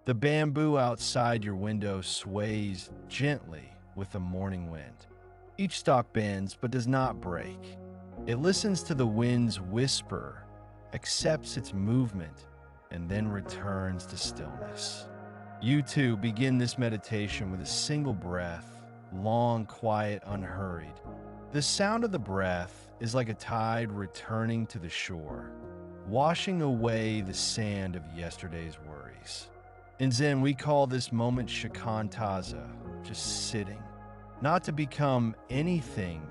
The bamboo outside your window sways gently with the morning wind. Each stalk bends but does not break. It listens to the wind's whisper, accepts its movement, and then returns to stillness. You too begin this meditation with a single breath, long, quiet, unhurried. The sound of the breath is like a tide returning to the shore, washing away the sand of yesterday's worries. In Zen, we call this moment shikantaza, just sitting. Not to become anything,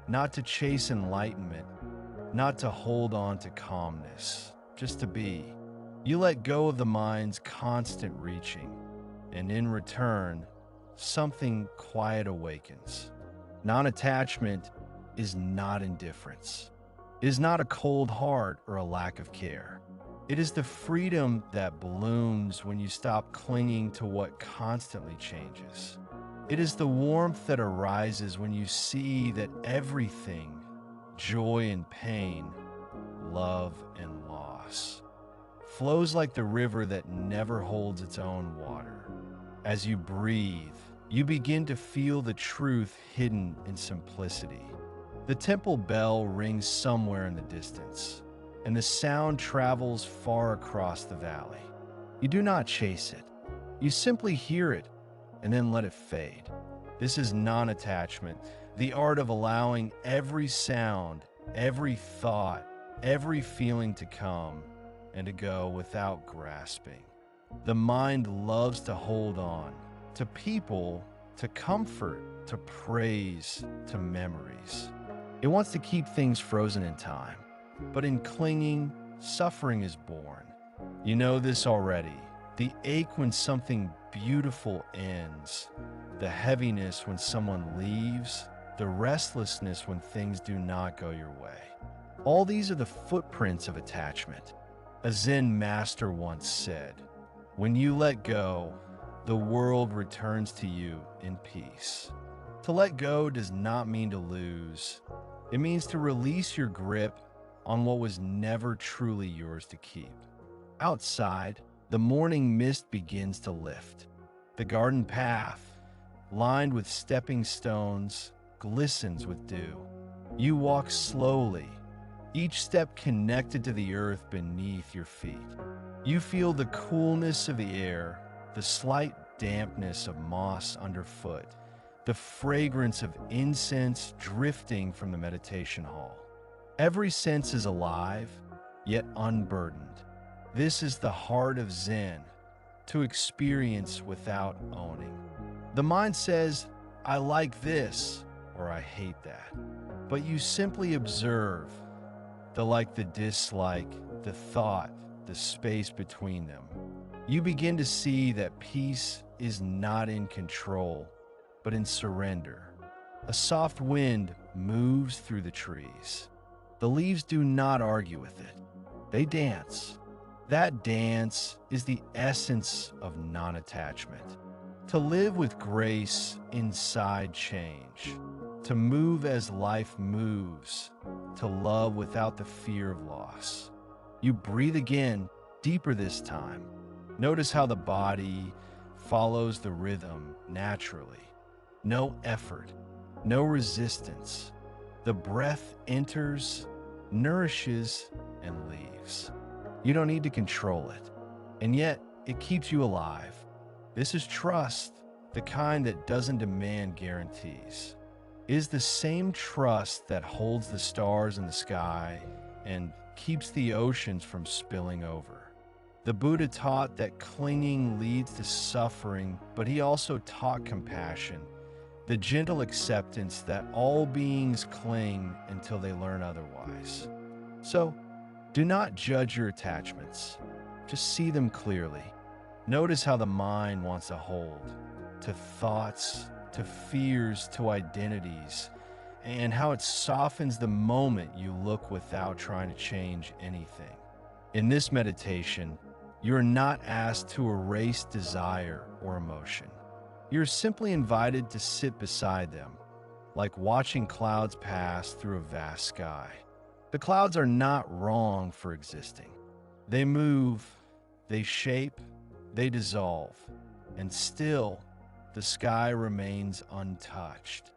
not to chase enlightenment, not to hold on to calmness, just to be. You let go of the mind's constant reaching, and in return, something quiet awakens. Non-attachment is not indifference. It is not a cold heart or a lack of care. It is the freedom that blooms when you stop clinging to what constantly changes. It is the warmth that arises when you see that everything, joy and pain, love and loss, flows like the river that never holds its own water. As you breathe, you begin to feel the truth hidden in simplicity. The temple bell rings somewhere in the distance, and the sound travels far across the valley. You do not chase it. You simply hear it and then let it fade. This is non-attachment, the art of allowing every sound, every thought, every feeling to come and to go without grasping. The mind loves to hold on to people, to comfort, to praise, to memories. It wants to keep things frozen in time, but in clinging, suffering is born. You know this already. The ache when something beautiful ends, the heaviness when someone leaves, the restlessness when things do not go your way. All these are the footprints of attachment. A Zen master once said, "When you let go, the world returns to you in peace." To let go does not mean to lose. It means to release your grip on what was never truly yours to keep. Outside, the morning mist begins to lift. The garden path, lined with stepping stones, glistens with dew. You walk slowly, each step connected to the earth beneath your feet. You feel the coolness of the air, the slight dampness of moss underfoot, the fragrance of incense drifting from the meditation hall. Every sense is alive, yet unburdened. This is the heart of Zen, to experience without owning. The mind says, "I like this," or "I hate that." But you simply observe the like, the dislike, the thought, the space between them. You begin to see that peace is not in control, but in surrender. A soft wind moves through the trees. The leaves do not argue with it. They dance. That dance is the essence of non-attachment. To live with grace inside change. To move as life moves. To love without the fear of loss. You breathe again, deeper this time. Notice how the body follows the rhythm naturally. No effort, no resistance. The breath enters, nourishes, and leaves. You don't need to control it, and yet it keeps you alive. This is trust, the kind that doesn't demand guarantees. It is the same trust that holds the stars in the sky and keeps the oceans from spilling over. The Buddha taught that clinging leads to suffering, but he also taught compassion, the gentle acceptance that all beings cling until they learn otherwise. So, do not judge your attachments. Just see them clearly. Notice how the mind wants to hold to thoughts, to fears, to identities, and how it softens the moment you look without trying to change anything. In this meditation, you are not asked to erase desire or emotion. You're simply invited to sit beside them, like watching clouds pass through a vast sky. The clouds are not wrong for existing. They move, they shape, They dissolve, and still, the sky remains untouched.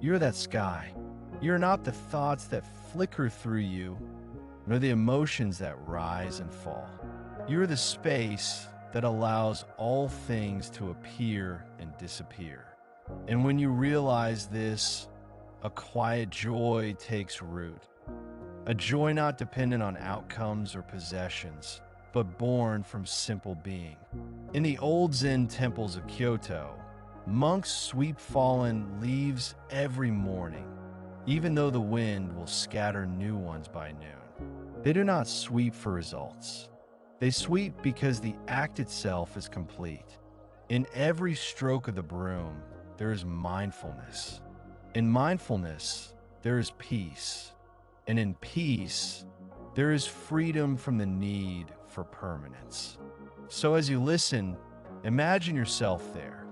You're that sky. You're not the thoughts that flicker through you, nor the emotions that rise and fall. You're the space that allows all things to appear and disappear. And when you realize this, a quiet joy takes root. A joy not dependent on outcomes or possessions, but born from simple being. In the old Zen temples of Kyoto, monks sweep fallen leaves every morning, even though the wind will scatter new ones by noon. They do not sweep for results. They sweep because the act itself is complete. In every stroke of the broom, there is mindfulness. In mindfulness, there is peace. And in peace, there is freedom from the need for permanence. So as you listen, imagine yourself there,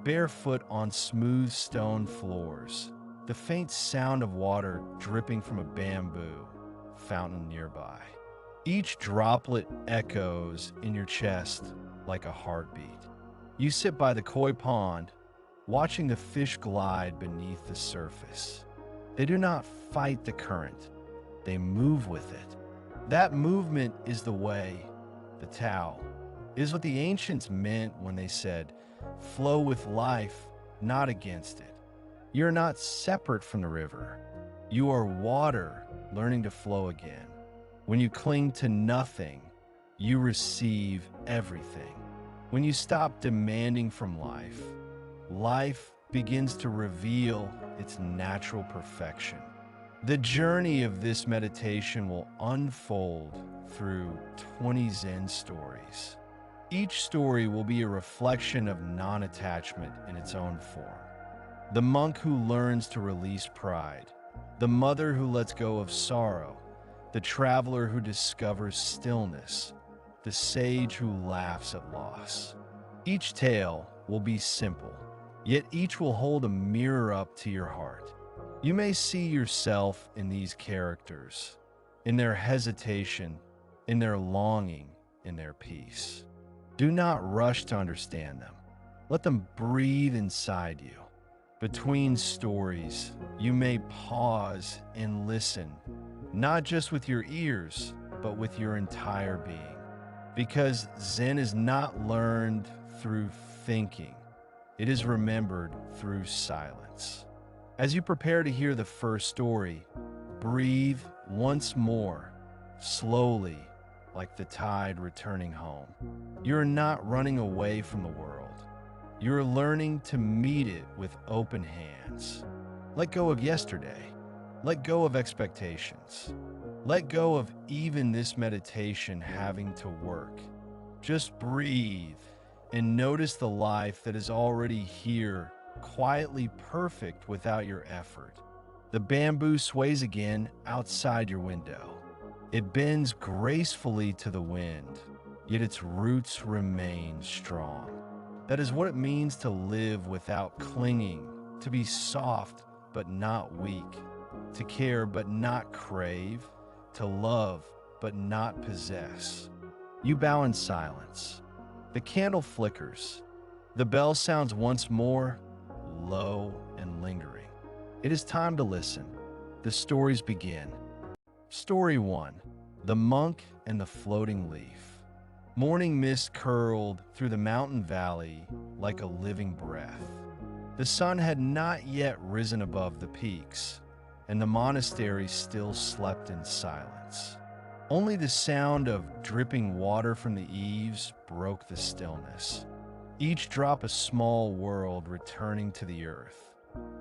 barefoot on smooth stone floors, the faint sound of water dripping from a bamboo fountain nearby. Each droplet echoes in your chest like a heartbeat. You sit by the koi pond, watching the fish glide beneath the surface. They do not fight the current, they move with it. That movement is the way, the Tao, is what the ancients meant when they said, flow with life, not against it. You're not separate from the river. You are water learning to flow again. When you cling to nothing, you receive everything. When you stop demanding from life, life begins to reveal its natural perfection. The journey of this meditation will unfold through 20 Zen stories. Each story will be a reflection of non-attachment in its own form. The monk who learns to release pride, the mother who lets go of sorrow, the traveler who discovers stillness, the sage who laughs at loss. Each tale will be simple, yet each will hold a mirror up to your heart. You may see yourself in these characters, in their hesitation, in their longing, in their peace. Do not rush to understand them. Let them breathe inside you. Between stories, you may pause and listen, not just with your ears, but with your entire being. Because Zen is not learned through thinking, it is remembered through silence. As you prepare to hear the first story, breathe once more, slowly, like the tide returning home. You're not running away from the world. You're learning to meet it with open hands. Let go of yesterday. Let go of expectations. Let go of even this meditation having to work. Just breathe and notice the life that is already here, quietly perfect without your effort. The bamboo sways again outside your window. It bends gracefully to the wind, yet its roots remain strong. That is what it means to live without clinging, to be soft but not weak, to care but not crave, to love but not possess. You bow in silence. The candle flickers. The bell sounds once more, low and lingering. It is time to listen. The stories begin. Story 1. The Monk and the Floating Leaf. Morning mist curled through the mountain valley like a living breath. The sun had not yet risen above the peaks, and the monastery still slept in silence. Only the sound of dripping water from the eaves broke the stillness, each drop a small world returning to the earth.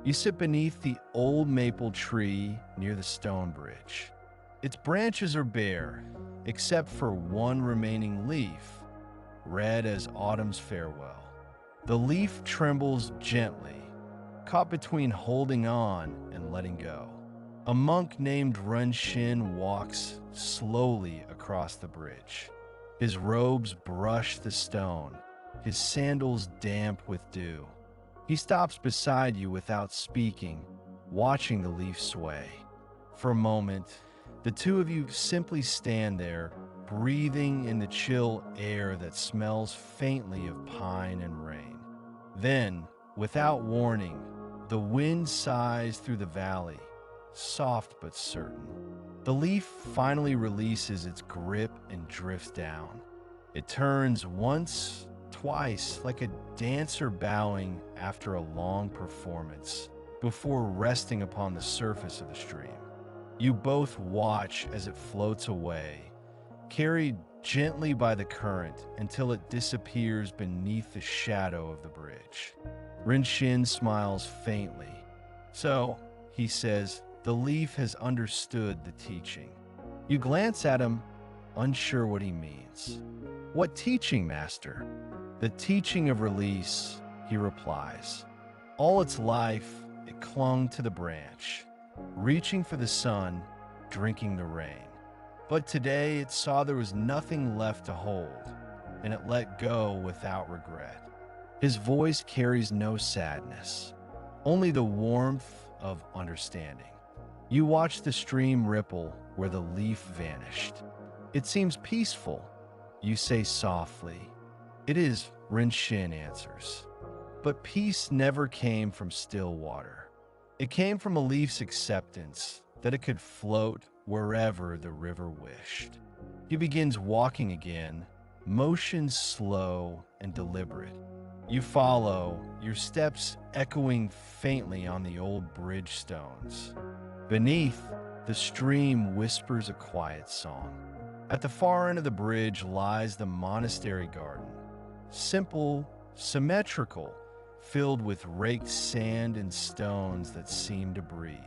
You sit beneath the old maple tree near the stone bridge. Its branches are bare, except for one remaining leaf, red as autumn's farewell. The leaf trembles gently, caught between holding on and letting go. A monk named Ren-shin walks slowly across the bridge. His robes brush the stone, his sandals damp with dew. He stops beside you without speaking, watching the leaf sway. For a moment, the two of you simply stand there, breathing in the chill air that smells faintly of pine and rain. Then, without warning, the wind sighs through the valley, soft but certain. The leaf finally releases its grip and drifts down. It turns once, twice, like a dancer bowing after a long performance, before resting upon the surface of the stream. You both watch as it floats away, carried gently by the current until it disappears beneath the shadow of the bridge. Rinchen smiles faintly. So, he says, the leaf has understood the teaching. You glance at him, unsure what he means. What teaching, master? The teaching of release, he replies. All its life, it clung to the branch, reaching for the sun, drinking the rain. But today it saw there was nothing left to hold, and it let go without regret. His voice carries no sadness, only the warmth of understanding. You watch the stream ripple where the leaf vanished. It seems peaceful, you say softly. It is, Rinchen answers. But peace never came from still water. It came from a leaf's acceptance that it could float wherever the river wished. He begins walking again, motion slow and deliberate. You follow, your steps echoing faintly on the old bridge stones. Beneath, the stream whispers a quiet song. At the far end of the bridge lies the monastery garden, simple, symmetrical, filled with raked sand and stones that seem to breathe.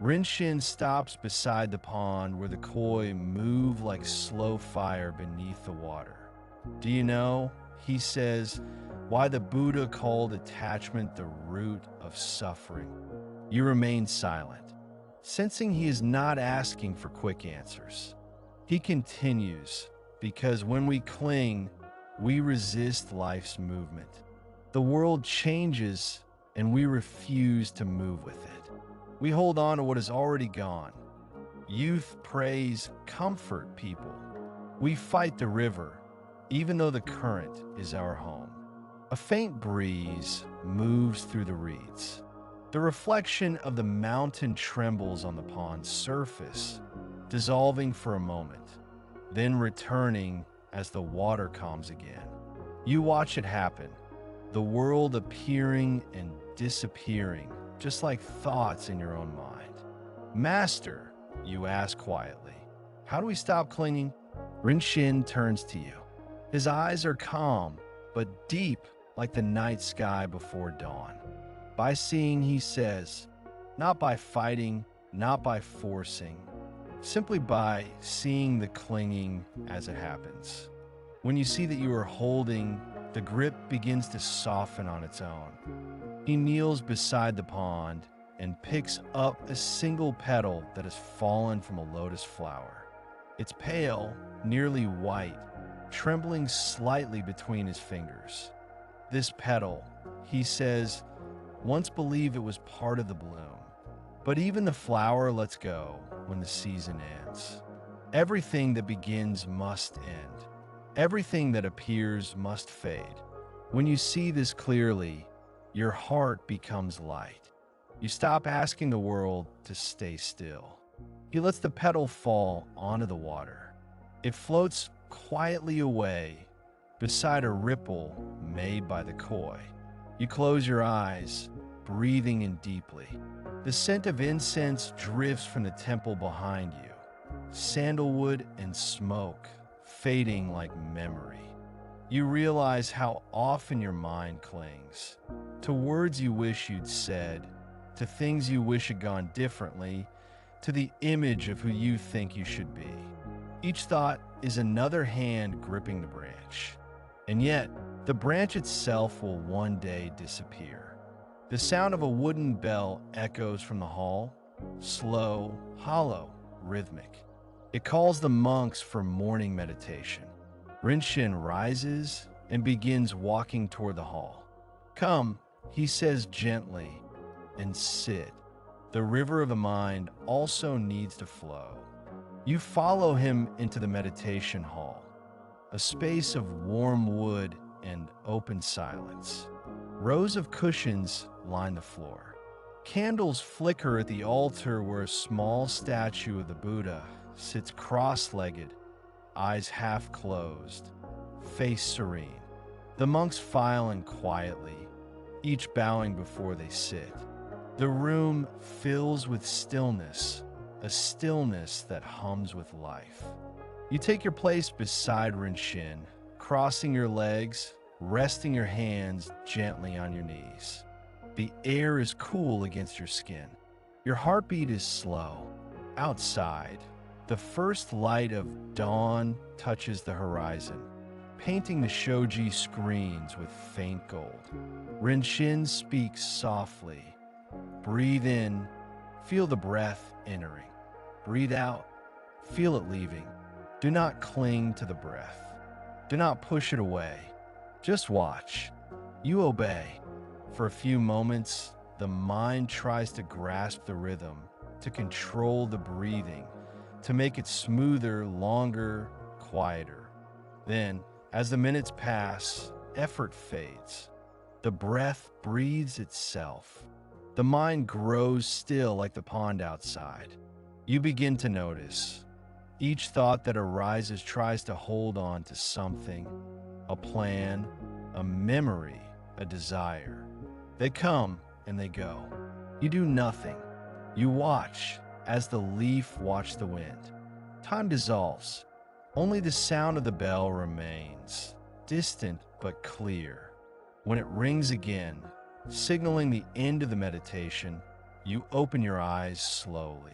Rinchen stops beside the pond where the koi move like slow fire beneath the water. Do you know, he says, why the Buddha called attachment the root of suffering? You remain silent, sensing he is not asking for quick answers. He continues, because when we cling, we resist life's movement. The world changes and we refuse to move with it. We hold on to what is already gone. Youth praise comfort people. We fight the river, even though the current is our home. A faint breeze moves through the reeds. The reflection of the mountain trembles on the pond's surface, dissolving for a moment, then returning as the water calms again. You watch it happen, the world appearing and disappearing, just like thoughts in your own mind. Master, you ask quietly, how do we stop clinging? Rinchen turns to you. His eyes are calm, but deep like the night sky before dawn. By seeing, he says, not by fighting, not by forcing, simply by seeing the clinging as it happens. When you see that you are holding, the grip begins to soften on its own. He kneels beside the pond and picks up a single petal that has fallen from a lotus flower. It's pale, nearly white, trembling slightly between his fingers. This petal, he says, once believed it was part of the bloom. But even the flower lets go when the season ends. Everything that begins must end. Everything that appears must fade. When you see this clearly, your heart becomes light. You stop asking the world to stay still. He lets the petal fall onto the water. It floats quietly away beside a ripple made by the koi. You close your eyes, breathing in deeply. The scent of incense drifts from the temple behind you, sandalwood and smoke fading like memory. You realize how often your mind clings to words you wish you'd said, to things you wish had gone differently, to the image of who you think you should be. Each thought is another hand gripping the branch. And yet, the branch itself will one day disappear. The sound of a wooden bell echoes from the hall, slow, hollow, rhythmic. It calls the monks for morning meditation. Rinchen rises and begins walking toward the hall. Come, he says gently, and sit. The river of the mind also needs to flow. You follow him into the meditation hall, a space of warm wood and open silence. Rows of cushions line the floor. Candles flicker at the altar where a small statue of the Buddha sits cross-legged, eyes half closed, face serene. The monks file in quietly, each bowing before they sit. The room fills with stillness, a stillness that hums with life. You take your place beside Rinchen, crossing your legs, resting your hands gently on your knees. The air is cool against your skin. Your heartbeat is slow. Outside, the first light of dawn touches the horizon, painting the shoji screens with faint gold. Rinchen speaks softly. Breathe in, feel the breath entering. Breathe out, feel it leaving. Do not cling to the breath. Do not push it away. Just watch. You obey. For a few moments, the mind tries to grasp the rhythm, to control the breathing, to make it smoother, longer, quieter. Then, as the minutes pass, effort fades. The breath breathes itself. The mind grows still like the pond outside. You begin to notice. Each thought that arises tries to hold on to something, a plan, a memory, a desire. They come and they go. You do nothing. You watch as the leaf watches the wind. Time dissolves. Only the sound of the bell remains, distant but clear. When it rings again, signaling the end of the meditation, you open your eyes slowly.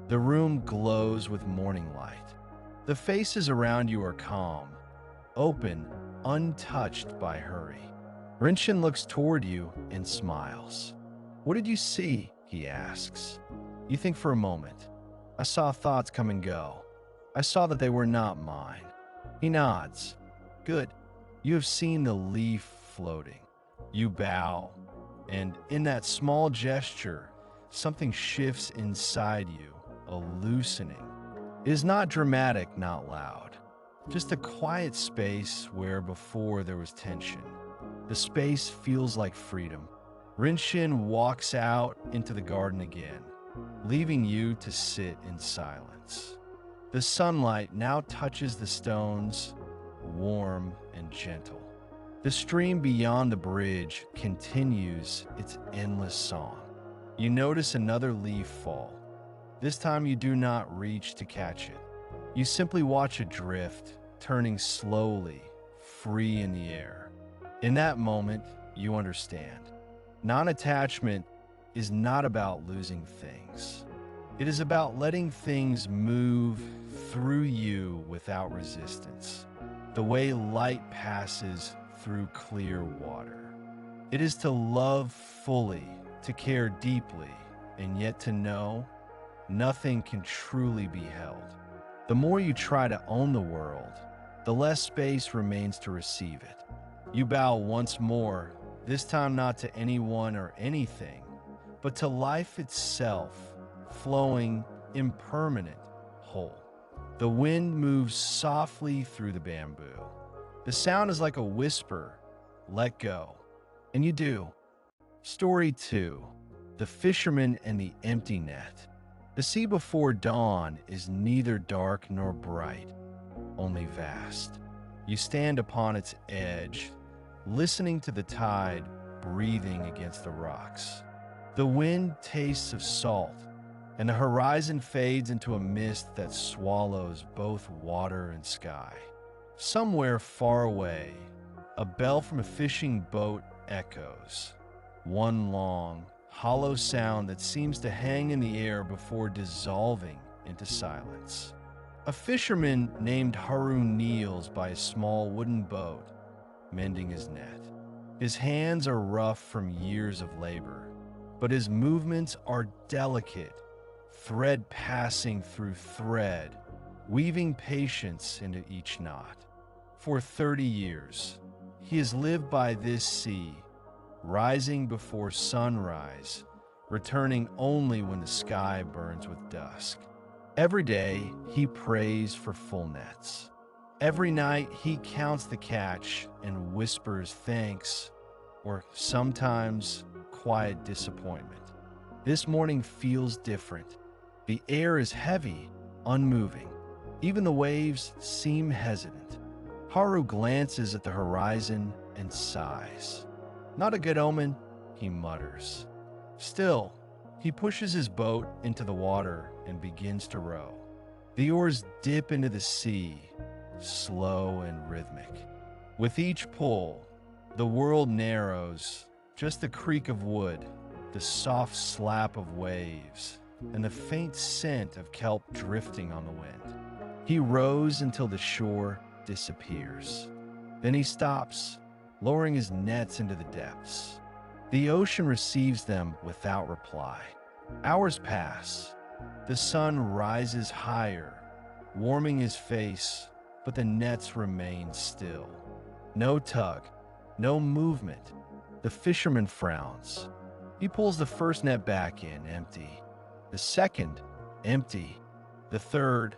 The room glows with morning light. The faces around you are calm, open, untouched by hurry. Rinchen looks toward you and smiles. "What did you see?" he asks. You think for a moment. "I saw thoughts come and go. I saw that they were not mine." He nods. "Good. You have seen the leaf floating." You bow, and in that small gesture, something shifts inside you, a loosening. It is not dramatic, not loud. Just a quiet space where before there was tension. The space feels like freedom. Rinchen walks out into the garden again, leaving you to sit in silence. The sunlight now touches the stones, warm and gentle. The stream beyond the bridge continues its endless song. You notice another leaf fall. This time you do not reach to catch it. You simply watch it drift, turning slowly, free in the air. In that moment, you understand. Non-attachment is not about losing things. It is about letting things move through you without resistance, the way light passes through clear water. It is to love fully, to care deeply, and yet to know nothing can truly be held. The more you try to own the world, the less space remains to receive it. You bow once more, this time not to anyone or anything, but to life itself, flowing, impermanent, whole. The wind moves softly through the bamboo. The sound is like a whisper, "Let go." And you do. Story 2. The Fisherman and the Empty Net. The sea before dawn is neither dark nor bright, only vast. You stand upon its edge, listening to the tide breathing against the rocks. The wind tastes of salt, and the horizon fades into a mist that swallows both water and sky. Somewhere far away, a bell from a fishing boat echoes. One long, hollow sound that seems to hang in the air before dissolving into silence. A fisherman named Haru kneels by a small wooden boat, mending his net. His hands are rough from years of labor, but his movements are delicate, thread passing through thread, weaving patience into each knot. For 30 years, he has lived by this sea, rising before sunrise, returning only when the sky burns with dusk. Every day, he prays for full nets. Every night, he counts the catch and whispers thanks, or sometimes quiet disappointment. This morning feels different. The air is heavy, unmoving. Even the waves seem hesitant. Haru glances at the horizon and sighs. Not a good omen, he mutters. Still, he pushes his boat into the water and begins to row. The oars dip into the sea, slow and rhythmic. With each pull, the world narrows, just the creak of wood, the soft slap of waves, and the faint scent of kelp drifting on the wind. He rows until the shore disappears. Then he stops, lowering his nets into the depths. The ocean receives them without reply. Hours pass. The sun rises higher, warming his face, but the nets remain still. No tug, no movement. The fisherman frowns. He pulls the first net back in, empty. The second, empty. The third,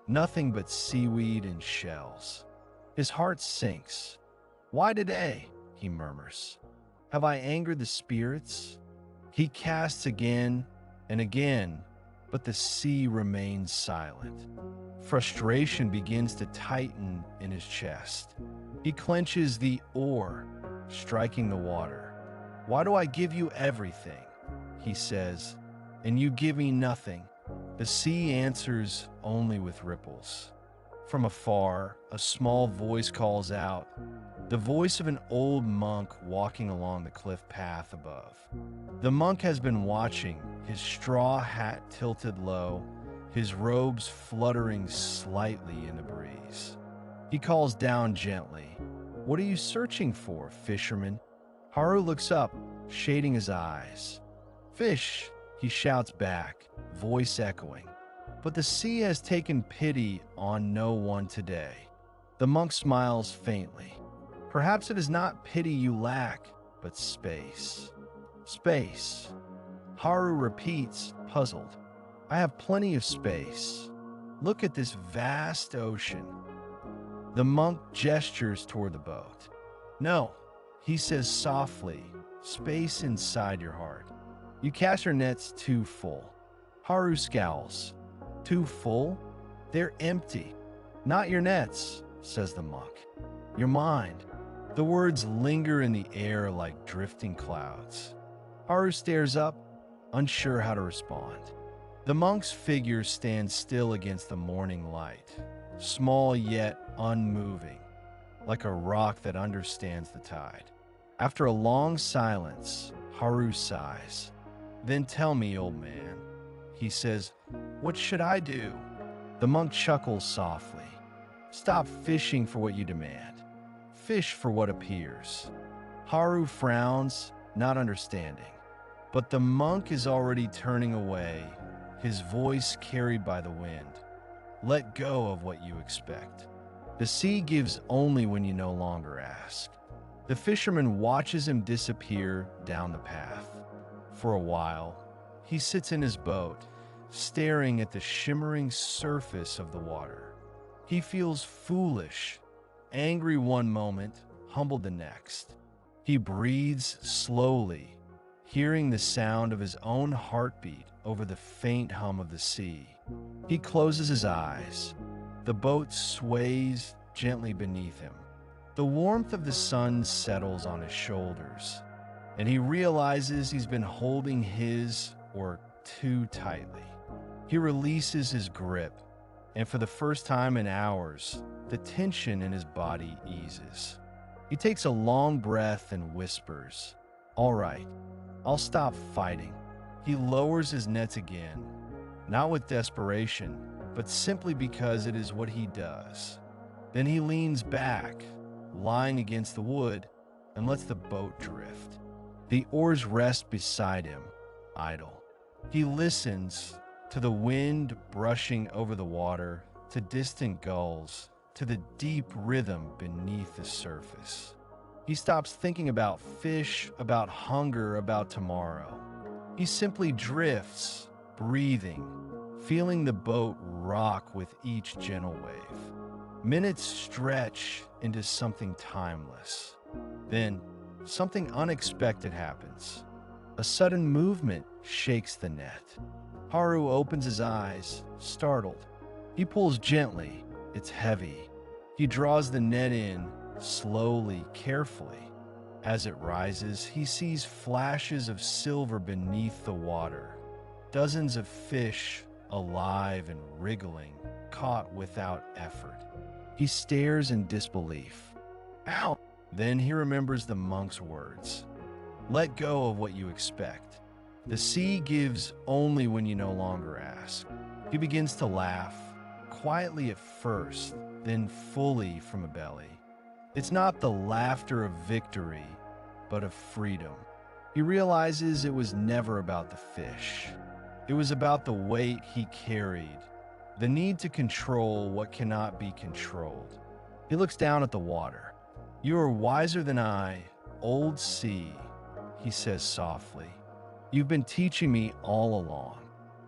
nothing but seaweed and shells. His heart sinks. Why today? He murmurs. Have I angered the spirits? He casts again and again, but the sea remains silent. Frustration begins to tighten in his chest. He clenches the oar, striking the water. Why do I give you everything? He says, and you give me nothing. The sea answers only with ripples. From afar, a small voice calls out, the voice of an old monk walking along the cliff path above. The monk has been watching, his straw hat tilted low, his robes fluttering slightly in the breeze. He calls down gently, "What are you searching for, fisherman?" Haru looks up, shading his eyes. "Fish," he shouts back, voice echoing. But the sea has taken pity on no one today. The monk smiles faintly. Perhaps it is not pity you lack, but space. Space. Haru repeats, puzzled. I have plenty of space. Look at this vast ocean. The monk gestures toward the boat. No, he says softly, space inside your heart. You cast your nets too full. Haru scowls. Too full? They're empty. Not your nets, says the monk. Your mind. The words linger in the air like drifting clouds. Haru stares up, unsure how to respond. The monk's figure stands still against the morning light, small yet unmoving, like a rock that understands the tide. After a long silence, Haru sighs. Then tell me, old man. He says, what should I do? The monk chuckles softly. Stop fishing for what you demand. Fish for what appears. Haru frowns, not understanding. But the monk is already turning away, his voice carried by the wind. Let go of what you expect. The sea gives only when you no longer ask. The fisherman watches him disappear down the path. For a while, he sits in his boat, staring at the shimmering surface of the water. He feels foolish, angry one moment, humbled the next. He breathes slowly, hearing the sound of his own heartbeat over the faint hum of the sea. He closes his eyes. The boat sways gently beneath him. The warmth of the sun settles on his shoulders, and he realizes he's been holding his or too tightly. He releases his grip, and for the first time in hours, the tension in his body eases. He takes a long breath and whispers, "All right, I'll stop fighting." He lowers his nets again, not with desperation, but simply because it is what he does. Then he leans back, lying against the wood, and lets the boat drift. The oars rest beside him, idle. He listens to the wind brushing over the water, to distant gulls, to the deep rhythm beneath the surface. He stops thinking about fish, about hunger, about tomorrow. He simply drifts, breathing, feeling the boat rock with each gentle wave. Minutes stretch into something timeless. Then, something unexpected happens. A sudden movement shakes the net. Haru opens his eyes, startled. He pulls gently. It's heavy. He draws the net in, slowly, carefully. As it rises, he sees flashes of silver beneath the water. Dozens of fish, alive and wriggling, caught without effort. He stares in disbelief. Ow! Then he remembers the monk's words. Let go of what you expect. The sea gives only when you no longer ask. He begins to laugh, quietly at first, then fully from a belly. It's not the laughter of victory, but of freedom. He realizes it was never about the fish. It was about the weight he carried, the need to control what cannot be controlled. He looks down at the water. You are wiser than I, old sea, he says softly. You've been teaching me all along.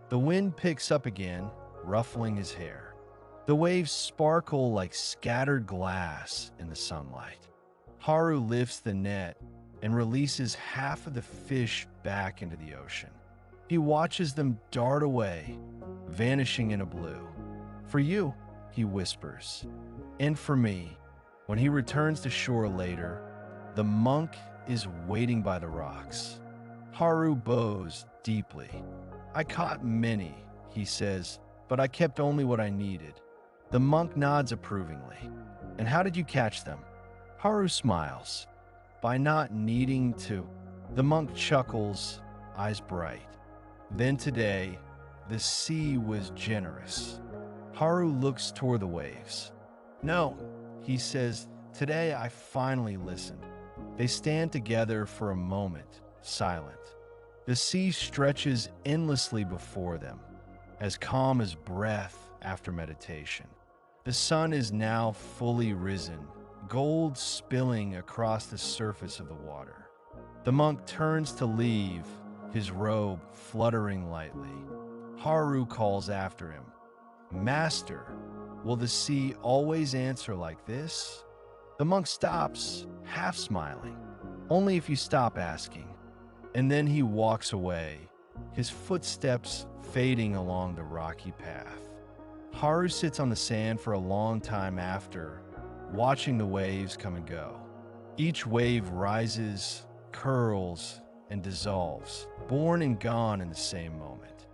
The wind picks up again, ruffling his hair. The waves sparkle like scattered glass in the sunlight. Haru lifts the net and releases half of the fish back into the ocean. He watches them dart away, vanishing in a blue. For you, he whispers, and for me. When he returns to shore later, the monk is waiting by the rocks. Haru bows deeply. I caught many, he says, but I kept only what I needed. The monk nods approvingly. And how did you catch them? Haru smiles. By not needing to. The monk chuckles, eyes bright. Then today, the sea was generous. Haru looks toward the waves. No, he says, today I finally listened. They stand together for a moment, silent. The sea stretches endlessly before them, as calm as breath after meditation. The sun is now fully risen, gold spilling across the surface of the water. The monk turns to leave, his robe fluttering lightly. Haru calls after him. Master, will the sea always answer like this? The monk stops, half smiling. Only if you stop asking. And then he walks away, his footsteps fading along the rocky path. Haru sits on the sand for a long time after, watching the waves come and go. Each wave rises, curls, and dissolves, born and gone in the same moment.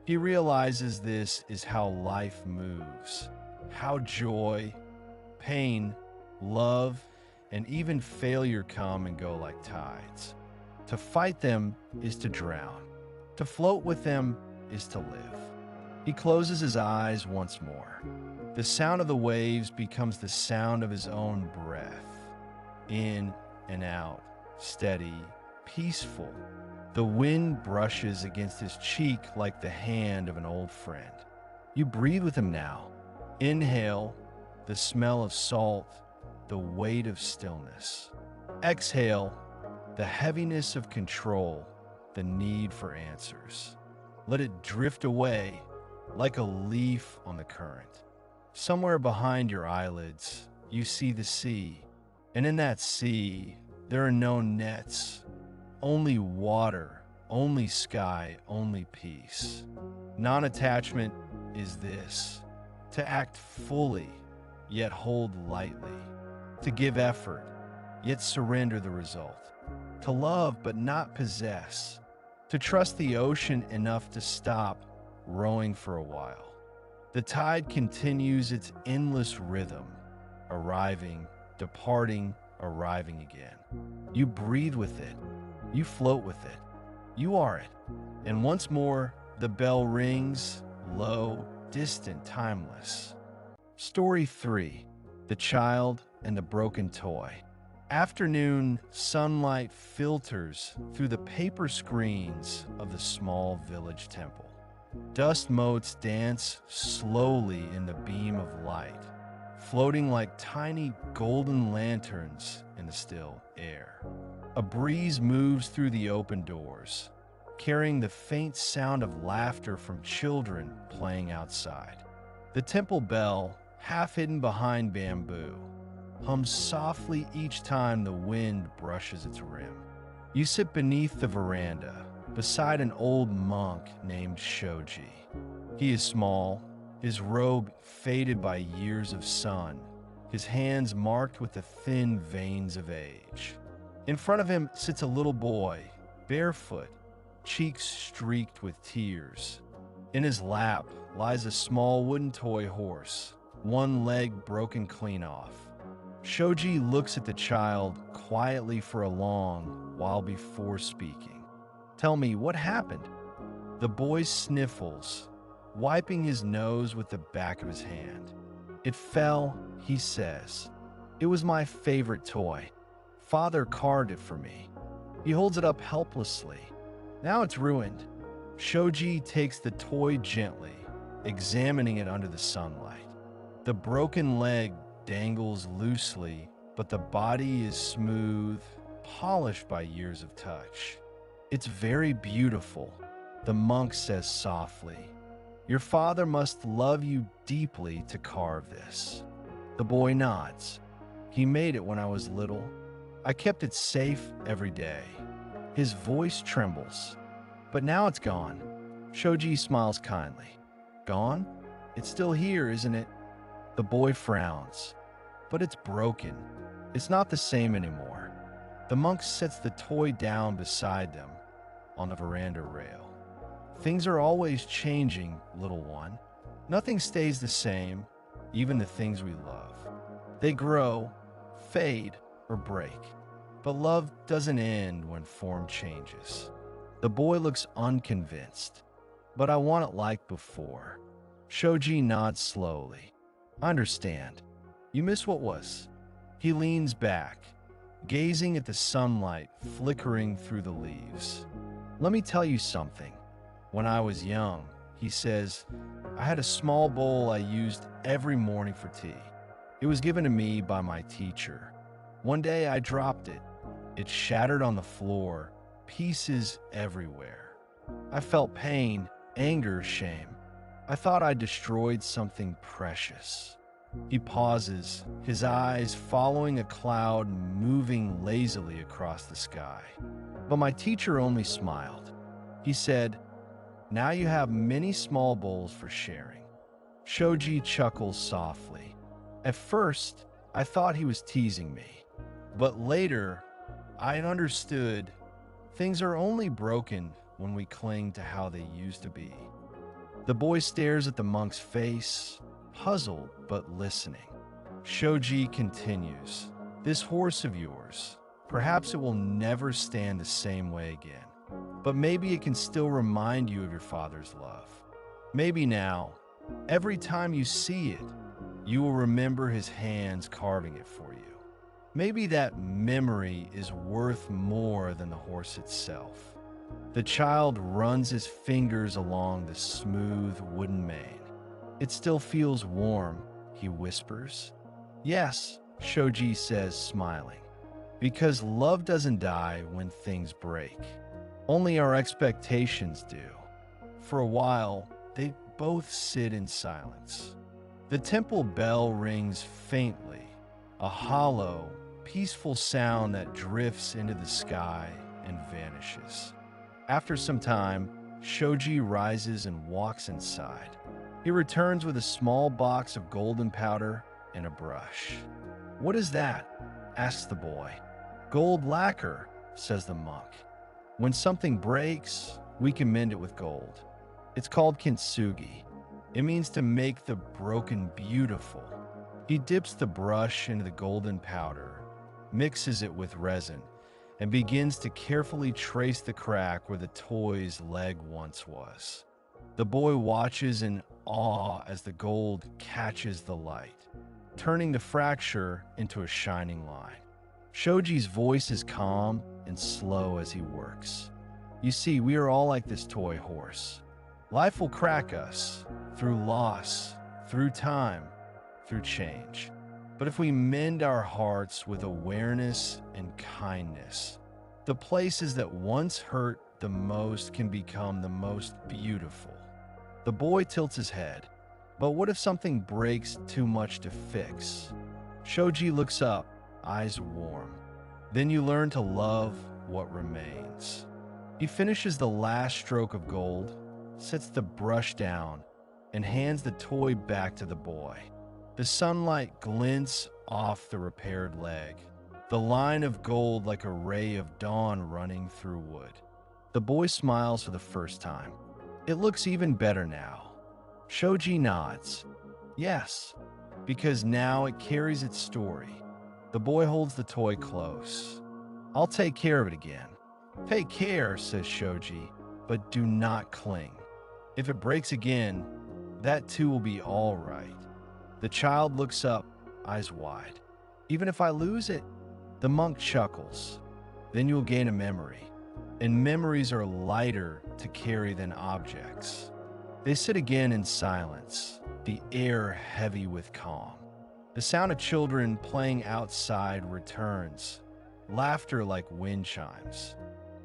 He realizes this is how life moves, how joy, pain, love, and even failure come and go like tides. To fight them is to drown. To float with them is to live. He closes his eyes once more. The sound of the waves becomes the sound of his own breath. In and out, steady, peaceful. The wind brushes against his cheek like the hand of an old friend. You breathe with him now. Inhale, the smell of salt, the weight of stillness. Exhale, the heaviness of control, the need for answers. Let it drift away like a leaf on the current. Somewhere behind your eyelids, you see the sea. And in that sea, there are no nets, only water, only sky, only peace. Non-attachment is this: to act fully, yet hold lightly. To give effort, yet surrender the result. To love but not possess. To trust the ocean enough to stop rowing for a while. The tide continues its endless rhythm, arriving, departing, arriving again. You breathe with it. You float with it. You are it. And once more, the bell rings, low, distant, timeless. Story 3. The Child and the Broken Toy. Afternoon sunlight filters through the paper screens of the small village temple. Dust motes dance slowly in the beam of light, floating like tiny golden lanterns in the still air. A breeze moves through the open doors, carrying the faint sound of laughter from children playing outside. The temple bell, half hidden behind bamboo, hums softly each time the wind brushes its rim. You sit beneath the veranda, beside an old monk named Shoji. He is small, his robe faded by years of sun, his hands marked with the thin veins of age. In front of him sits a little boy, barefoot, cheeks streaked with tears. In his lap lies a small wooden toy horse, one leg broken clean off. Shoji looks at the child quietly for a long while before speaking. "Tell me, what happened?" The boy sniffles, wiping his nose with the back of his hand. "It fell," he says. "It was my favorite toy. Father carved it for me." He holds it up helplessly. "Now it's ruined." Shoji takes the toy gently, examining it under the sunlight. The broken leg dangles loosely, but the body is smooth, polished by years of touch. "It's very beautiful," the monk says softly. "Your father must love you deeply to carve this." The boy nods. "He made it when I was little. I kept it safe every day." His voice trembles. "But now it's gone." Shoji smiles kindly. "Gone? It's still here, isn't it?" The boy frowns. "But it's broken. It's not the same anymore." The monk sets the toy down beside them on the veranda rail. "Things are always changing, little one. Nothing stays the same, even the things we love. They grow, fade, or break. But love doesn't end when form changes." The boy looks unconvinced. "But I want it like before." Shoji nods slowly. "I understand. You miss what was." He leans back, gazing at the sunlight flickering through the leaves. "Let me tell you something. When I was young," he says, "I had a small bowl I used every morning for tea. It was given to me by my teacher. One day I dropped it. It shattered on the floor, pieces everywhere. I felt pain, anger, shame. I thought I destroyed something precious." He pauses, his eyes following a cloud moving lazily across the sky. "But my teacher only smiled. He said, 'Now you have many small bowls for sharing.'" Shoji chuckles softly. "At first, I thought he was teasing me. But later, I understood things are only broken when we cling to how they used to be." The boy stares at the monk's face, puzzled but listening. Shoji continues, "This horse of yours, perhaps it will never stand the same way again. But maybe it can still remind you of your father's love. Maybe now, every time you see it, you will remember his hands carving it for you. Maybe that memory is worth more than the horse itself." The child runs his fingers along the smooth wooden mane. "It still feels warm," he whispers. "Yes," Shoji says, smiling, "because love doesn't die when things break. Only our expectations do." For a while, they both sit in silence. The temple bell rings faintly, a hollow, peaceful sound that drifts into the sky and vanishes. After some time, Shoji rises and walks inside. He returns with a small box of golden powder and a brush. "What is that?" asks the boy. "Gold lacquer," says the monk. "When something breaks, we can mend it with gold. It's called kintsugi. It means to make the broken beautiful." He dips the brush into the golden powder, mixes it with resin, and begins to carefully trace the crack where the toy's leg once was. The boy watches in awe as the gold catches the light, turning the fracture into a shining line. Shoji's voice is calm and slow as he works. "You see, we are all like this toy horse. Life will crack us, through loss, through time, through change. But if we mend our hearts with awareness and kindness, the places that once hurt the most can become the most beautiful. The boy tilts his head. But what if something breaks too much to fix? Shoji looks up, eyes warm. Then you learn to love what remains. He finishes the last stroke of gold, sets the brush down, and hands the toy back to the boy. The sunlight glints off the repaired leg, the line of gold like a ray of dawn running through wood. The boy smiles for the first time. It looks even better now. Shoji nods. Yes, because now it carries its story. The boy holds the toy close. I'll take care of it again. Take care, says Shoji, but do not cling. If it breaks again, that too will be all right. The child looks up, eyes wide. Even if I lose it, the monk chuckles. Then you'll gain a memory, and memories are lighter to carry than objects. They sit again in silence, the air heavy with calm. The sound of children playing outside returns, laughter like wind chimes.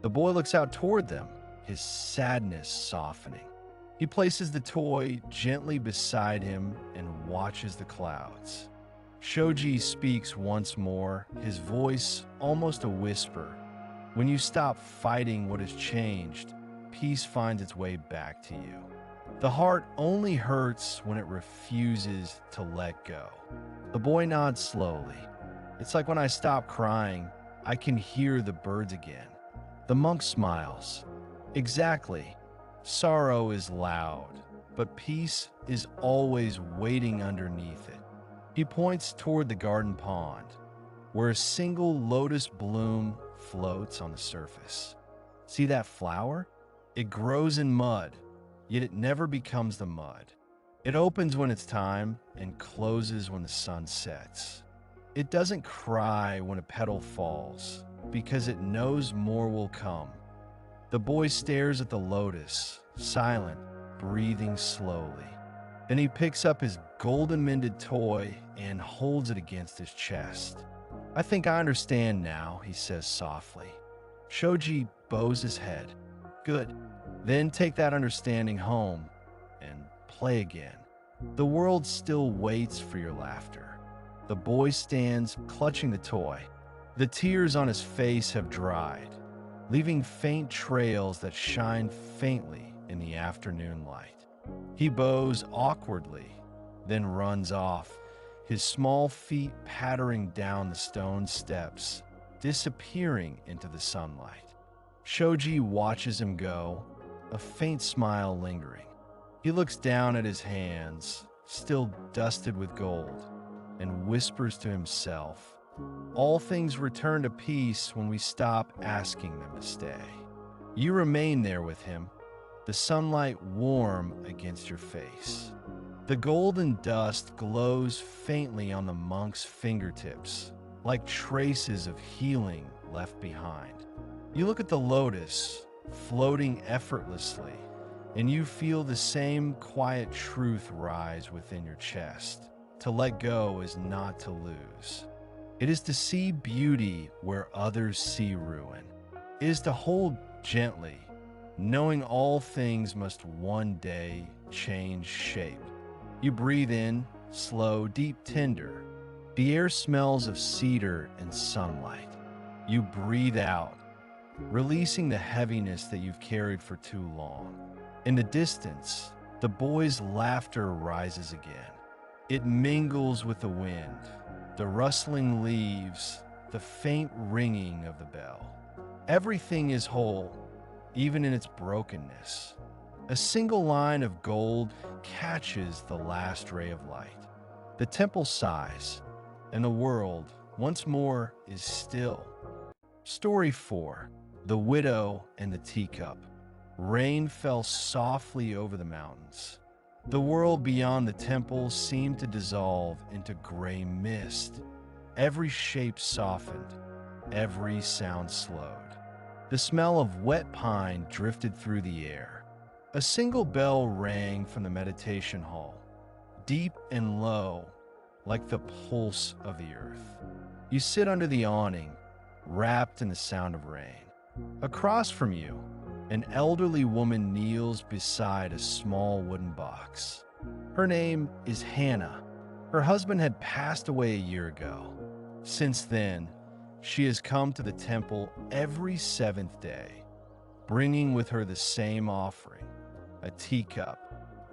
The boy looks out toward them, his sadness softening. He places the toy gently beside him and watches the clouds. Shoji speaks once more, his voice almost a whisper. When you stop fighting what has changed, peace finds its way back to you. The heart only hurts when it refuses to let go. The boy nods slowly. It's like when I stop crying, I can hear the birds again. The monk smiles. Exactly. Sorrow is loud, but peace is always waiting underneath it. He points toward the garden pond, where a single lotus bloom floats on the surface. See that flower? It grows in mud, yet it never becomes the mud. It opens when it's time and closes when the sun sets. It doesn't cry when a petal falls, because it knows more will come. The boy stares at the lotus, silent, breathing slowly. Then he picks up his golden-mended toy and holds it against his chest. I think I understand now, he says softly. Shoji bows his head. Good. Then take that understanding home and play again. The world still waits for your laughter. The boy stands, clutching the toy. The tears on his face have dried, leaving faint trails that shine faintly in the afternoon light. He bows awkwardly, then runs off, his small feet pattering down the stone steps, disappearing into the sunlight. Shoji watches him go, a faint smile lingering. He looks down at his hands, still dusted with gold, and whispers to himself, all things return to peace when we stop asking them to stay. You remain there with him, the sunlight warm against your face. The golden dust glows faintly on the monk's fingertips, like traces of healing left behind. You look at the lotus, floating effortlessly, and you feel the same quiet truth rise within your chest. To let go is not to lose. It is to see beauty where others see ruin. It is to hold gently, knowing all things must one day change shape. You breathe in, slow, deep, tender. The air smells of cedar and sunlight. You breathe out, releasing the heaviness that you've carried for too long. In the distance, the boy's laughter rises again. It mingles with the wind, the rustling leaves, the faint ringing of the bell. Everything is whole, even in its brokenness. A single line of gold catches the last ray of light. The temple sighs, and the world, once more, is still. Story 4. The Widow and the Teacup. Rain fell softly over the mountains. The world beyond the temple seemed to dissolve into gray mist. Every shape softened, every sound slowed. The smell of wet pine drifted through the air. A single bell rang from the meditation hall, deep and low, like the pulse of the earth. You sit under the awning, wrapped in the sound of rain. Across from you, An elderly woman kneels beside a small wooden box. Her name is Hannah. Her husband had passed away a year ago. Since then, she has come to the temple every seventh day, bringing with her the same offering, a teacup,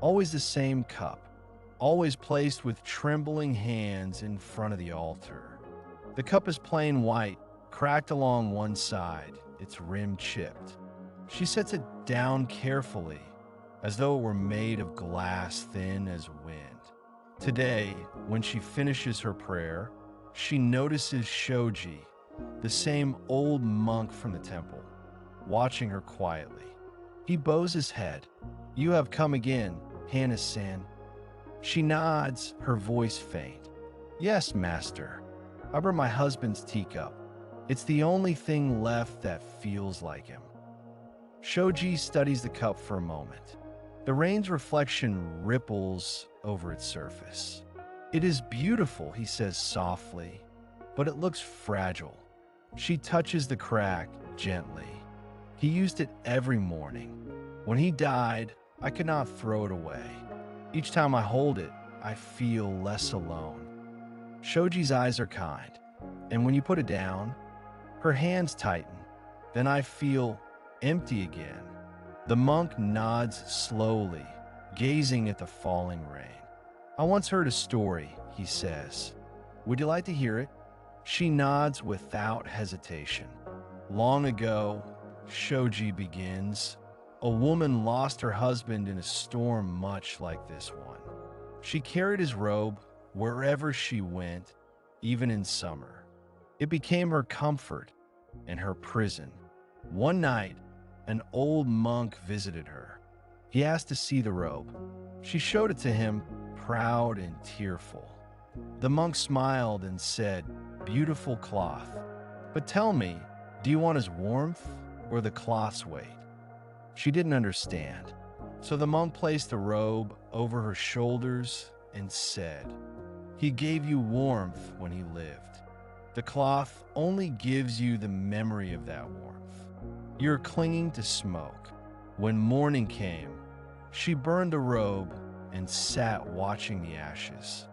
always the same cup, always placed with trembling hands in front of the altar. The cup is plain white, cracked along one side, its rim chipped. She sets it down carefully, as though it were made of glass thin as wind. Today, when she finishes her prayer, she notices Shoji, the same old monk from the temple, watching her quietly. He bows his head. "You have come again, Hannah-san." She nods, her voice faint. "Yes, master. I brought my husband's teacup. It's the only thing left that feels like him." Shoji studies the cup for a moment. The rain's reflection ripples over its surface. "It is beautiful," he says softly, "but it looks fragile." She touches the crack gently. "He used it every morning. When he died, I could not throw it away. Each time I hold it, I feel less alone." Shoji's eyes are kind, and when you put it down, her hands tighten. "Then I feel empty again." The monk nods slowly, gazing at the falling rain. "I once heard a story," he says. "Would you like to hear it?" She nods without hesitation. "Long ago," Shoji begins, "a woman lost her husband in a storm much like this one. She carried his robe wherever she went, even in summer. It became her comfort and her prison. One night, an old monk visited her. He asked to see the robe. She showed it to him, proud and tearful. The monk smiled and said, 'Beautiful cloth. But tell me, do you want his warmth or the cloth's weight?' She didn't understand. So the monk placed the robe over her shoulders and said, 'He gave you warmth when he lived. The cloth only gives you the memory of that warmth. You're clinging to smoke.' When morning came, she burned the robe and sat watching the ashes.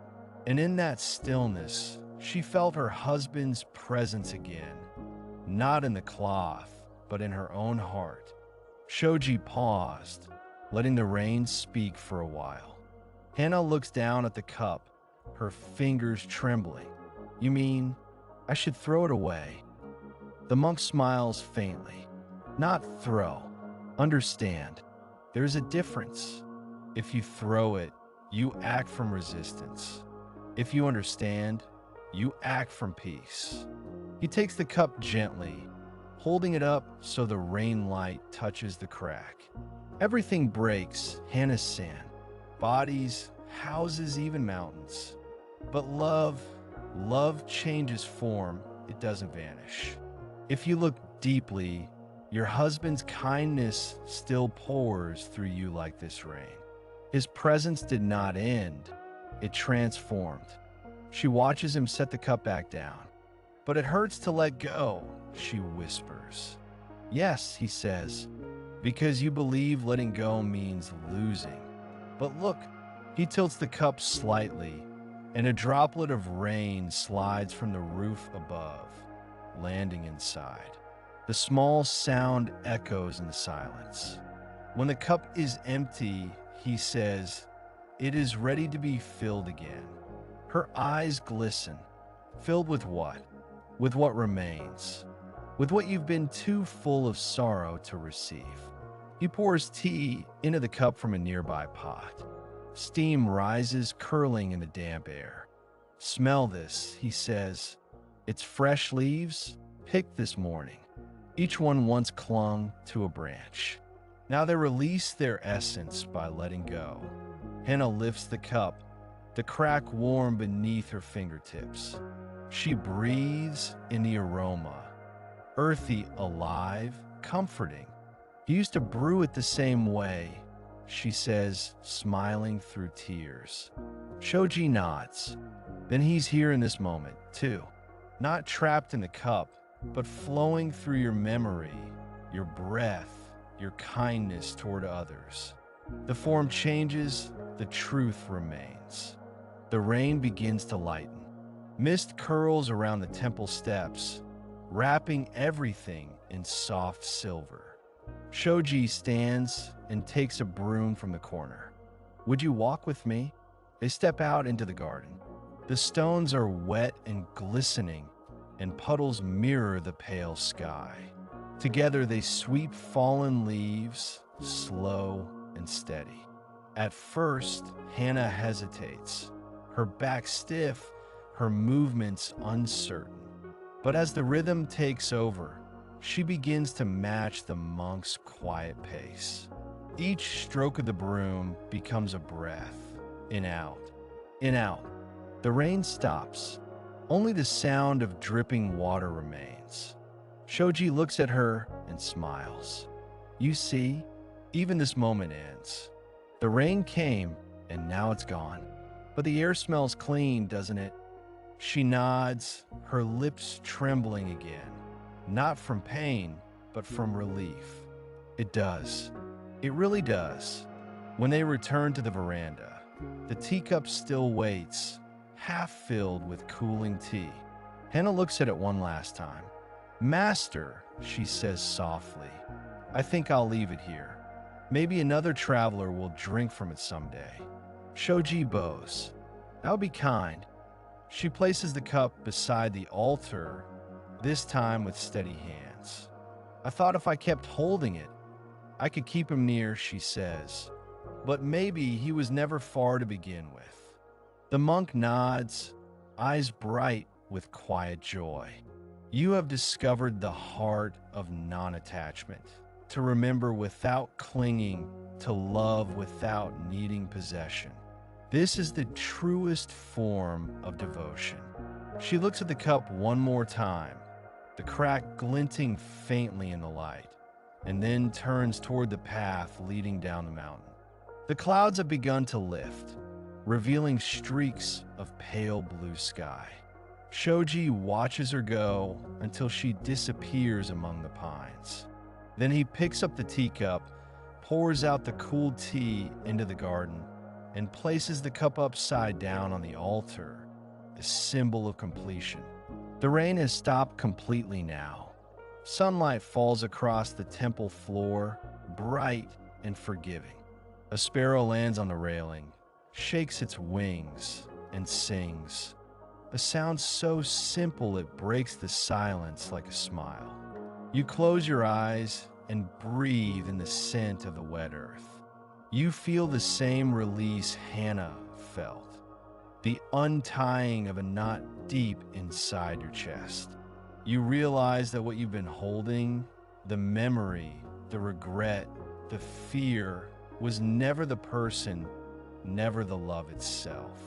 And in that stillness, she felt her husband's presence again, not in the cloth, but in her own heart." Shoji paused, letting the rain speak for a while. Hannah looks down at the cup, her fingers trembling. "You mean I should throw it away?" The monk smiles faintly. "Not throw. Understand. There's a difference. If you throw it, you act from resistance. If you understand, you act from peace." He takes the cup gently, holding it up so the rain light touches the crack. "Everything breaks, Hannah-san. Bodies, houses, even mountains. But love changes form, it doesn't vanish. If you look deeply, your husband's kindness still pours through you like this rain. His presence did not end, it transformed." She watches him set the cup back down. "But it hurts to let go," she whispers. "Yes," he says, "because you believe letting go means losing. But look," he tilts the cup slightly, and a droplet of rain slides from the roof above, landing inside. The small sound echoes in the silence. When the cup is empty, he says, "It is ready to be filled again." Her eyes glisten. Filled with what? With what remains. With what you've been too full of sorrow to receive. He pours tea into the cup from a nearby pot. Steam rises, curling in the damp air. "Smell this," he says. "It's fresh leaves, picked this morning." Each one once clung to a branch. Now they release their essence by letting go. Hannah lifts the cup, the crack warm beneath her fingertips. She breathes in the aroma, earthy, alive, comforting. "He used to brew it the same way," she says, smiling through tears. Shoji nods. Then he's here in this moment, too. Not trapped in the cup, but flowing through your memory, your breath, your kindness toward others. The form changes, the truth remains. The rain begins to lighten. Mist curls around the temple steps, wrapping everything in soft silver. Shoji stands and takes a broom from the corner. Would you walk with me? They step out into the garden. The stones are wet and glistening, and puddles mirror the pale sky. Together they sweep fallen leaves, slow and steady. At first, Hannah hesitates, her back stiff, her movements uncertain. But as the rhythm takes over, she begins to match the monk's quiet pace. Each stroke of the broom becomes a breath, in out, in out. The rain stops. Only the sound of dripping water remains. Shoji looks at her and smiles. You see, even this moment ends. The rain came, and now it's gone. But the air smells clean, doesn't it? She nods, her lips trembling again. Not from pain, but from relief. It does. It really does. When they return to the veranda, the teacup still waits, half filled with cooling tea. Hannah looks at it one last time. Master, she says softly, I think I'll leave it here. Maybe another traveler will drink from it someday. Shoji bows. That would be kind. She places the cup beside the altar, this time with steady hands. I thought if I kept holding it, I could keep him near, she says. But maybe he was never far to begin with. The monk nods, eyes bright with quiet joy. You have discovered the heart of non-attachment, to remember without clinging, to love without needing possession. This is the truest form of devotion. She looks at the cup one more time, the crack glinting faintly in the light, and then turns toward the path leading down the mountain. The clouds have begun to lift, revealing streaks of pale blue sky. Shoji watches her go until she disappears among the pines. Then he picks up the teacup, pours out the cool tea into the garden, and places the cup upside down on the altar, a symbol of completion. The rain has stopped completely now. Sunlight falls across the temple floor, bright and forgiving. A sparrow lands on the railing, shakes its wings, and sings. A sound so simple it breaks the silence like a smile. You close your eyes and breathe in the scent of the wet earth. You feel the same release Hannah felt, the untying of a knot deep inside your chest. You realize that what you've been holding, the memory, the regret, the fear, was never the person, never the love itself.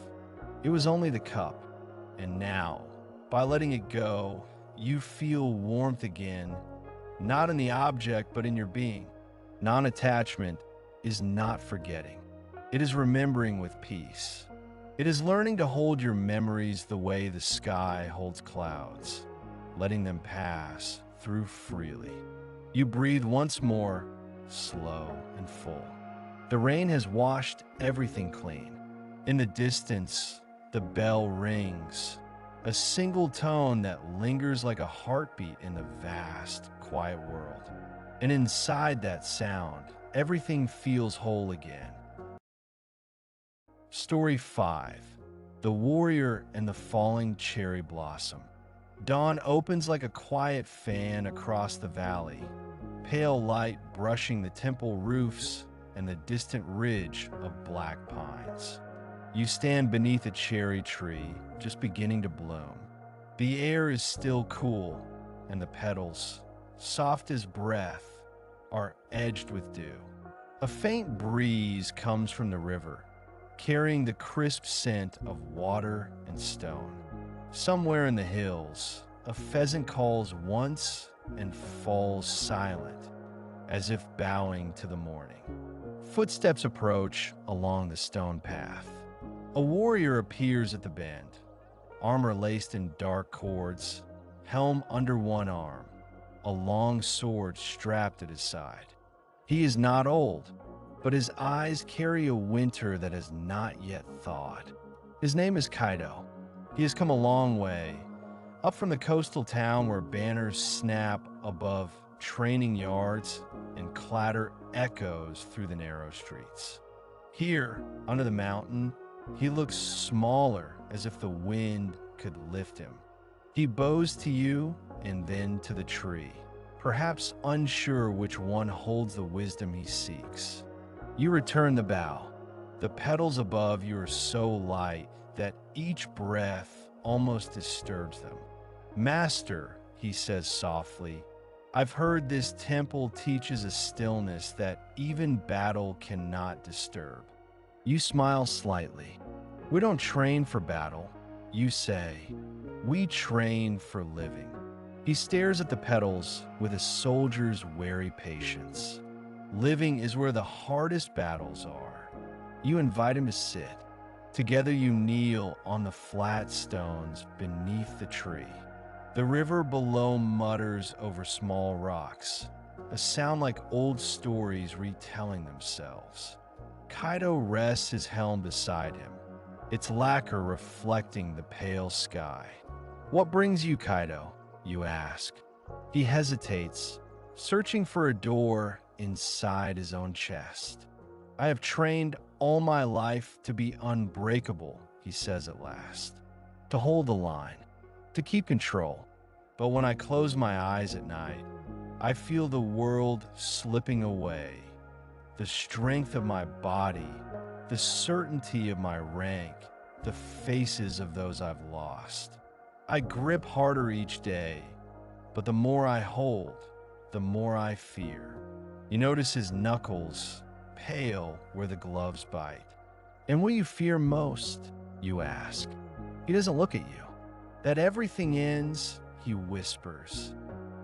It was only the cup. And now, by letting it go, you feel warmth again, not in the object, but in your being. Non-attachment is not forgetting. It is remembering with peace. It is learning to hold your memories the way the sky holds clouds, letting them pass through freely. You breathe once more, slow and full. The rain has washed everything clean. In the distance, the bell rings, a single tone that lingers like a heartbeat in the vast, quiet world. And inside that sound, everything feels whole again. Story 5. The Warrior and the Falling Cherry Blossom. Dawn opens like a quiet fan across the valley, pale light brushing the temple roofs and the distant ridge of black pines. You stand beneath a cherry tree, just beginning to bloom. The air is still cool, and the petals, soft as breath, are edged with dew. A faint breeze comes from the river, carrying the crisp scent of water and stone. Somewhere in the hills, a pheasant calls once and falls silent, as if bowing to the morning. Footsteps approach along the stone path. A warrior appears at the bend, armor laced in dark cords, helm under one arm, a long sword strapped at his side. He is not old, but his eyes carry a winter that has not yet thawed. His name is Kaido. He has come a long way, up from the coastal town where banners snap above training yards and clatter echoes through the narrow streets. Here, under the mountain, he looks smaller, as if the wind could lift him. He bows to you and then to the tree, perhaps unsure which one holds the wisdom he seeks. You return the bow. The petals above you are so light that each breath almost disturbs them. Master, he says softly, I've heard this temple teaches a stillness that even battle cannot disturb. You smile slightly. We don't train for battle, you say. We train for living. He stares at the petals with a soldier's wary patience. Living is where the hardest battles are. You invite him to sit. Together you kneel on the flat stones beneath the tree. The river below mutters over small rocks, a sound like old stories retelling themselves. Kaido rests his helm beside him, its lacquer reflecting the pale sky. What brings you, Kaido? You ask. He hesitates, searching for a door inside his own chest. I have trained all my life to be unbreakable, he says at last, to hold the line, to keep control. But when I close my eyes at night, I feel the world slipping away, the strength of my body, the certainty of my rank, the faces of those I've lost. I grip harder each day, but the more I hold, the more I fear. You notice his knuckles, pale where the gloves bite. And what you fear most, you ask. He doesn't look at you. That everything ends, he whispers.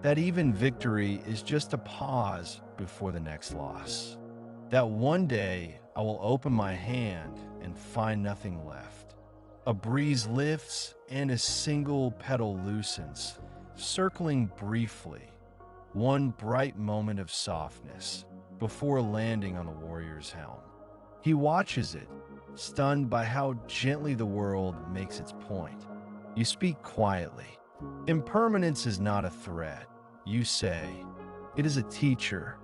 That even victory is just a pause before the next loss. That one day I will open my hand and find nothing left. A breeze lifts and a single petal loosens, circling briefly. One bright moment of softness before landing on the warrior's helm. He watches it, stunned by how gently the world makes its point. You speak quietly. Impermanence is not a threat, you say. It is a teacher.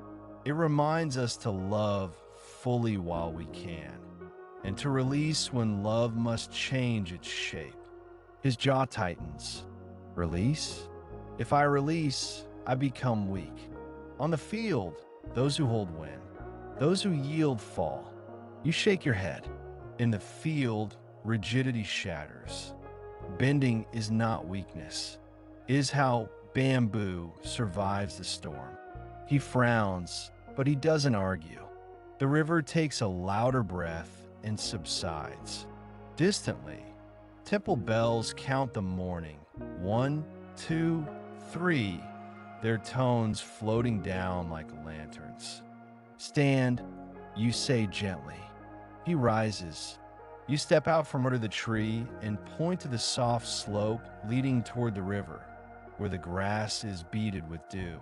It reminds us to love fully while we can, and to release when love must change its shape. His jaw tightens. Release? If I release, I become weak. On the field, those who hold win. Those who yield fall. You shake your head. In the field, rigidity shatters. Bending is not weakness. It is how bamboo survives the storm. He frowns, but he doesn't argue. The river takes a louder breath and subsides. Distantly, temple bells count the morning. 1, 2, 3, their tones floating down like lanterns. Stand, you say gently. He rises. You step out from under the tree and point to the soft slope leading toward the river, where the grass is beaded with dew.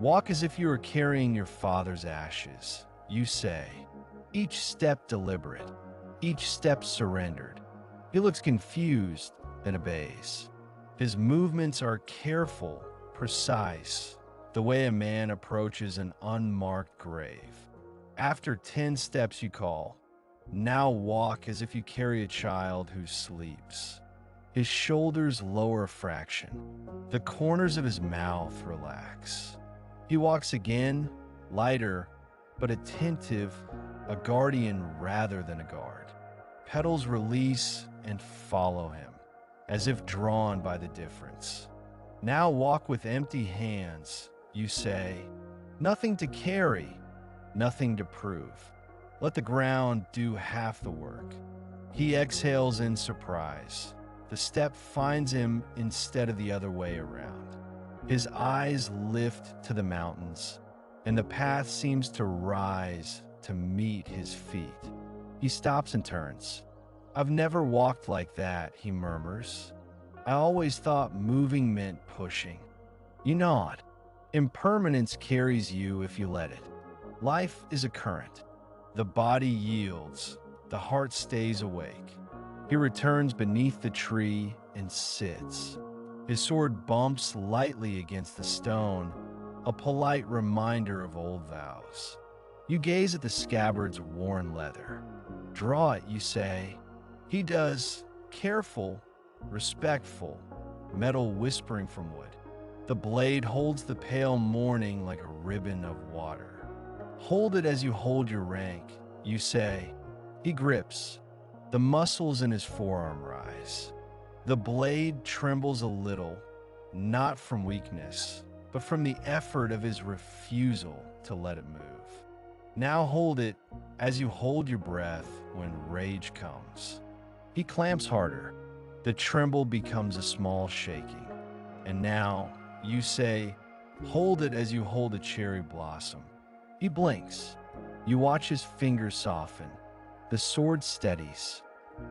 Walk as if you are carrying your father's ashes, you say, each step deliberate, each step surrendered. He looks confused, then obeys. His movements are careful, precise, the way a man approaches an unmarked grave. After 10 steps you call, now walk as if you carry a child who sleeps. His shoulders lower a fraction. The corners of his mouth relax. He walks again, lighter, but attentive, a guardian rather than a guard. Petals release and follow him, as if drawn by the difference. Now walk with empty hands, you say. Nothing to carry, nothing to prove. Let the ground do half the work. He exhales in surprise. The step finds him instead of the other way around. His eyes lift to the mountains, and the path seems to rise to meet his feet. He stops and turns. I've never walked like that, he murmurs. I always thought moving meant pushing. You nod. Impermanence carries you if you let it. Life is a current. The body yields, the heart stays awake. He returns beneath the tree and sits. His sword bumps lightly against the stone, a polite reminder of old vows. You gaze at the scabbard's worn leather. Draw it, you say. He does, careful, respectful, metal whispering from wood. The blade holds the pale morning like a ribbon of water. Hold it as you hold your rank, you say. He grips. The muscles in his forearm rise. The blade trembles a little, not from weakness, but from the effort of his refusal to let it move. Now hold it as you hold your breath when rage comes. He clamps harder. The tremble becomes a small shaking. And now, you say, hold it as you hold a cherry blossom. He blinks. You watch his fingers soften. The sword steadies.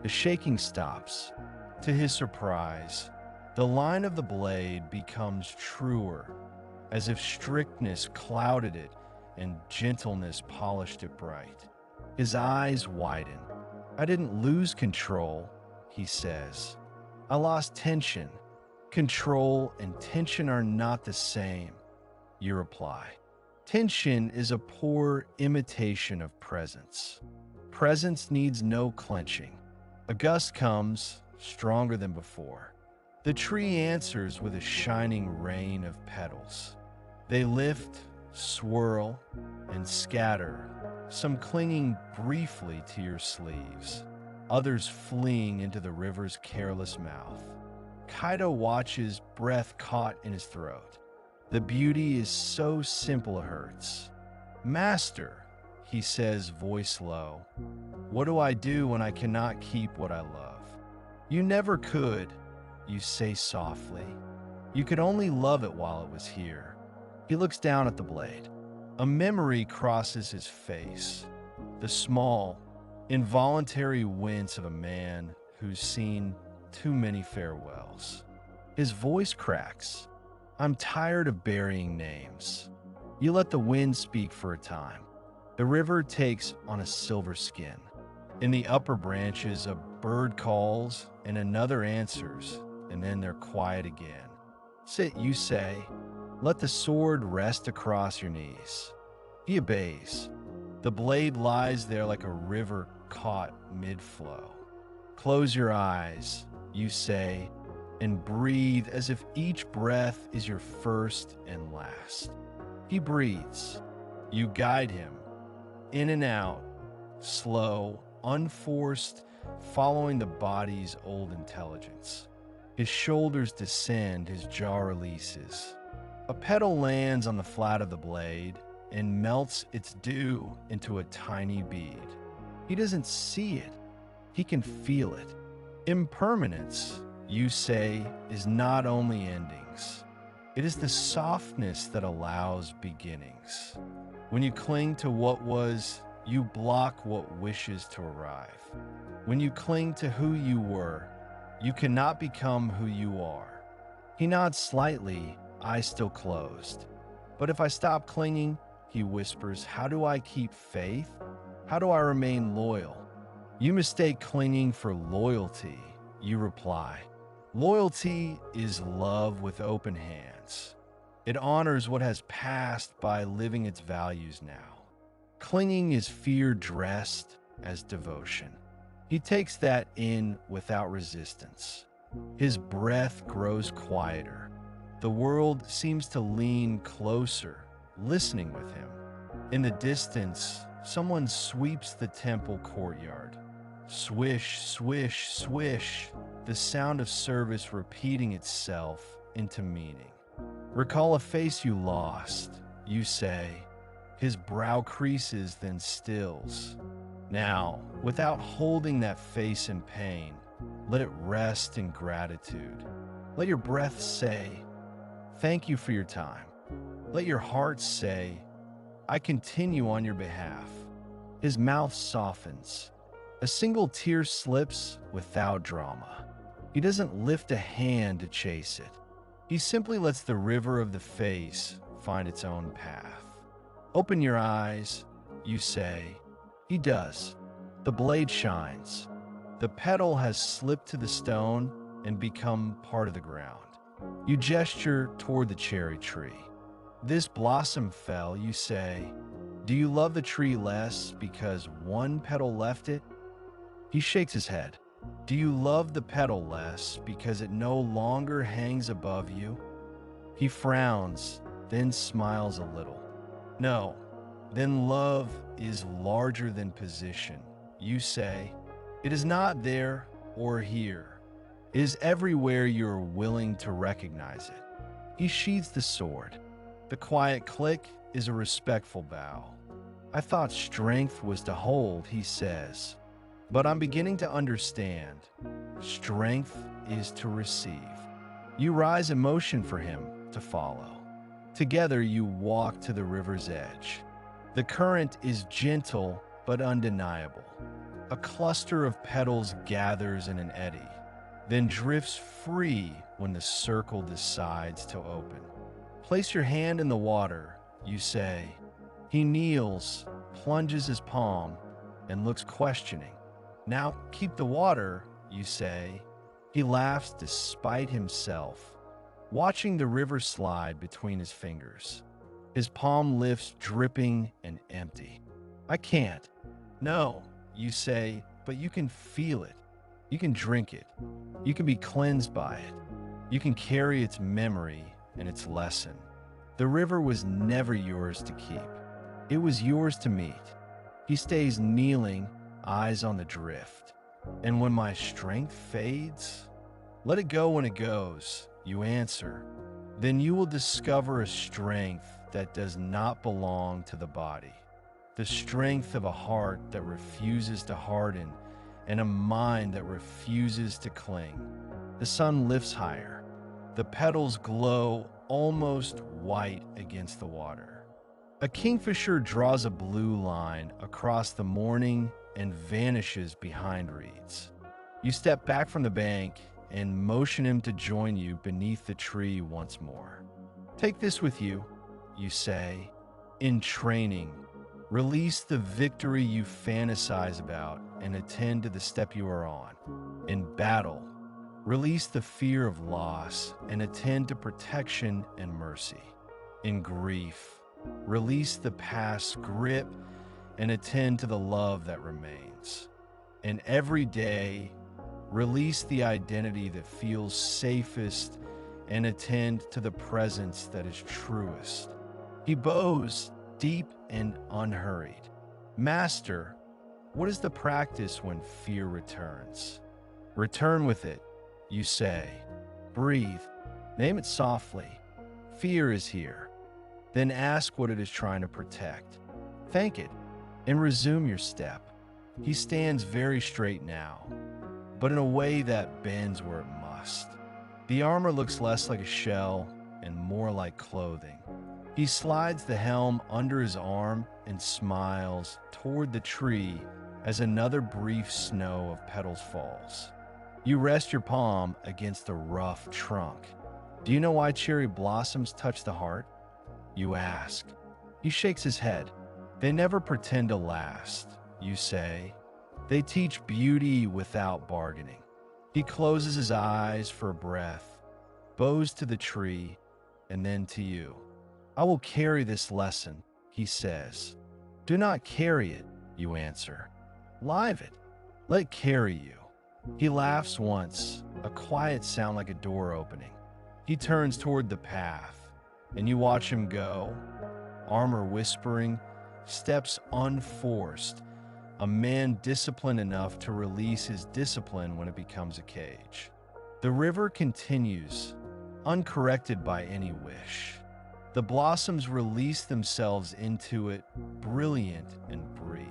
The shaking stops. To his surprise, the line of the blade becomes truer, as if strictness clouded it and gentleness polished it bright. His eyes widen. I didn't lose control, he says. I lost tension. Control and tension are not the same, you reply. Tension is a poor imitation of presence. Presence needs no clenching. A gust comes, stronger than before. The tree answers with a shining rain of petals. They lift, swirl, and scatter, some clinging briefly to your sleeves, others fleeing into the river's careless mouth. Kaido watches, breath caught in his throat. The beauty is so simple it hurts. Master, he says, voice low, what do I do when I cannot keep what I love? You never could, you say softly. You could only love it while it was here. He looks down at the blade. A memory crosses his face. The small, involuntary wince of a man who's seen too many farewells. His voice cracks. I'm tired of burying names. You let the wind speak for a time. The river takes on a silver skin. In the upper branches, a bird calls and another answers, and then they're quiet again. Sit, you say. Let the sword rest across your knees. He obeys. The blade lies there like a river caught mid-flow. Close your eyes, you say, and breathe as if each breath is your first and last. He breathes. You guide him, in and out, slow, unforced, following the body's old intelligence. His shoulders descend, his jaw releases. A petal lands on the flat of the blade and melts its dew into a tiny bead. He doesn't see it. He can feel it. Impermanence, you say, is not only endings. It is the softness that allows beginnings. When you cling to what was, you block what wishes to arrive. When you cling to who you were, you cannot become who you are. He nods slightly, eyes still closed. But if I stop clinging, he whispers, how do I keep faith? How do I remain loyal? You mistake clinging for loyalty, you reply. Loyalty is love with open hands. It honors what has passed by living its values now. Clinging is fear dressed as devotion. He takes that in without resistance. His breath grows quieter. The world seems to lean closer, listening with him. In the distance, someone sweeps the temple courtyard. Swish, swish, swish, the sound of service repeating itself into meaning. Recall a face you lost, you say. His brow creases, then stills. Now, without holding that face in pain, let it rest in gratitude. Let your breath say, thank you for your time. Let your heart say, I continue on your behalf. His mouth softens. A single tear slips without drama. He doesn't lift a hand to chase it. He simply lets the river of the face find its own path. Open your eyes, you say. He does. The blade shines. The petal has slipped to the stone and become part of the ground. You gesture toward the cherry tree. This blossom fell, you say. Do you love the tree less because one petal left it? He shakes his head. Do you love the petal less because it no longer hangs above you? He frowns, then smiles a little. No, then love is larger than position. You say, it is not there or here. It is everywhere you are willing to recognize it. He sheathes the sword. The quiet click is a respectful bow. I thought strength was to hold, he says. But I'm beginning to understand. Strength is to receive. You rise in motion for him to follow. Together you walk to the river's edge. The current is gentle but undeniable. A cluster of petals gathers in an eddy, then drifts free when the circle decides to open. Place your hand in the water, you say. He kneels, plunges his palm, and looks questioning. Now keep the water, you say. He laughs despite himself, watching the river slide between his fingers. His palm lifts dripping and empty. I can't. No, you say, but you can feel it. You can drink it. You can be cleansed by it. You can carry its memory and its lesson. The river was never yours to keep. It was yours to meet. He stays kneeling, eyes on the drift. And when my strength fades, let it go when it goes, you answer. Then you will discover a strength that does not belong to the body. The strength of a heart that refuses to harden and a mind that refuses to cling. The sun lifts higher. The petals glow almost white against the water. A kingfisher draws a blue line across the morning and vanishes behind reeds. You step back from the bank and motion him to join you beneath the tree once more. Take this with you, you say. In training, release the victory you fantasize about and attend to the step you are on. In battle, release the fear of loss and attend to protection and mercy. In grief, release the past's grip and attend to the love that remains. And every day, release the identity that feels safest and attend to the presence that is truest. He bows deep and unhurried. Master, what is the practice when fear returns? Return with it, you say. Breathe. Name it softly. Fear is here. Then ask what it is trying to protect. Thank it, and resume your step. He stands very straight now, but in a way that bends where it must. The armor looks less like a shell and more like clothing. He slides the helm under his arm and smiles toward the tree as another brief snow of petals falls. You rest your palm against the rough trunk. Do you know why cherry blossoms touch the heart? You ask. He shakes his head. They never pretend to last, you say. They teach beauty without bargaining. He closes his eyes for a breath, bows to the tree, and then to you. I will carry this lesson, he says. Do not carry it, you answer. Live it. Let it carry you. He laughs once, a quiet sound like a door opening. He turns toward the path, and you watch him go, armor whispering, steps unforced, a man disciplined enough to release his discipline when it becomes a cage. The river continues, uncorrected by any wish. The blossoms release themselves into it, brilliant and brief.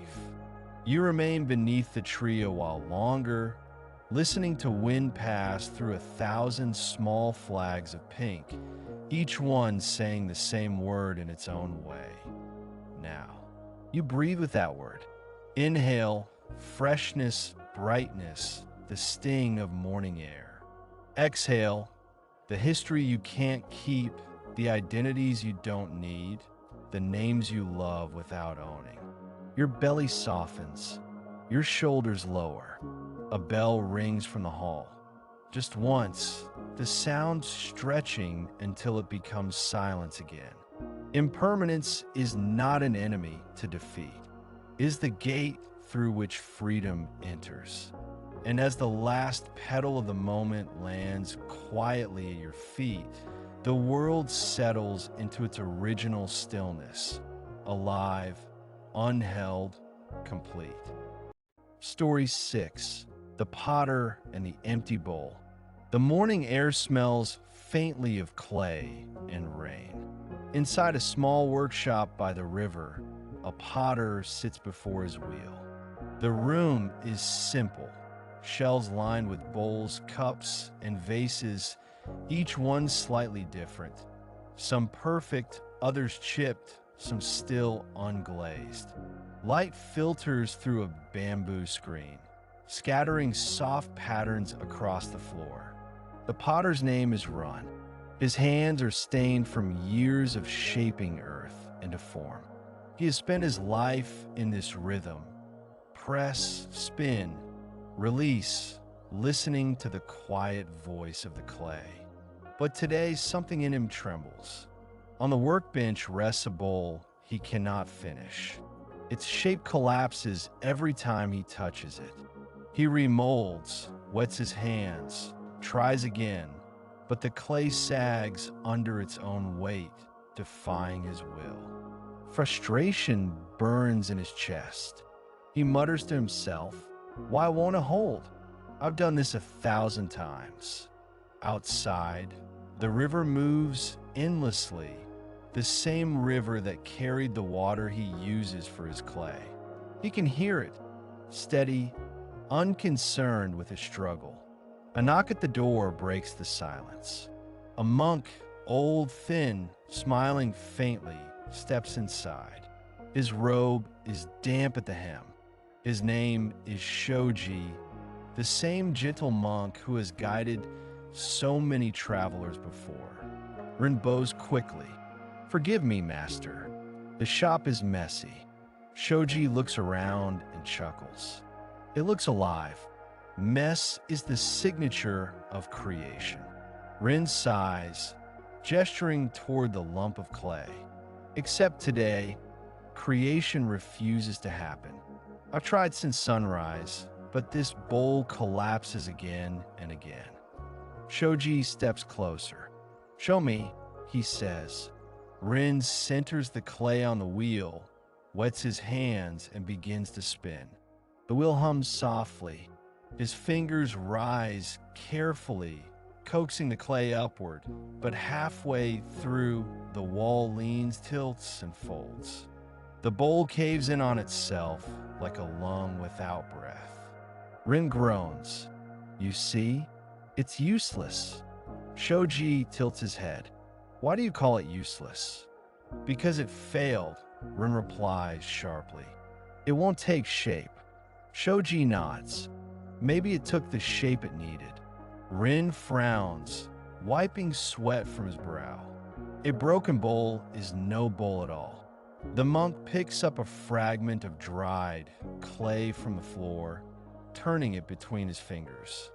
You remain beneath the tree a while longer, listening to wind pass through 1,000 small flags of pink, each one saying the same word in its own way. Now, you breathe with that word. Inhale, freshness, brightness, the sting of morning air. Exhale, the history you can't keep, the identities you don't need. the names you love without owning. Your belly softens, your shoulders lower. A bell rings from the hall. Just once, the sound stretching until it becomes silence again. Impermanence is not an enemy to defeat. It is the gate through which freedom enters. And as the last petal of the moment lands quietly at your feet, the world settles into its original stillness, alive, unheld, complete. Story 6. The Potter and the Empty Bowl. The morning air smells faintly of clay and rain. Inside a small workshop by the river, a potter sits before his wheel. The room is simple, shelves lined with bowls, cups, and vases, each one slightly different. Some perfect, others chipped, some still unglazed. Light filters through a bamboo screen, scattering soft patterns across the floor. The potter's name is Run. His hands are stained from years of shaping earth into form. He has spent his life in this rhythm. Press, spin, release, listening to the quiet voice of the clay. But today, something in him trembles. On the workbench rests a bowl he cannot finish. Its shape collapses every time he touches it. He remolds, wets his hands, tries again, but the clay sags under its own weight, defying his will. Frustration burns in his chest. He mutters to himself, "Why won't it hold? I've done this 1,000 times." Outside, the river moves endlessly, the same river that carried the water he uses for his clay. He can hear it, steady, unconcerned with his struggle. A knock at the door breaks the silence. A monk, old, thin, smiling faintly, steps inside. His robe is damp at the hem. His name is Shoji, the same gentle monk who has guided so many travelers before. Rin bows quickly. "Forgive me, master. The shop is messy." Shoji looks around and chuckles. It looks alive. Mess is the signature of creation. Rin sighs, gesturing toward the lump of clay. Except today, creation refuses to happen. I've tried since sunrise, but this bowl collapses again and again. Shoji steps closer. "Show me," he says. Rin centers the clay on the wheel, wets his hands, and begins to spin. The wheel hums softly. His fingers rise carefully, coaxing the clay upward, but halfway through, the wall leans, tilts, and folds. The bowl caves in on itself like a lung without breath. Rin groans. "You see? It's useless." Shoji tilts his head. "Why do you call it useless?" "Because it failed," Rin replies sharply. "It won't take shape." Shoji nods. Maybe it took the shape it needed. Rin frowns, wiping sweat from his brow. A broken bowl is no bowl at all. The monk picks up a fragment of dried clay from the floor, turning it between his fingers.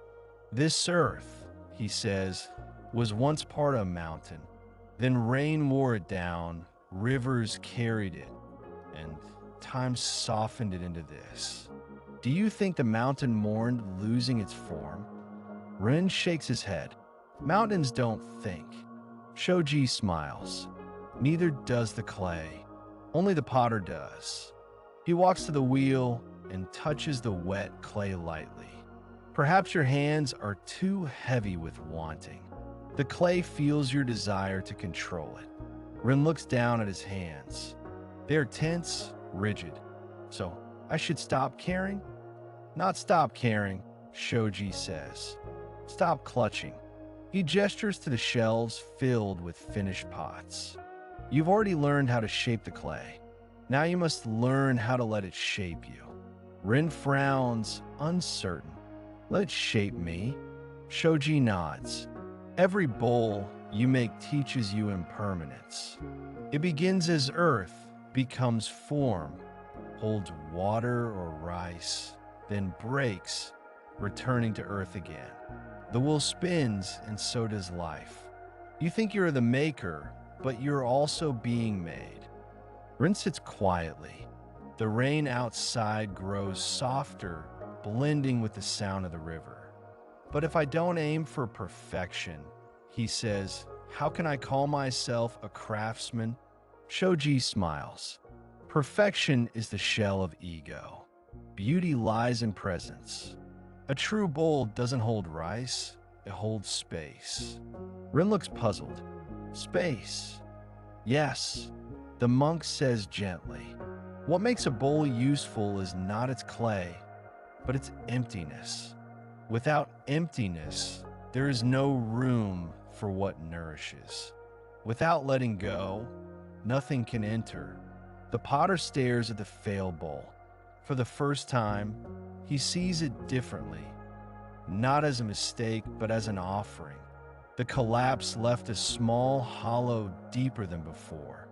"This earth," he says, "was once part of a mountain. Then rain wore it down, rivers carried it, and time softened it into this. Do you think the mountain mourned losing its form?" Rin shakes his head. "Mountains don't think." Shoji smiles. "Neither does the clay. Only the potter does." He walks to the wheel and touches the wet clay lightly. "Perhaps your hands are too heavy with wanting. The clay feels your desire to control it." Rin looks down at his hands. They are tense, rigid. "So I should stop caring?" "Not stop caring," Shoji says. "Stop clutching." He gestures to the shelves filled with finished pots. "You've already learned how to shape the clay. Now you must learn how to let it shape you." Rin frowns, uncertain. "Let it shape me." Shoji nods. "Every bowl you make teaches you impermanence. It begins as earth, becomes form, holds water or rice, then breaks, returning to earth again. The wheel spins, and so does life. You think you're the maker, but you're also being made. Rin sits quietly. The rain outside grows softer, blending with the sound of the river. But if I don't aim for perfection, he says, how can I call myself a craftsman? Shoji smiles. Perfection is the shell of ego. Beauty lies in presence. A true bowl doesn't hold rice, it holds space. Rin looks puzzled. Space. Yes, the monk says gently. What makes a bowl useful is not its clay, but its emptiness. Without emptiness, there is no room for what nourishes. Without letting go, nothing can enter. The potter stares at the failed bowl. For the first time, he sees it differently, not as a mistake, but as an offering. The collapse left a small hollow deeper than before,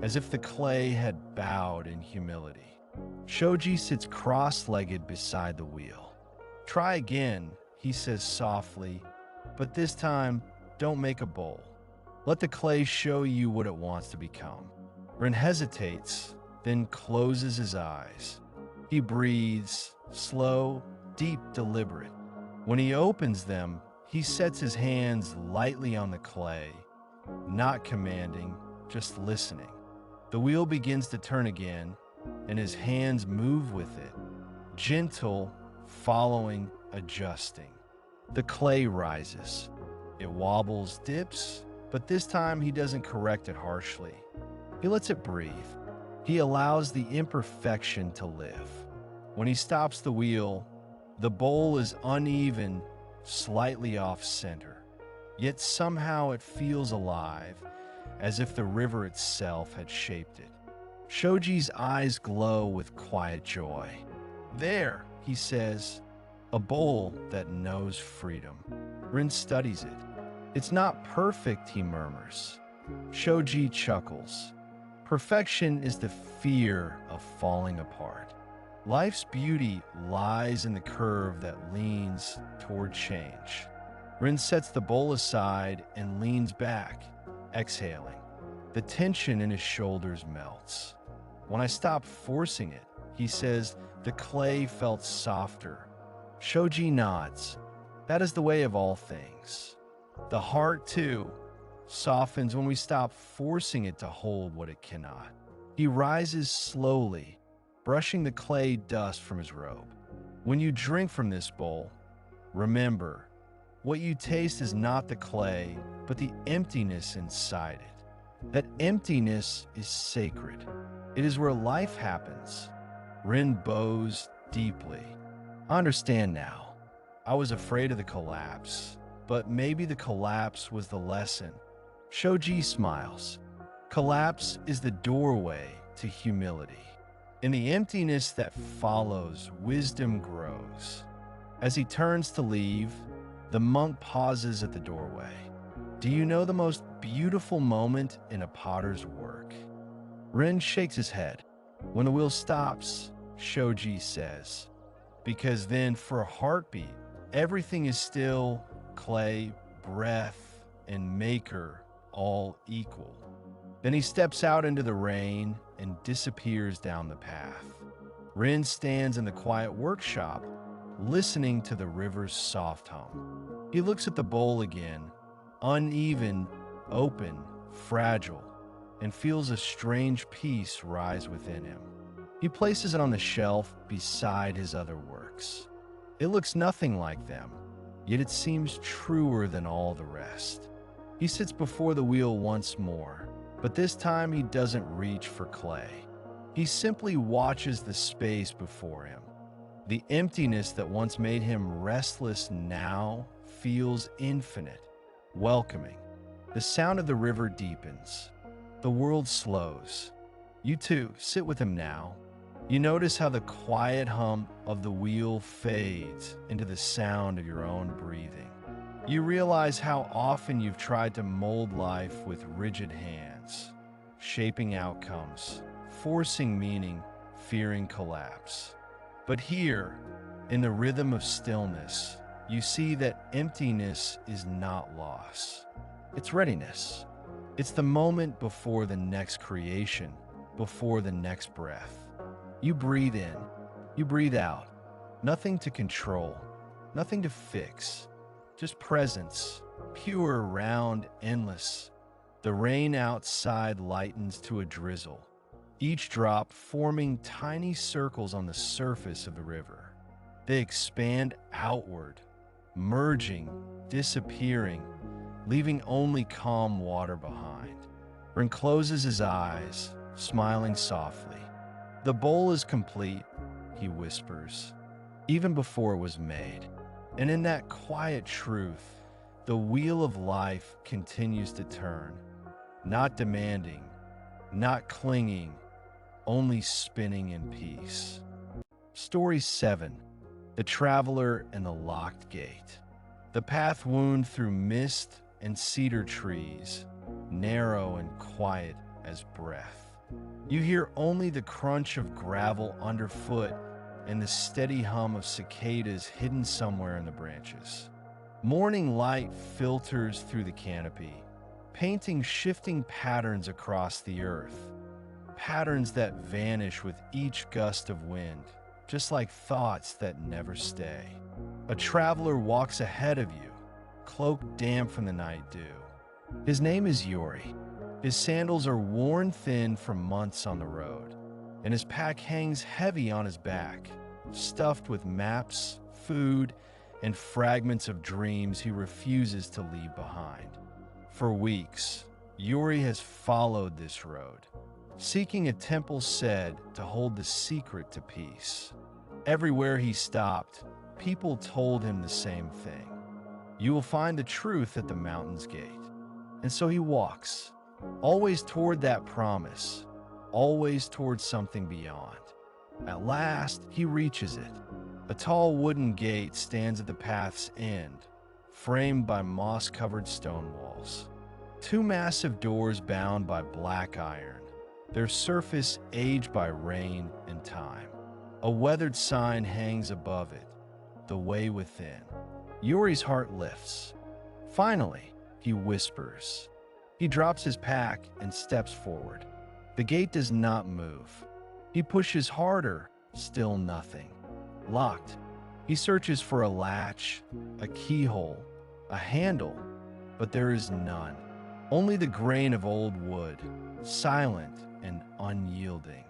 as if the clay had bowed in humility. Shoji sits cross-legged beside the wheel. Try again, he says softly, but this time, don't make a bowl. Let the clay show you what it wants to become. Rin hesitates, then closes his eyes. He breathes, slow, deep, deliberate. When he opens them, he sets his hands lightly on the clay, not commanding, just listening. The wheel begins to turn again, and his hands move with it, gentle, following, adjusting. The clay rises. It wobbles, dips, but this time he doesn't correct it harshly. He lets it breathe. He allows the imperfection to live. When he stops the wheel, the bowl is uneven, slightly off-center. Yet somehow it feels alive, as if the river itself had shaped it. Shoji's eyes glow with quiet joy. There, he says, a bowl that knows freedom. Rin studies it. It's not perfect, he murmurs. Shoji chuckles. Perfection is the fear of falling apart. Life's beauty lies in the curve that leans toward change. Rin sets the bowl aside and leans back, exhaling. The tension in his shoulders melts. When I stop forcing it, he says, the clay felt softer. Shoji nods. That is the way of all things. The heart, too, softens when we stop forcing it to hold what it cannot. He rises slowly, brushing the clay dust from his robe. When you drink from this bowl, remember, what you taste is not the clay, but the emptiness inside it. That emptiness is sacred. It is where life happens. Rin bows deeply. I understand now. I was afraid of the collapse, but maybe the collapse was the lesson. Shoji smiles. Collapse is the doorway to humility. In the emptiness that follows, wisdom grows. As he turns to leave, the monk pauses at the doorway. Do you know the most beautiful moment in a potter's work? Rin shakes his head. When the wheel stops, Shoji says, because then for a heartbeat, everything is still, clay, breath, and maker all equal. Then he steps out into the rain and disappears down the path. Rin stands in the quiet workshop, listening to the river's soft hum. He looks at the bowl again, uneven, open, fragile, and feels a strange peace rise within him. He places it on the shelf beside his other works. It looks nothing like them, yet it seems truer than all the rest. He sits before the wheel once more, but this time he doesn't reach for clay. He simply watches the space before him. The emptiness that once made him restless now feels infinite, welcoming. The sound of the river deepens. The world slows. You too, sit with him now. You notice how the quiet hum of the wheel fades into the sound of your own breathing. You realize how often you've tried to mold life with rigid hands, shaping outcomes, forcing meaning, fearing collapse. But here, in the rhythm of stillness, you see that emptiness is not loss. It's readiness. It's the moment before the next creation, before the next breath. You breathe in, you breathe out. Nothing to control, nothing to fix. Just presence, pure, round, endless. The rain outside lightens to a drizzle, each drop forming tiny circles on the surface of the river. They expand outward, merging, disappearing, leaving only calm water behind. Rin closes his eyes, smiling softly. The bowl is complete, he whispers, even before it was made. And in that quiet truth, the wheel of life continues to turn, not demanding, not clinging, only spinning in peace. Story 7. The Traveler and the Locked Gate. The path wound through mist and cedar trees, narrow and quiet as breath. You hear only the crunch of gravel underfoot and the steady hum of cicadas hidden somewhere in the branches. Morning light filters through the canopy, painting shifting patterns across the earth, patterns that vanish with each gust of wind, just like thoughts that never stay. A traveler walks ahead of you, cloak damp from the night dew. His name is Yuri. His sandals are worn thin from months on the road, and his pack hangs heavy on his back, stuffed with maps, food, and fragments of dreams he refuses to leave behind. For weeks, Yuri has followed this road, seeking a temple said to hold the secret to peace. Everywhere he stopped, people told him the same thing. You will find the truth at the mountain's gate. And so he walks, always toward that promise, always toward something beyond. At last, he reaches it. A tall wooden gate stands at the path's end, framed by moss-covered stone walls. Two massive doors bound by black iron, their surface aged by rain and time. A weathered sign hangs above it, "The Way Within." Yuri's heart lifts. Finally, he whispers. He drops his pack and steps forward. The gate does not move. He pushes harder, still nothing. Locked. He searches for a latch, a keyhole, a handle, but there is none. Only the grain of old wood, silent and unyielding.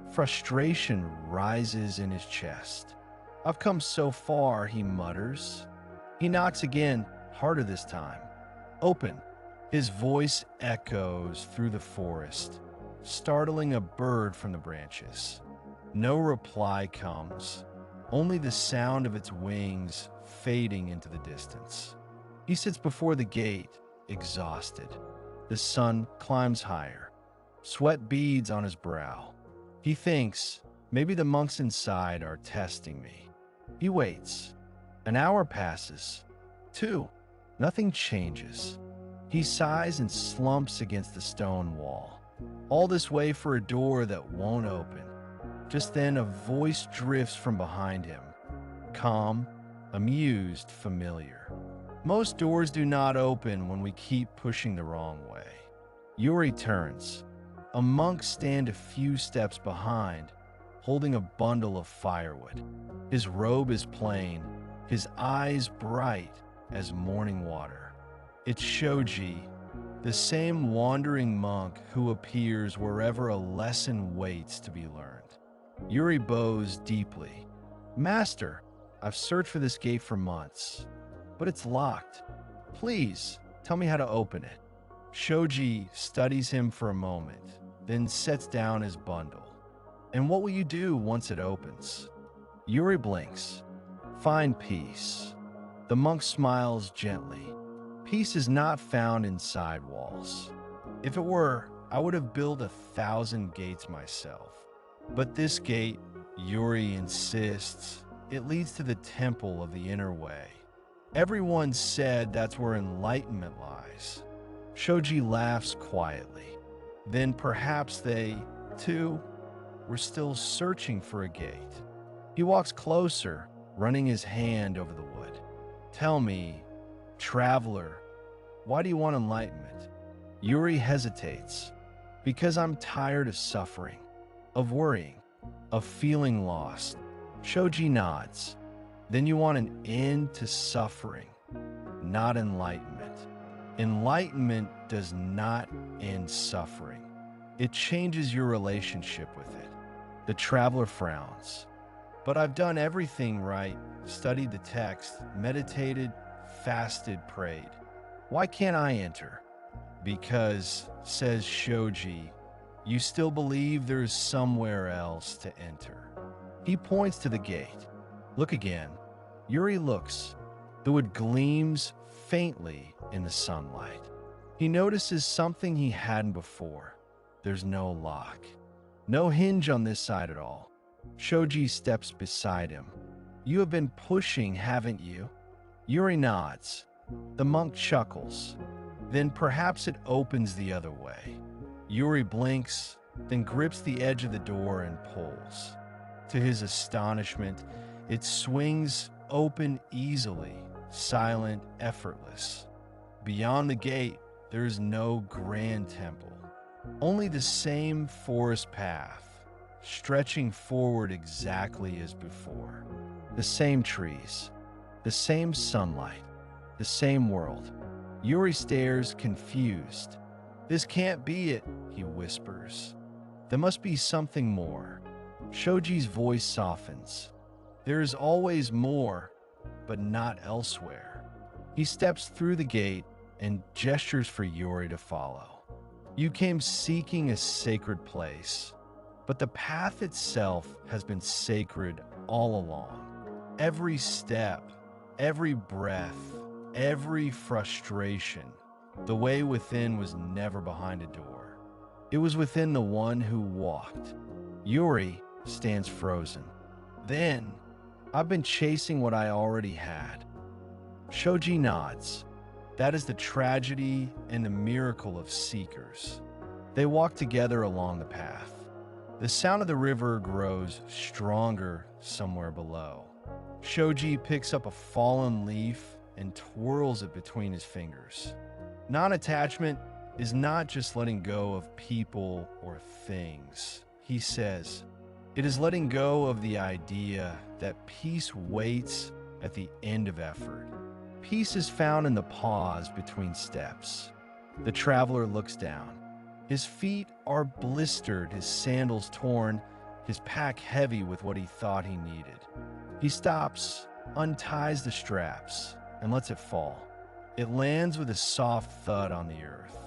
Frustration rises in his chest. "I've come so far," he mutters. He knocks again, harder this time. "Open." His voice echoes through the forest, startling a bird from the branches. No reply comes, only the sound of its wings fading into the distance. He sits before the gate, exhausted. The sun climbs higher, sweat beads on his brow. He thinks, maybe the monks inside are testing me. He waits. An hour passes. 2. Nothing changes. He sighs and slumps against the stone wall. All this way for a door that won't open. Just then a voice drifts from behind him. Calm, amused, familiar. Most doors do not open when we keep pushing the wrong way. Yuri turns. A monk stands a few steps behind, holding a bundle of firewood. His robe is plain, his eyes bright as morning water. It's Shoji, the same wandering monk who appears wherever a lesson waits to be learned. Yuri bows deeply. "Master, I've searched for this gate for months, but it's locked. Please, tell me how to open it." Shoji studies him for a moment, then sets down his bundle. "And what will you do once it opens?" Yuri blinks. "Find peace." The monk smiles gently. Peace is not found inside walls. If it were, I would have built 1,000 gates myself. But this gate, Yuri insists, it leads to the temple of the inner way. Everyone said that's where enlightenment lies. Shoji laughs quietly. Then perhaps they, too, were still searching for a gate. He walks closer, running his hand over the wood. Tell me, traveler, why do you want enlightenment? Yuri hesitates. Because I'm tired of suffering, of worrying, of feeling lost. Shoji nods. Then you want an end to suffering, not enlightenment. Enlightenment does not end suffering. It changes your relationship with it. The traveler frowns. But I've done everything right, studied the text, meditated, fasted, prayed. Why can't I enter? Because, says Shoji, you still believe there's somewhere else to enter. He points to the gate. Look again. Yuri looks. The wood gleams faintly in the sunlight. He notices something he hadn't before. There's no lock. No hinge on this side at all. Shoji steps beside him. You have been pushing, haven't you? Yuri nods. The monk chuckles. Then perhaps it opens the other way. Yuri blinks, then grips the edge of the door and pulls. To his astonishment, it swings open easily, silent, effortless. Beyond the gate, there is no grand temple, only the same forest path, stretching forward exactly as before. The same trees, the same sunlight, the same world. Yuri stares, confused. This can't be it, he whispers. There must be something more. Shoji's voice softens. There is always more, but not elsewhere. He steps through the gate and gestures for Yuri to follow. You came seeking a sacred place, but the path itself has been sacred all along. Every step, every breath, every frustration, the way within was never behind a door. It was within the one who walked. Yuri stands frozen. Then, I've been chasing what I already had. Shoji nods. That is the tragedy and the miracle of seekers. They walk together along the path. The sound of the river grows stronger somewhere below. Shoji picks up a fallen leaf and twirls it between his fingers. Non-attachment is not just letting go of people or things, he says. It is letting go of the idea that peace waits at the end of effort. Peace is found in the pause between steps. The traveler looks down. His feet are blistered, his sandals torn, his pack heavy with what he thought he needed. He stops, unties the straps, and lets it fall. It lands with a soft thud on the earth.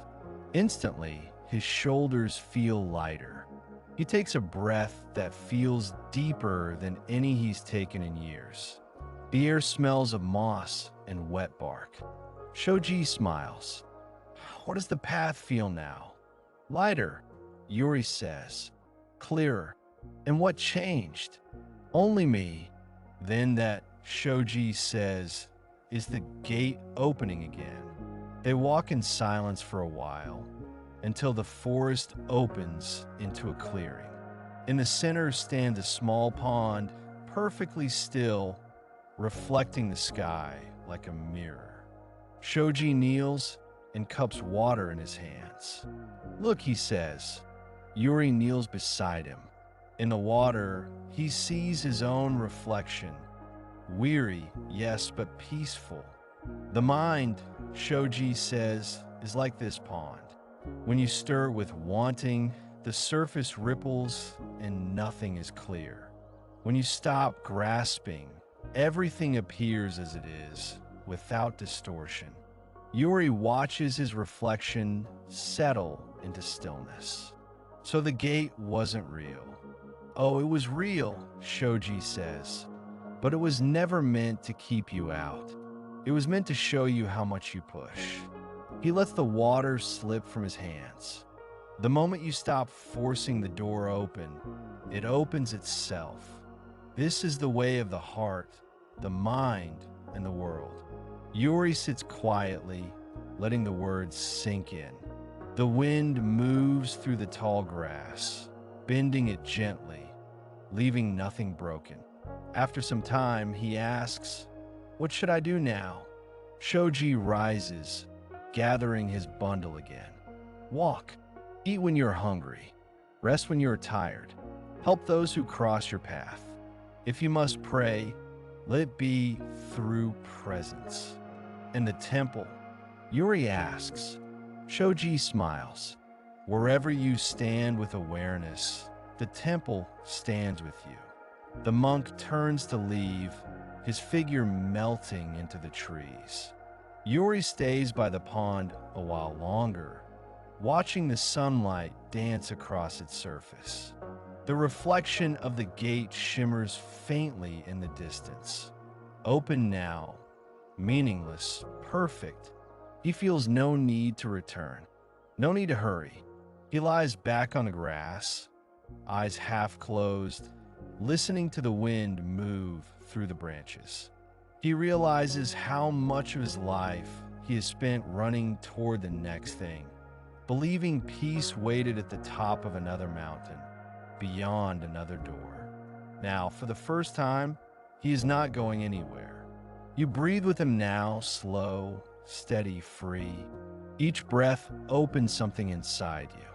Instantly, his shoulders feel lighter. He takes a breath that feels deeper than any he's taken in years. The air smells of moss and wet bark. Shoji smiles. What does the path feel now? Lighter, Yuri says. Clearer. And what changed? Only me. Then that, Shoji says, is the gate opening again. They walk in silence for a while, until the forest opens into a clearing. In the center stands a small pond, perfectly still, reflecting the sky like a mirror. Shoji kneels and cups water in his hands. Look, he says. Yuri kneels beside him. In the water, he sees his own reflection. Weary, yes, but peaceful. The mind, Shoji says, is like this pond. When you stir with wanting, the surface ripples and nothing is clear. When you stop grasping, everything appears as it is, without distortion. Yuri watches his reflection settle into stillness. So the gate wasn't real. Oh, it was real, Shoji says. But it was never meant to keep you out. It was meant to show you how much you push. He lets the water slip from his hands. The moment you stop forcing the door open, it opens itself. This is the way of the heart, the mind, and the world. Yuri sits quietly, letting the words sink in. The wind moves through the tall grass, bending it gently, leaving nothing broken. After some time, he asks, "What should I do now?" Shoji rises, gathering his bundle again. "Walk. Eat when you're hungry. Rest when you're tired. Help those who cross your path. If you must pray, let it be through presence." In the temple, Yuri asks. Shoji smiles. "Wherever you stand with awareness, the temple stands with you." The monk turns to leave, his figure melting into the trees. Yuri stays by the pond a while longer, watching the sunlight dance across its surface. The reflection of the gate shimmers faintly in the distance. Open now, meaningless, perfect. He feels no need to return, no need to hurry. He lies back on the grass, eyes half closed, listening to the wind move through the branches. He realizes how much of his life he has spent running toward the next thing, believing peace waited at the top of another mountain, beyond another door. Now, for the first time, he is not going anywhere. You breathe with him now, slow, steady, free. Each breath opens something inside you.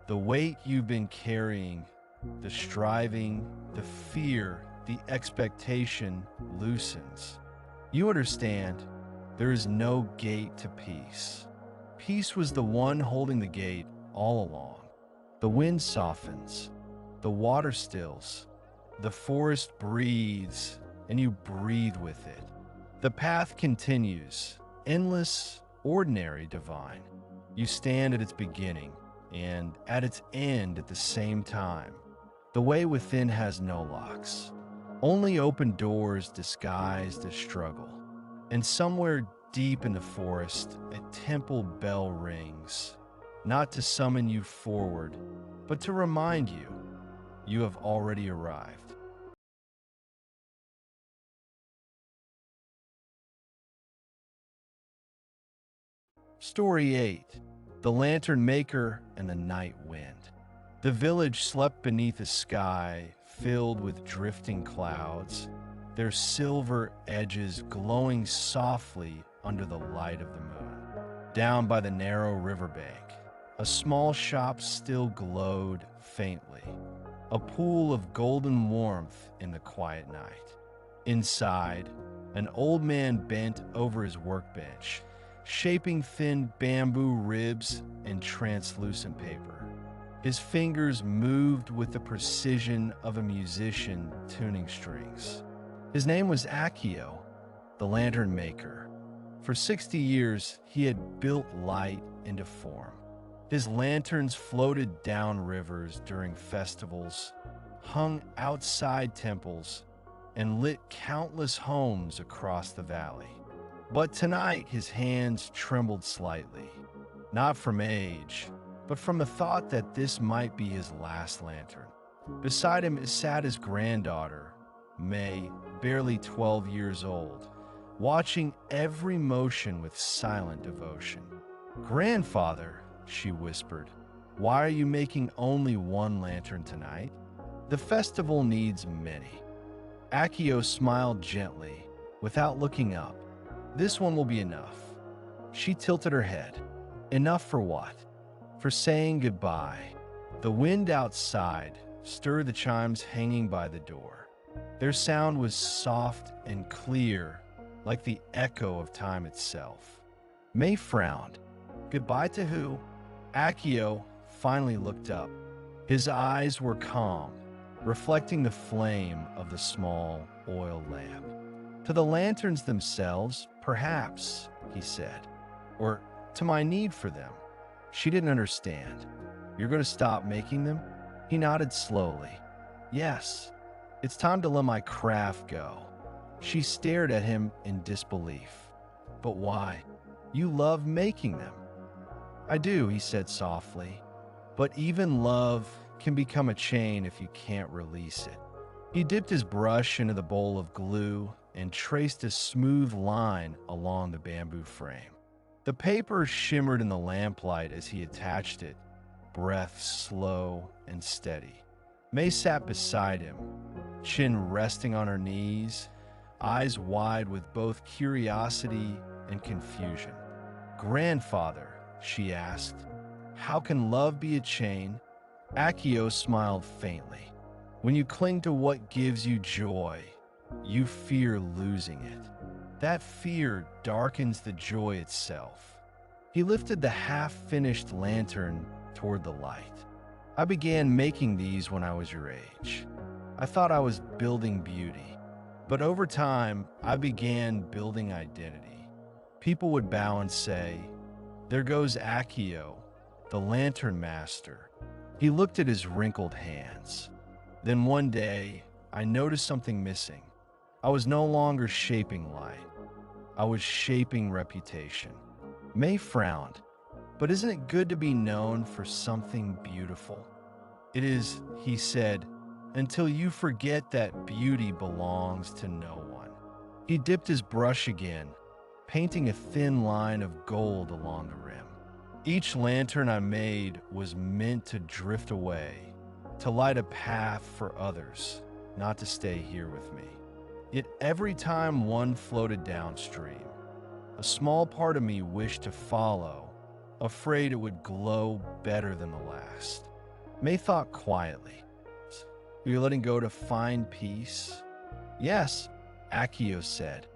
The weight you've been carrying, the striving, the fear, the expectation loosens. You understand there is no gate to peace. Peace was the one holding the gate all along. The wind softens, the water stills, the forest breathes, and you breathe with it. The path continues, endless, ordinary, divine. You stand at its beginning and at its end at the same time. The way within has no locks, only open doors disguised as struggle. And somewhere deep in the forest, a temple bell rings, not to summon you forward, but to remind you, you have already arrived. Story 8. The Lantern Maker and the Night Wind. The village slept beneath a sky filled with drifting clouds, their silver edges glowing softly under the light of the moon. Down by the narrow riverbank, a small shop still glowed faintly, a pool of golden warmth in the quiet night. Inside, an old man bent over his workbench, shaping thin bamboo ribs and translucent paper. His fingers moved with the precision of a musician tuning strings. His name was Akio, the Lantern Maker. For 60 years, he had built light into form. His lanterns floated down rivers during festivals, hung outside temples, and lit countless homes across the valley. But tonight, his hands trembled slightly, not from age, but from the thought that this might be his last lantern. Beside him sat his granddaughter, May, barely 12 years old, watching every motion with silent devotion. "Grandfather," she whispered, "why are you making only one lantern tonight? The festival needs many." Akio smiled gently, without looking up. "This one will be enough." She tilted her head. Enough for what? For saying goodbye. The wind outside stirred the chimes hanging by the door. Their sound was soft and clear, like the echo of time itself. May frowned. Goodbye to who? Akio finally looked up. His eyes were calm, reflecting the flame of the small oil lamp. To the lanterns themselves, perhaps, he said, or to my need for them. She didn't understand. You're going to stop making them? He nodded slowly. Yes, it's time to let my craft go. She stared at him in disbelief. But why? You love making them. I do, he said softly. But even love can become a chain if you can't release it. He dipped his brush into the bowl of glue and traced a smooth line along the bamboo frame. The paper shimmered in the lamplight as he attached it, breath slow and steady. May sat beside him, chin resting on her knees, eyes wide with both curiosity and confusion. "Grandfather," she asked, "how can love be a chain?" Akio smiled faintly. "When you cling to what gives you joy, you fear losing it. That fear darkens the joy itself." He lifted the half-finished lantern toward the light. "I began making these when I was your age. I thought I was building beauty. But over time, I began building identity. People would bow and say, 'There goes Akio, the lantern master.'" He looked at his wrinkled hands. "Then one day, I noticed something missing. I was no longer shaping light. I was shaping reputation." May frowned. "But isn't it good to be known for something beautiful?" "It is," he said, "until you forget that beauty belongs to no one." He dipped his brush again, painting a thin line of gold along the rim. "Each lantern I made was meant to drift away, to light a path for others, not to stay here with me. Yet every time one floated downstream, a small part of me wished to follow, afraid it would glow better than the last." May thought quietly. "You're letting go to find peace?" "Yes," Akio said,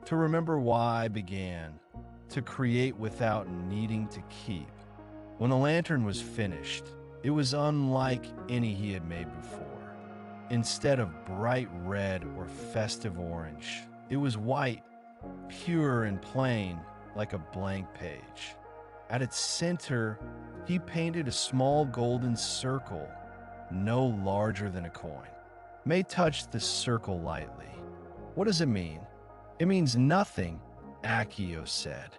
"to remember why I began, to create without needing to keep." When the lantern was finished, it was unlike any he had made before. Instead of bright red or festive orange, it was white, pure and plain, like a blank page. At its center, he painted a small golden circle, no larger than a coin. May touched the circle lightly. "What does it mean?" "It means nothing," Akio said.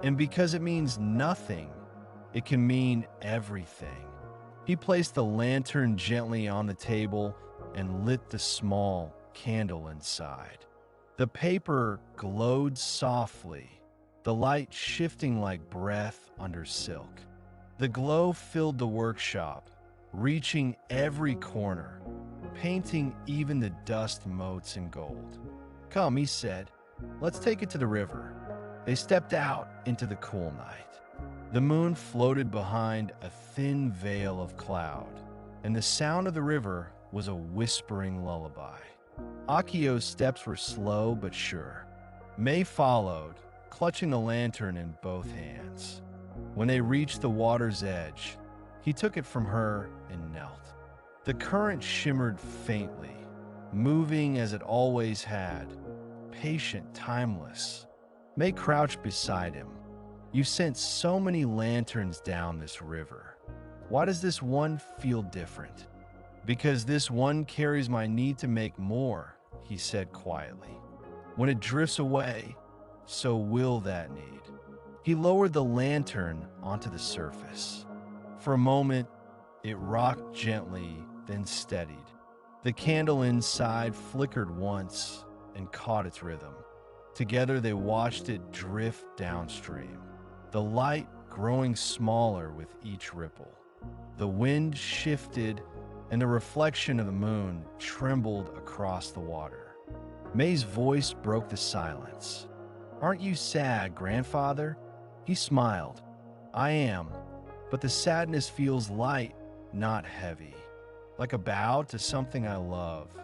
"And because it means nothing, it can mean everything." He placed the lantern gently on the table and lit the small candle inside. The paper glowed softly, the light shifting like breath under silk. The glow filled the workshop, reaching every corner, painting even the dust motes in gold. "Come," he said, "let's take it to the river." They stepped out into the cool night. The moon floated behind a thin veil of cloud, and the sound of the river was a whispering lullaby. Akio's steps were slow but sure. May followed, clutching the lantern in both hands. When they reached the water's edge, he took it from her and knelt. The current shimmered faintly, moving as it always had, patient, timeless. May crouched beside him. "You sent so many lanterns down this river. Why does this one feel different?" "Because this one carries my need to make more," he said quietly. "When it drifts away, so will that need." He lowered the lantern onto the surface. For a moment, it rocked gently, then steadied. The candle inside flickered once and caught its rhythm. Together they watched it drift downstream, the light growing smaller with each ripple. The wind shifted, and the reflection of the moon trembled across the water. May's voice broke the silence. "Aren't you sad, grandfather?" He smiled. "I am, but the sadness feels light, not heavy, like a bow to something I love,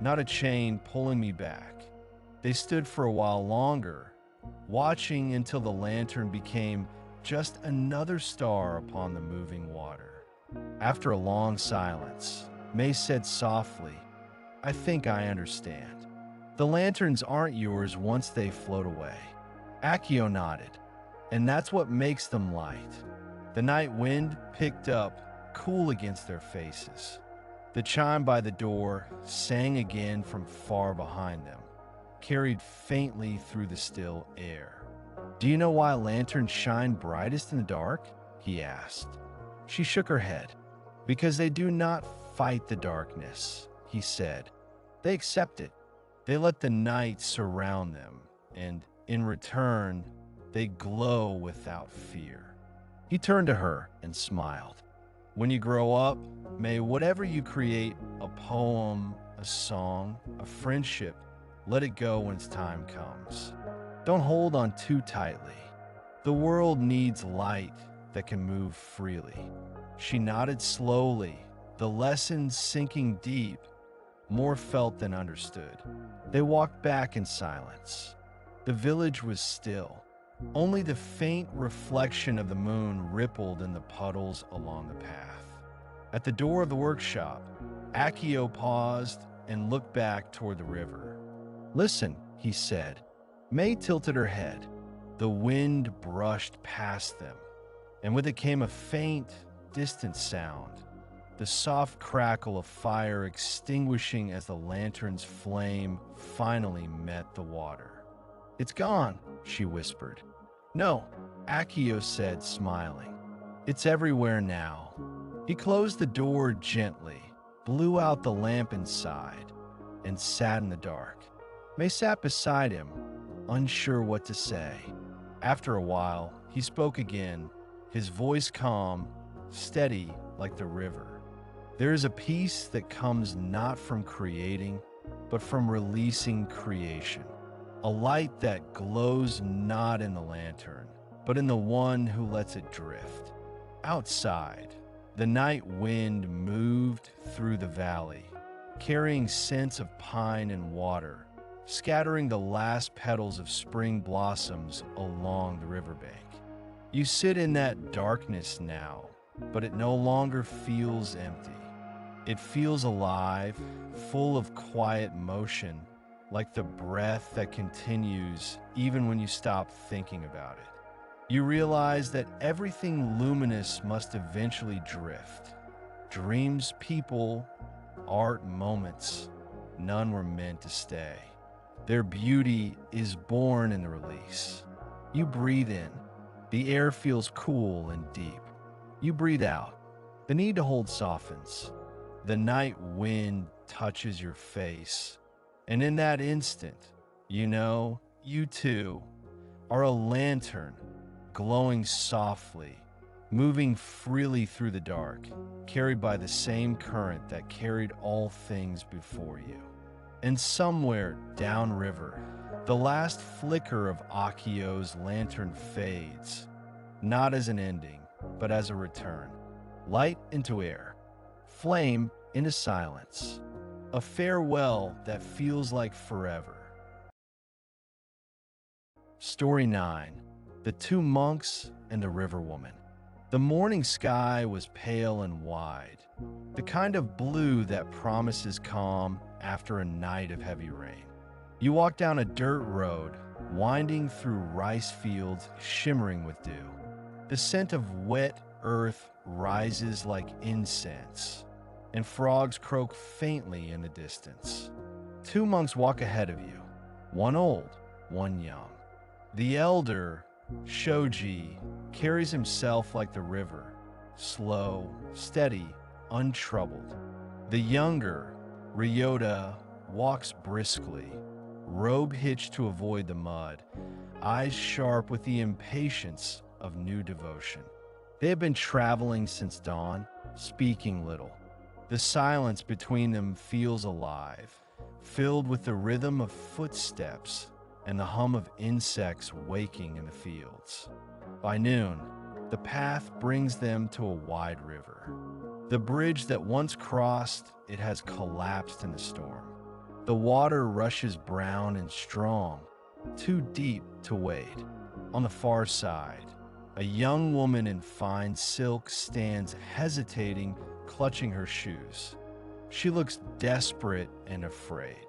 not a chain pulling me back." They stood for a while longer, watching until the lantern became just another star upon the moving water. After a long silence, May said softly, "I think I understand. The lanterns aren't yours once they float away." Akio nodded. "And that's what makes them light." The night wind picked up, cool against their faces. The chime by the door sang again from far behind them, carried faintly through the still air. "Do you know why lanterns shine brightest in the dark?" he asked. She shook her head. "Because they do not fight the darkness," he said. They accept it. They let the night surround them, and in return, they glow without fear. He turned to her and smiled. When you grow up, may whatever you create, a poem, a song, a friendship, let it go when its time comes. Don't hold on too tightly. The world needs light that can move freely. She nodded slowly, the lesson sinking deep, more felt than understood. They walked back in silence. The village was still. Only the faint reflection of the moon rippled in the puddles along the path. At the door of the workshop, Akio paused and looked back toward the river. "Listen," he said. May tilted her head. The wind brushed past them, and with it came a faint, distant sound, the soft crackle of fire extinguishing as the lantern's flame finally met the water. "It's gone," she whispered. "No," Akio said, smiling. "It's everywhere now." He closed the door gently, blew out the lamp inside, and sat in the dark. May sat beside him, unsure what to say. After a while, he spoke again, his voice calm, steady like the river. "There is a peace that comes not from creating, but from releasing creation. A light that glows not in the lantern, but in the one who lets it drift." Outside, the night wind moved through the valley, carrying scents of pine and water, scattering the last petals of spring blossoms along the riverbank. You sit in that darkness now, but it no longer feels empty. It feels alive, full of quiet motion, like the breath that continues even when you stop thinking about it. You realize that everything luminous must eventually drift. Dreams, people, art, moments, none were meant to stay. Their beauty is born in the release. You breathe in. The air feels cool and deep. You breathe out. The need to hold softens. The night wind touches your face. And in that instant, you know, you too are a lantern, glowing softly, moving freely through the dark, carried by the same current that carried all things before you. And somewhere downriver, the last flicker of Akio's lantern fades, not as an ending, but as a return. Light into air, flame into silence, a farewell that feels like forever. Story 9. The Two Monks and the River Woman. The morning sky was pale and wide, the kind of blue that promises calm after a night of heavy rain. You walk down a dirt road, winding through rice fields shimmering with dew. The scent of wet earth rises like incense, and frogs croak faintly in the distance. Two monks walk ahead of you, one old, one young. The elder, Shoji, carries himself like the river, slow, steady, untroubled. The younger, Ryota, walks briskly, robe hitched to avoid the mud, eyes sharp with the impatience of new devotion. They have been traveling since dawn, speaking little. The silence between them feels alive, filled with the rhythm of footsteps and the hum of insects waking in the fields. By noon, the path brings them to a wide river. The bridge that once crossed it has collapsed in the storm. The water rushes brown and strong, too deep to wade. On the far side, a young woman in fine silk stands hesitating, clutching her shoes. She looks desperate and afraid,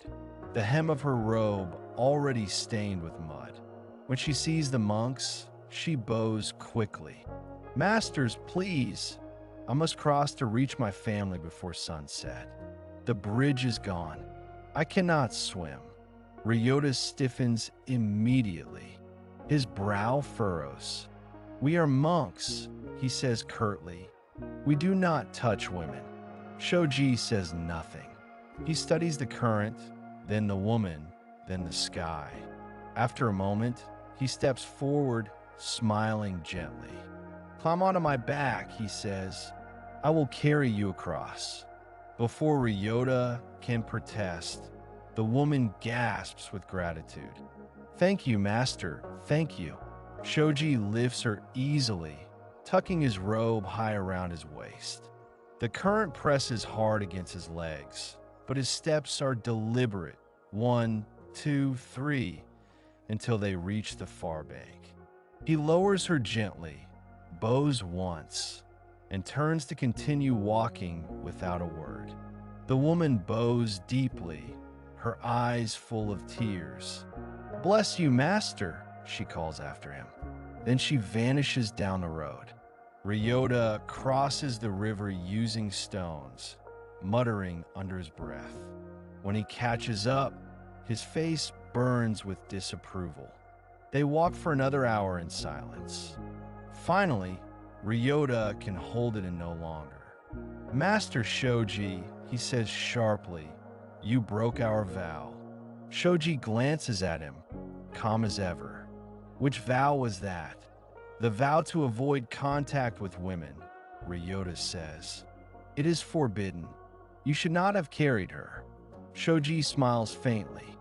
the hem of her robe already stained with mud. When she sees the monks, she bows quickly. "Masters, please! I must cross to reach my family before sunset. The bridge is gone. I cannot swim." Ryota stiffens immediately. His brow furrows. "We are monks," he says curtly. "We do not touch women." Shoji says nothing. He studies the current, then the woman, then the sky. After a moment, he steps forward, smiling gently. "Climb onto my back," he says. "I will carry you across." Before Ryota can protest, the woman gasps with gratitude. "Thank you, master, thank you." Shoji lifts her easily, tucking his robe high around his waist. The current presses hard against his legs, but his steps are deliberate. 1, 2, 3, until they reach the far bank. He lowers her gently, bows once, and turns to continue walking without a word. The woman bows deeply, her eyes full of tears. "Bless you, master," she calls after him. Then she vanishes down the road. Ryota crosses the river using stones, muttering under his breath. When he catches up, his face burns with disapproval. They walk for another hour in silence. Finally, Ryota can hold it in no longer. "Master Shoji," he says sharply, "you broke our vow." Shoji glances at him, calm as ever. "Which vow was that?" "The vow to avoid contact with women," Ryota says. "It is forbidden. You should not have carried her." Shoji smiles faintly.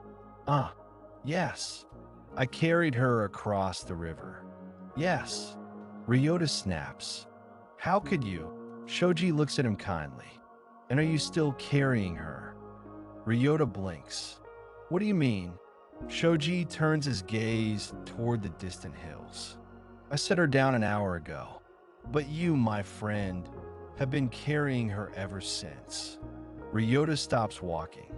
"Ah, yes. I carried her across the river." "Yes." Ryota snaps. "How could you?" Shoji looks at him kindly. "And are you still carrying her?" Ryota blinks. "What do you mean?" Shoji turns his gaze toward the distant hills. "I set her down an hour ago, but you, my friend, have been carrying her ever since." Ryota stops walking.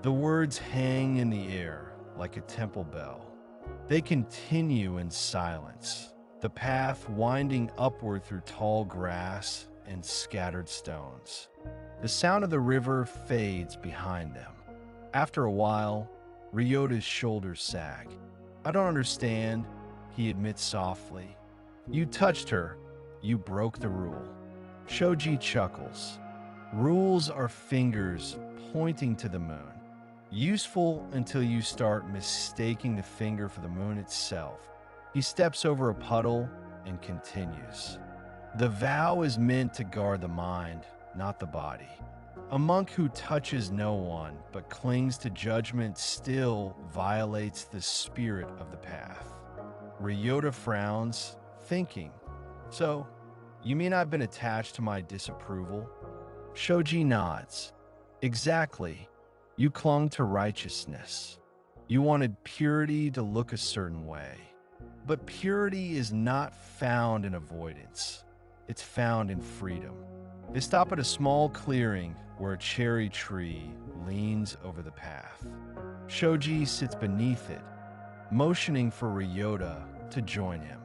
The words hang in the air like a temple bell. They continue in silence, the path winding upward through tall grass and scattered stones. The sound of the river fades behind them. After a while, Ryota's shoulders sag. "I don't understand," he admits softly. "You touched her. You broke the rule." Shoji chuckles. "Rules are fingers pointing to the moon. Useful until you start mistaking the finger for the moon itself." He steps over a puddle and continues. "The vow is meant to guard the mind, not the body. A monk who touches no one but clings to judgment still violates the spirit of the path." Ryota frowns, thinking, "So, you mean I've been attached to my disapproval?" Shoji nods. "Exactly. You clung to righteousness. You wanted purity to look a certain way. But purity is not found in avoidance. It's found in freedom." They stop at a small clearing where a cherry tree leans over the path. Shoji sits beneath it, motioning for Ryota to join him.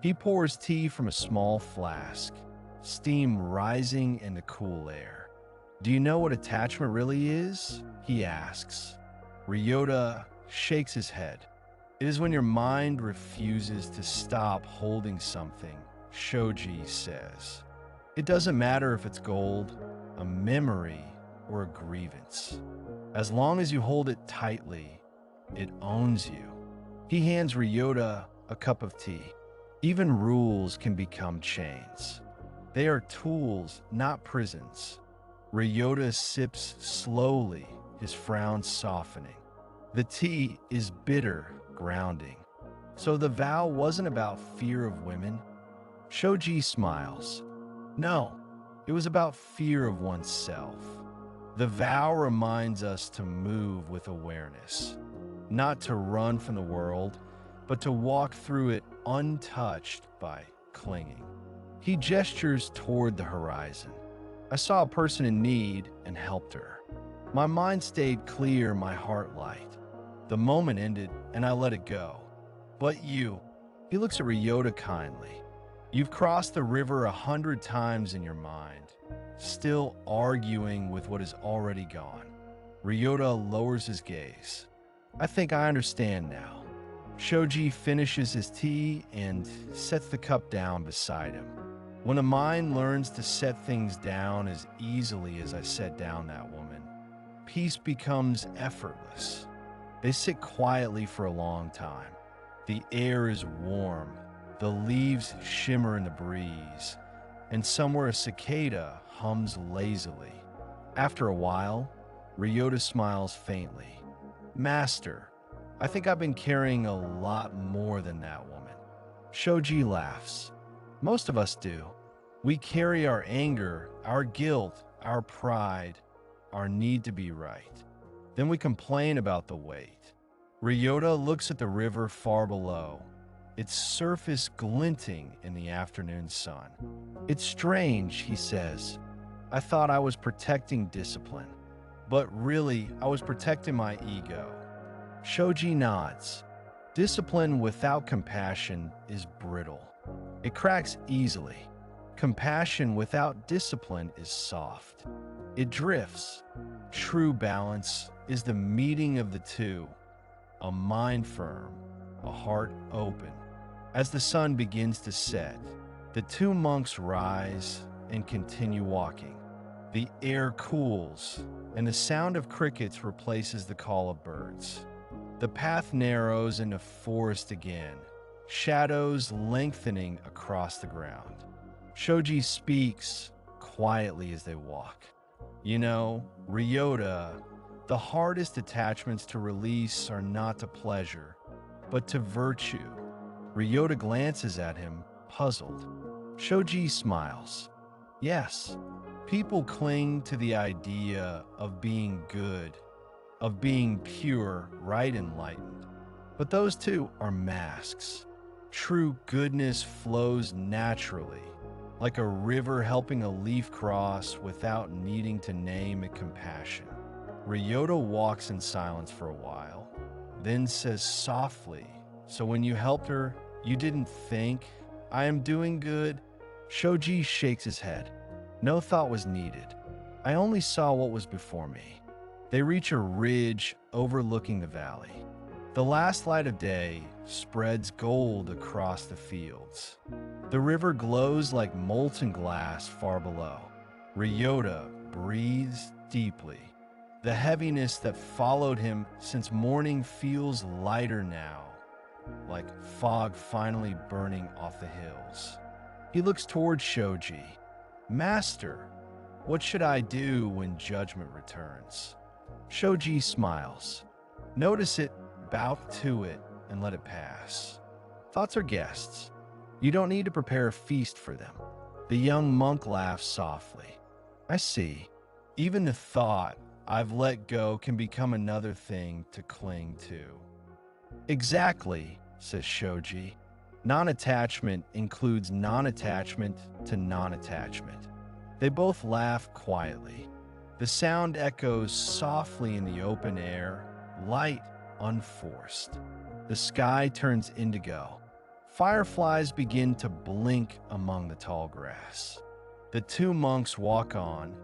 He pours tea from a small flask, steam rising in the cool air. "Do you know what attachment really is?" he asks. Ryota shakes his head. "It is when your mind refuses to stop holding something," Shoji says. "It doesn't matter if it's gold, a memory, or a grievance. As long as you hold it tightly, it owns you." He hands Ryota a cup of tea. "Even rules can become chains. They are tools, not prisons." Ryota sips slowly, his frown softening. The tea is bitter, grounding. "So the vow wasn't about fear of women?" Shoji smiles. "No, it was about fear of oneself. The vow reminds us to move with awareness, not to run from the world, but to walk through it untouched by clinging." He gestures toward the horizon. "I saw a person in need and helped her. My mind stayed clear, my heart light. The moment ended and I let it go. But you," he looks at Ryota kindly, "you've crossed the river 100 times in your mind, still arguing with what is already gone." Ryota lowers his gaze. "I think I understand now." Shoji finishes his tea and sets the cup down beside him. "When a mind learns to set things down as easily as I set down that woman, peace becomes effortless. They sit quietly for a long time. The air is warm, the leaves shimmer in the breeze, and somewhere a cicada hums lazily. After a while, Ryota smiles faintly. Master, I think I've been carrying a lot more than that woman. Shoji laughs. Most of us do. We carry our anger, our guilt, our pride, our need to be right. Then we complain about the weight. Ryota looks at the river far below, its surface glinting in the afternoon sun. It's strange, he says. I thought I was protecting discipline, but really I was protecting my ego. Shoji nods. Discipline without compassion is brittle. It cracks easily. Compassion without discipline is soft. It drifts. True balance is the meeting of the two, a mind firm, a heart open. As the sun begins to set, the two monks rise and continue walking. The air cools, and the sound of crickets replaces the call of birds. The path narrows into forest again, shadows lengthening across the ground. Shoji speaks quietly as they walk. You know, Ryota, the hardest attachments to release are not to pleasure, but to virtue. Ryota glances at him, puzzled. Shoji smiles. Yes, people cling to the idea of being good, of being pure, right, enlightened. But those two are masks. True goodness flows naturally, like a river helping a leaf cross without needing to name it compassion. Ryota walks in silence for a while, then says softly, "So when you helped her, you didn't think, 'I am doing good'?" Shoji shakes his head. No thought was needed. I only saw what was before me. They reach a ridge overlooking the valley. The last light of day spreads gold across the fields. The river glows like molten glass far below. Ryota breathes deeply. The heaviness that followed him since morning feels lighter now, like fog finally burning off the hills. He looks toward Shoji. "Master, what should I do when judgment returns?" Shoji smiles. "Notice it, bow to it, and let it pass. Thoughts are guests. You don't need to prepare a feast for them." The young monk laughs softly. "I see. Even the thought I've let go can become another thing to cling to." "Exactly," says Shoji. "Non-attachment includes non-attachment to non-attachment." They both laugh quietly. The sound echoes softly in the open air, light, unforced. The sky turns indigo. Fireflies begin to blink among the tall grass. The two monks walk on,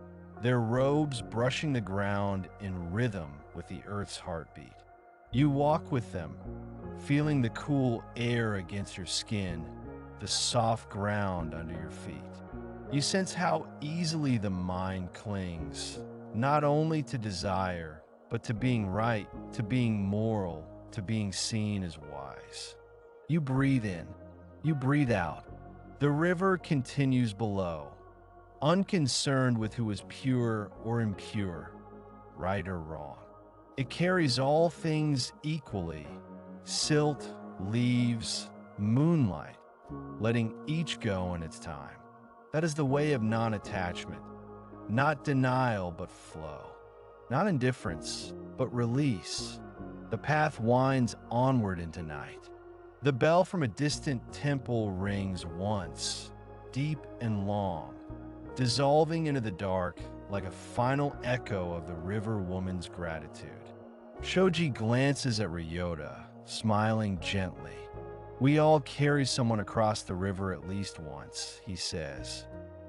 their robes brushing the ground in rhythm with the earth's heartbeat. You walk with them, feeling the cool air against your skin, the soft ground under your feet. You sense how easily the mind clings, not only to desire, but to being right, to being moral, to being seen as wise. You breathe in, you breathe out. The river continues below, unconcerned with who is pure or impure, right or wrong. It carries all things equally, silt, leaves, moonlight, letting each go in its time. That is the way of non-attachment, not denial but flow, not indifference but release. The path winds onward into night. The bell from a distant temple rings once, deep and long, dissolving into the dark like a final echo of the river woman's gratitude. Shoji glances at Ryota, smiling gently. "We all carry someone across the river at least once," he says.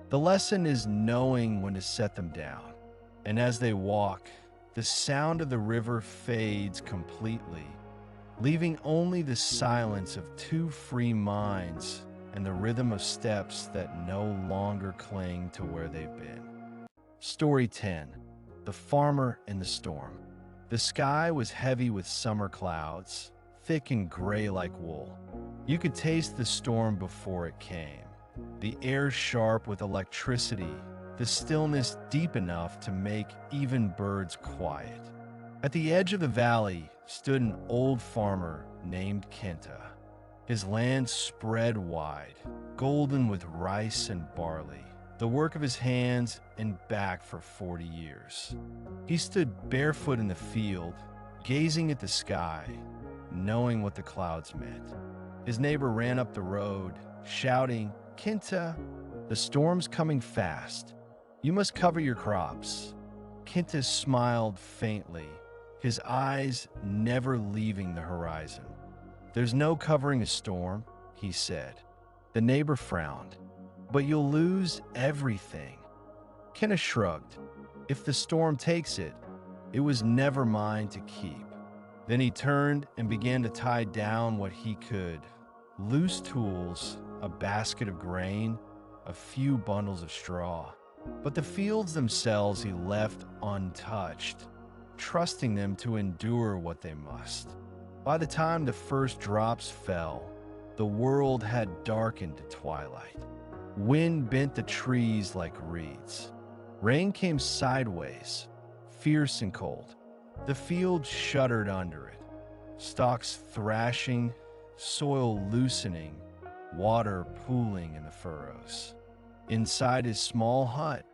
"The lesson is knowing when to set them down." And as they walk, the sound of the river fades completely, leaving only the silence of two free minds and the rhythm of steps that no longer cling to where they've been. Story 10. the farmer and the storm. The sky was heavy with summer clouds, thick and gray like wool. You could taste the storm before it came. The air sharp with electricity, the stillness deep enough to make even birds quiet. At the edge of the valley stood an old farmer named Kenta. His land spread wide, golden with rice and barley, the work of his hands and back for 40 years. He stood barefoot in the field, gazing at the sky, knowing what the clouds meant. His neighbor ran up the road, shouting, "Kenta, the storm's coming fast. You must cover your crops." Kenta smiled faintly, his eyes never leaving the horizon. "There's no covering a storm," he said. The neighbor frowned. "But you'll lose everything." Kenta shrugged. If the storm takes it, it was never mine to keep. Then he turned and began to tie down what he could. Loose tools, a basket of grain, a few bundles of straw. But the fields themselves he left untouched, trusting them to endure what they must. By the time the first drops fell, the world had darkened to twilight. Wind bent the trees like reeds. Rain came sideways, fierce and cold. The field shuddered under it, stalks thrashing, soil loosening, water pooling in the furrows. Inside his small hut,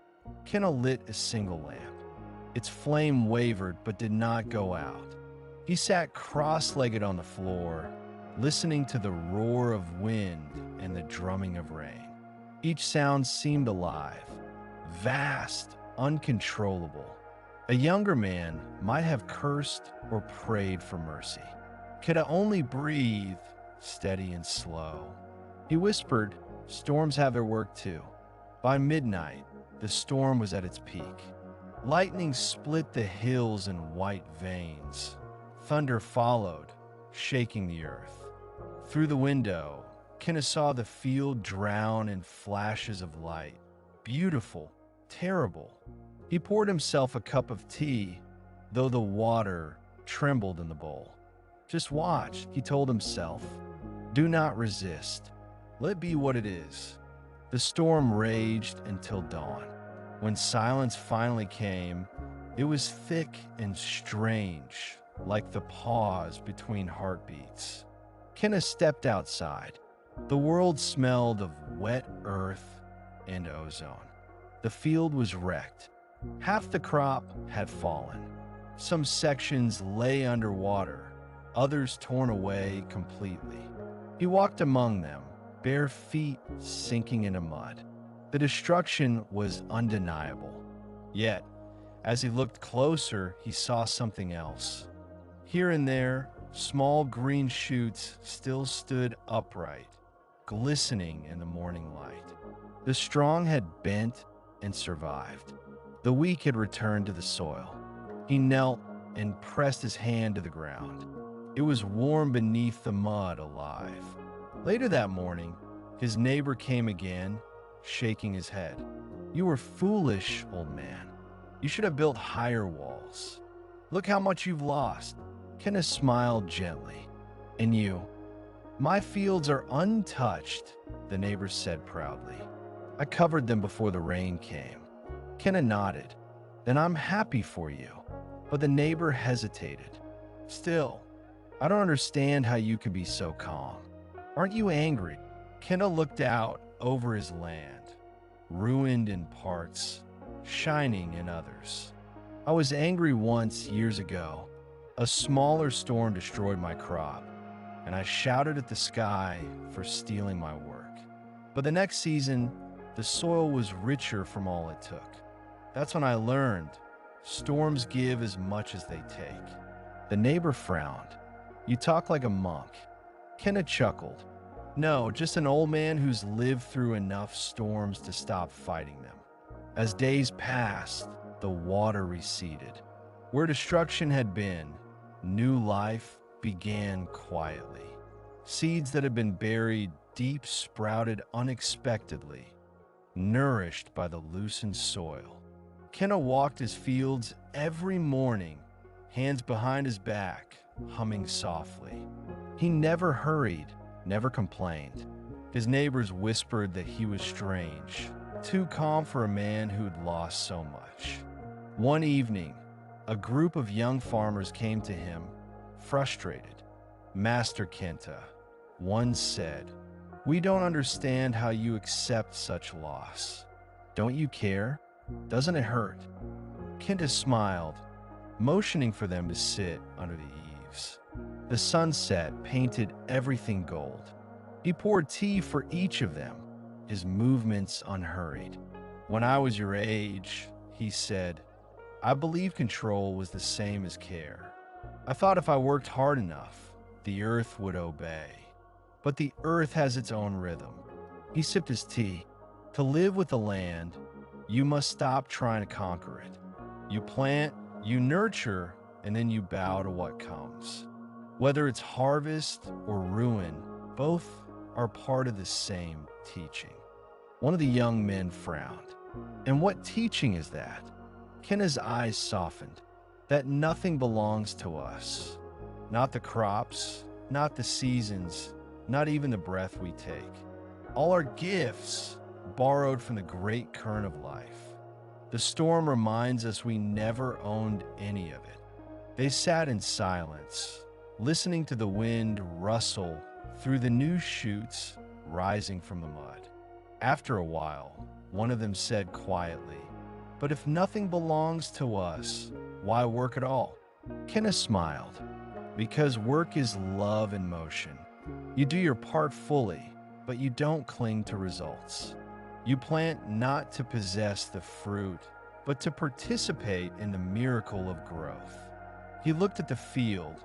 Kenna lit a single lamp. Its flame wavered but did not go out. He sat cross-legged on the floor, listening to the roar of wind and the drumming of rain. Each sound seemed alive, vast, uncontrollable. A younger man might have cursed or prayed for mercy. Kenna only breathed, steady and slow. He whispered, "Storms have their work too." By midnight, the storm was at its peak. Lightning split the hills in white veins. Thunder followed, shaking the earth. Through the window, Kenna saw the field drown in flashes of light. Beautiful, terrible. He poured himself a cup of tea, though the water trembled in the bowl. "Just watch," he told himself. "Do not resist. Let it be what it is." The storm raged until dawn. When silence finally came, it was thick and strange, like the pause between heartbeats. Kenna stepped outside. The world smelled of wet earth and ozone. The field was wrecked. Half the crop had fallen. Some sections lay underwater, others torn away completely. He walked among them, bare feet sinking into mud. The destruction was undeniable. Yet, as he looked closer, he saw something else. Here and there, small green shoots still stood upright, glistening in the morning light. The strong had bent and survived. The weak had returned to the soil. He knelt and pressed his hand to the ground. It was warm beneath the mud, alive. Later that morning, his neighbor came again, shaking his head. "You were foolish, old man. You should have built higher walls. Look how much you've lost." Kenna smiled gently. "And you?" "My fields are untouched," the neighbor said proudly. "I covered them before the rain came." Kenna nodded. "Then I'm happy for you." But the neighbor hesitated. "Still, I don't understand how you can be so calm. Aren't you angry?" Kenna looked out over his land, ruined in parts, shining in others. "I was angry once years ago. A smaller storm destroyed my crop, and I shouted at the sky for stealing my work. But the next season, the soil was richer from all it took. That's when I learned storms give as much as they take." The neighbor frowned. "You talk like a monk." Kenna chuckled. "No, just an old man who's lived through enough storms to stop fighting them." As days passed, the water receded. Where destruction had been, new life began quietly. Seeds that had been buried deep sprouted unexpectedly, nourished by the loosened soil. Kenna walked his fields every morning, hands behind his back, humming softly. He never hurried, never complained. His neighbors whispered that he was strange, too calm for a man who had lost so much. One evening, a group of young farmers came to him, frustrated. "Master Kenta," one said, "we don't understand how you accept such loss. Don't you care? Doesn't it hurt?" Kenta smiled, motioning for them to sit under the eaves. The sunset painted everything gold. He poured tea for each of them, his movements unhurried. "When I was your age," he said, "I believed control was the same as care. I thought if I worked hard enough, the earth would obey. But the earth has its own rhythm." He sipped his tea. "To live with the land, you must stop trying to conquer it. You plant, you nurture, and then you bow to what comes. Whether it's harvest or ruin, both are part of the same teaching." One of the young men frowned. "And what teaching is that?" Kenna's eyes softened. "That nothing belongs to us. Not the crops, not the seasons, not even the breath we take. All are gifts borrowed from the great current of life. The storm reminds us we never owned any of it." They sat in silence, listening to the wind rustle through the new shoots rising from the mud. After a while, one of them said quietly, "But if nothing belongs to us, why work at all?" Kenneth smiled. "Because work is love in motion. You do your part fully, but you don't cling to results. You plant not to possess the fruit, but to participate in the miracle of growth." He looked at the field,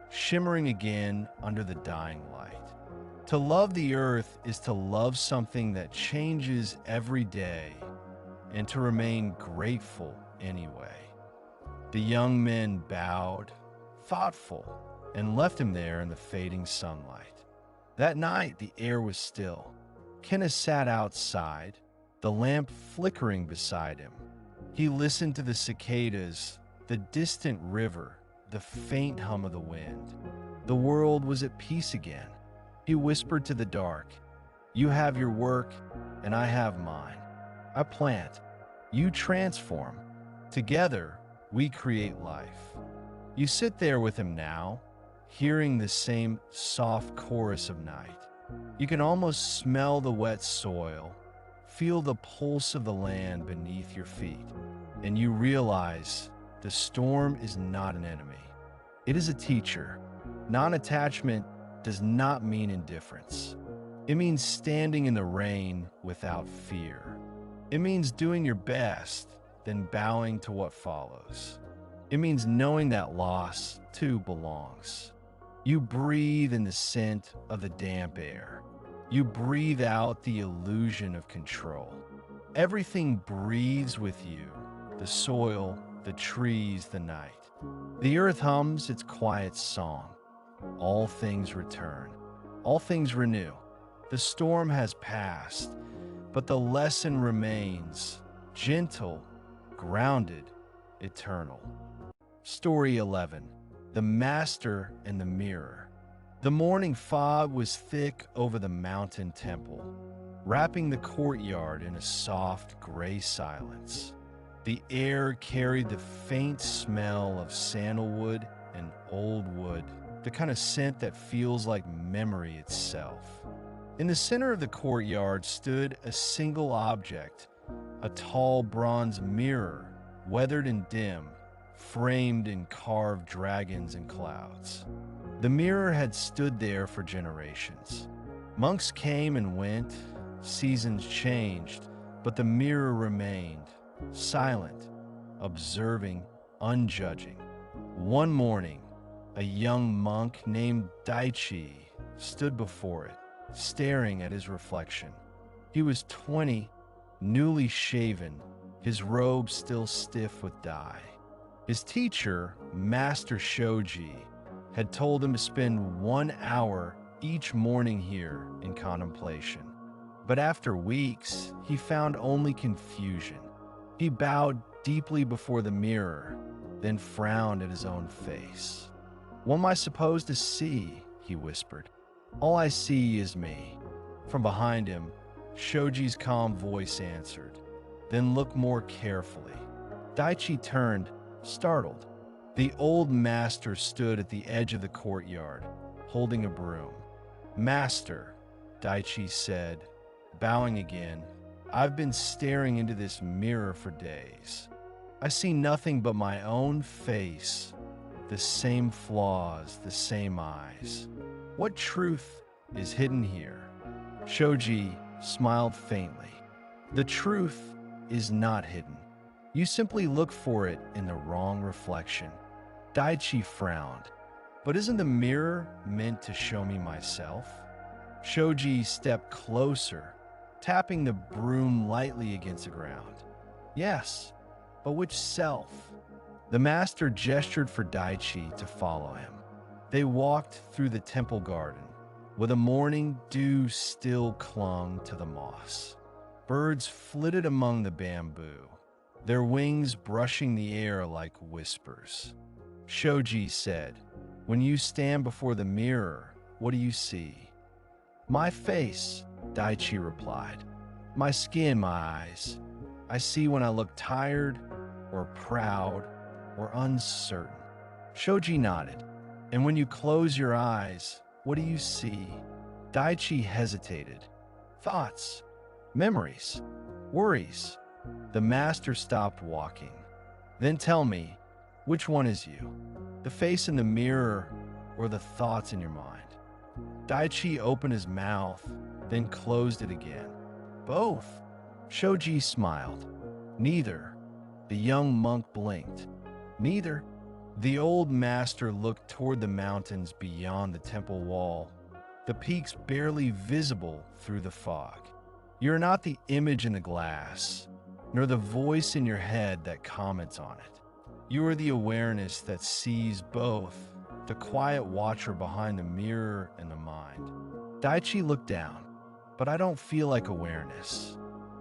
shimmering again under the dying light. To love the earth is to love something that changes every day and to remain grateful anyway. The young men bowed, thoughtful, and left him there in the fading sunlight. That night, the air was still. Kenneth sat outside, the lamp flickering beside him. He listened to the cicadas, the distant river, the faint hum of the wind. The world was at peace again. He whispered to the dark, "You have your work, and I have mine. I plant, you transform. Together, we create life." You sit there with him now, hearing the same soft chorus of night. You can almost smell the wet soil, feel the pulse of the land beneath your feet, and you realize the storm is not an enemy. It is a teacher. Non-attachment does not mean indifference. It means standing in the rain without fear. It means doing your best, then bowing to what follows. It means knowing that loss, too, belongs. You breathe in the scent of the damp air. You breathe out the illusion of control. Everything breathes with you, the soil, the trees, the night. The earth hums its quiet song. All things return. All things renew. The storm has passed, but the lesson remains, gentle, grounded, eternal. Story 11. The Master and the Mirror. The morning fog was thick over the mountain temple, wrapping the courtyard in a soft gray silence. The air carried the faint smell of sandalwood and old wood, the kind of scent that feels like memory itself. In the center of the courtyard stood a single object, a tall bronze mirror, weathered and dim, framed in carved dragons and clouds. The mirror had stood there for generations. Monks came and went, seasons changed, but the mirror remained, silent, observing, unjudging. One morning, a young monk named Daichi stood before it, staring at his reflection. He was 20, newly shaven, his robe still stiff with dye. His teacher, Master Shoji, had told him to spend 1 hour each morning here in contemplation. But after weeks, he found only confusion. He bowed deeply before the mirror, then frowned at his own face. "What am I supposed to see?" he whispered. "All I see is me." From behind him, Shoji's calm voice answered, "Then look more carefully." Daichi turned, startled. The old master stood at the edge of the courtyard, holding a broom. "Master," Daichi said, bowing again, "I've been staring into this mirror for days. I see nothing but my own face, the same flaws, the same eyes. What truth is hidden here?" Shoji smiled faintly. "The truth is not hidden. You simply look for it in the wrong reflection." Daichi frowned. "But isn't the mirror meant to show me myself?" Shoji stepped closer, tapping the broom lightly against the ground. "Yes, but which self?" The master gestured for Daichi to follow him. They walked through the temple garden, where the morning dew still clung to the moss. Birds flitted among the bamboo, their wings brushing the air like whispers. Shoji said, "When you stand before the mirror, what do you see?" "My face," Daichi replied. "My skin, my eyes. I see when I look tired or proud or uncertain." Shoji nodded. "And when you close your eyes, what do you see?" Daichi hesitated. "Thoughts, memories, worries." The master stopped walking. "Then tell me, which one is you? The face in the mirror or the thoughts in your mind?" Daichi opened his mouth, then closed it again. "Both." Shoji smiled. "Neither." The young monk blinked. "Neither." The old master looked toward the mountains beyond the temple wall, the peaks barely visible through the fog. "You're not the image in the glass, nor the voice in your head that comments on it. You are the awareness that sees both, the quiet watcher behind the mirror and the mind." Daichi looked down. "But I don't feel like awareness.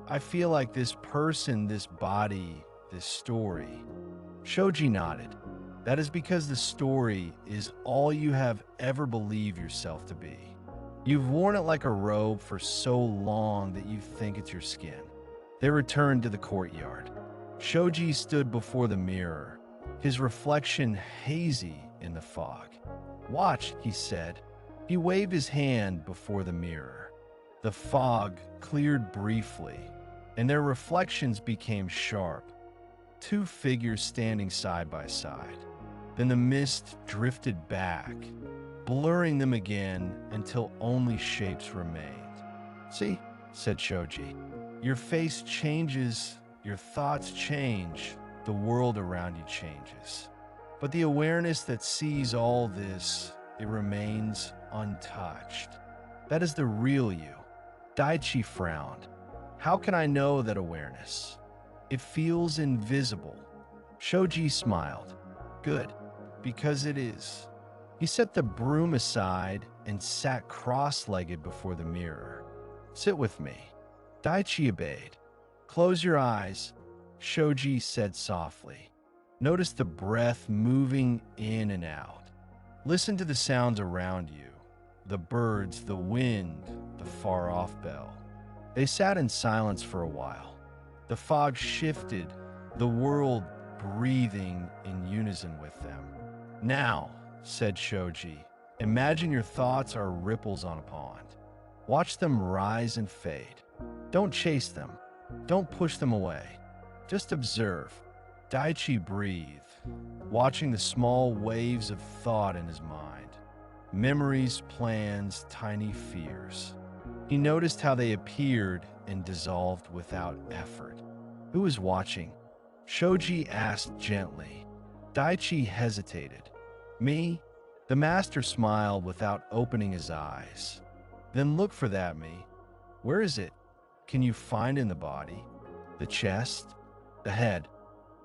I feel like this person, this body, this story." Shoji nodded. "That is because the story is all you have ever believed yourself to be. You've worn it like a robe for so long that you think it's your skin." They returned to the courtyard. Shoji stood before the mirror, his reflection hazy in the fog. "Watch," he said. He waved his hand before the mirror. The fog cleared briefly, and their reflections became sharp. Two figures standing side by side. Then the mist drifted back, blurring them again until only shapes remained. "See," said Shoji, "your face changes, your thoughts change, the world around you changes. But the awareness that sees all this, it remains untouched. That is the real you." Daichi frowned. "How can I know that awareness? It feels invisible." Shoji smiled. "Good, because it is." He set the broom aside and sat cross-legged before the mirror. "Sit with me." Daichi obeyed. "Close your eyes," Shoji said softly. "Notice the breath moving in and out. Listen to the sounds around you, the birds, the wind, the far-off bell." They sat in silence for a while. The fog shifted, the world breathing in unison with them. "Now," said Shoji, "imagine your thoughts are ripples on a pond. Watch them rise and fade. Don't chase them. Don't push them away. Just observe." Daichi breathed, watching the small waves of thought in his mind. Memories, plans, tiny fears. He noticed how they appeared and dissolved without effort. "Who is watching?" Shoji asked gently. Daichi hesitated. "Me?" The master smiled without opening his eyes. "Then look for that me. Where is it? Can you find in the body? The chest? The head?"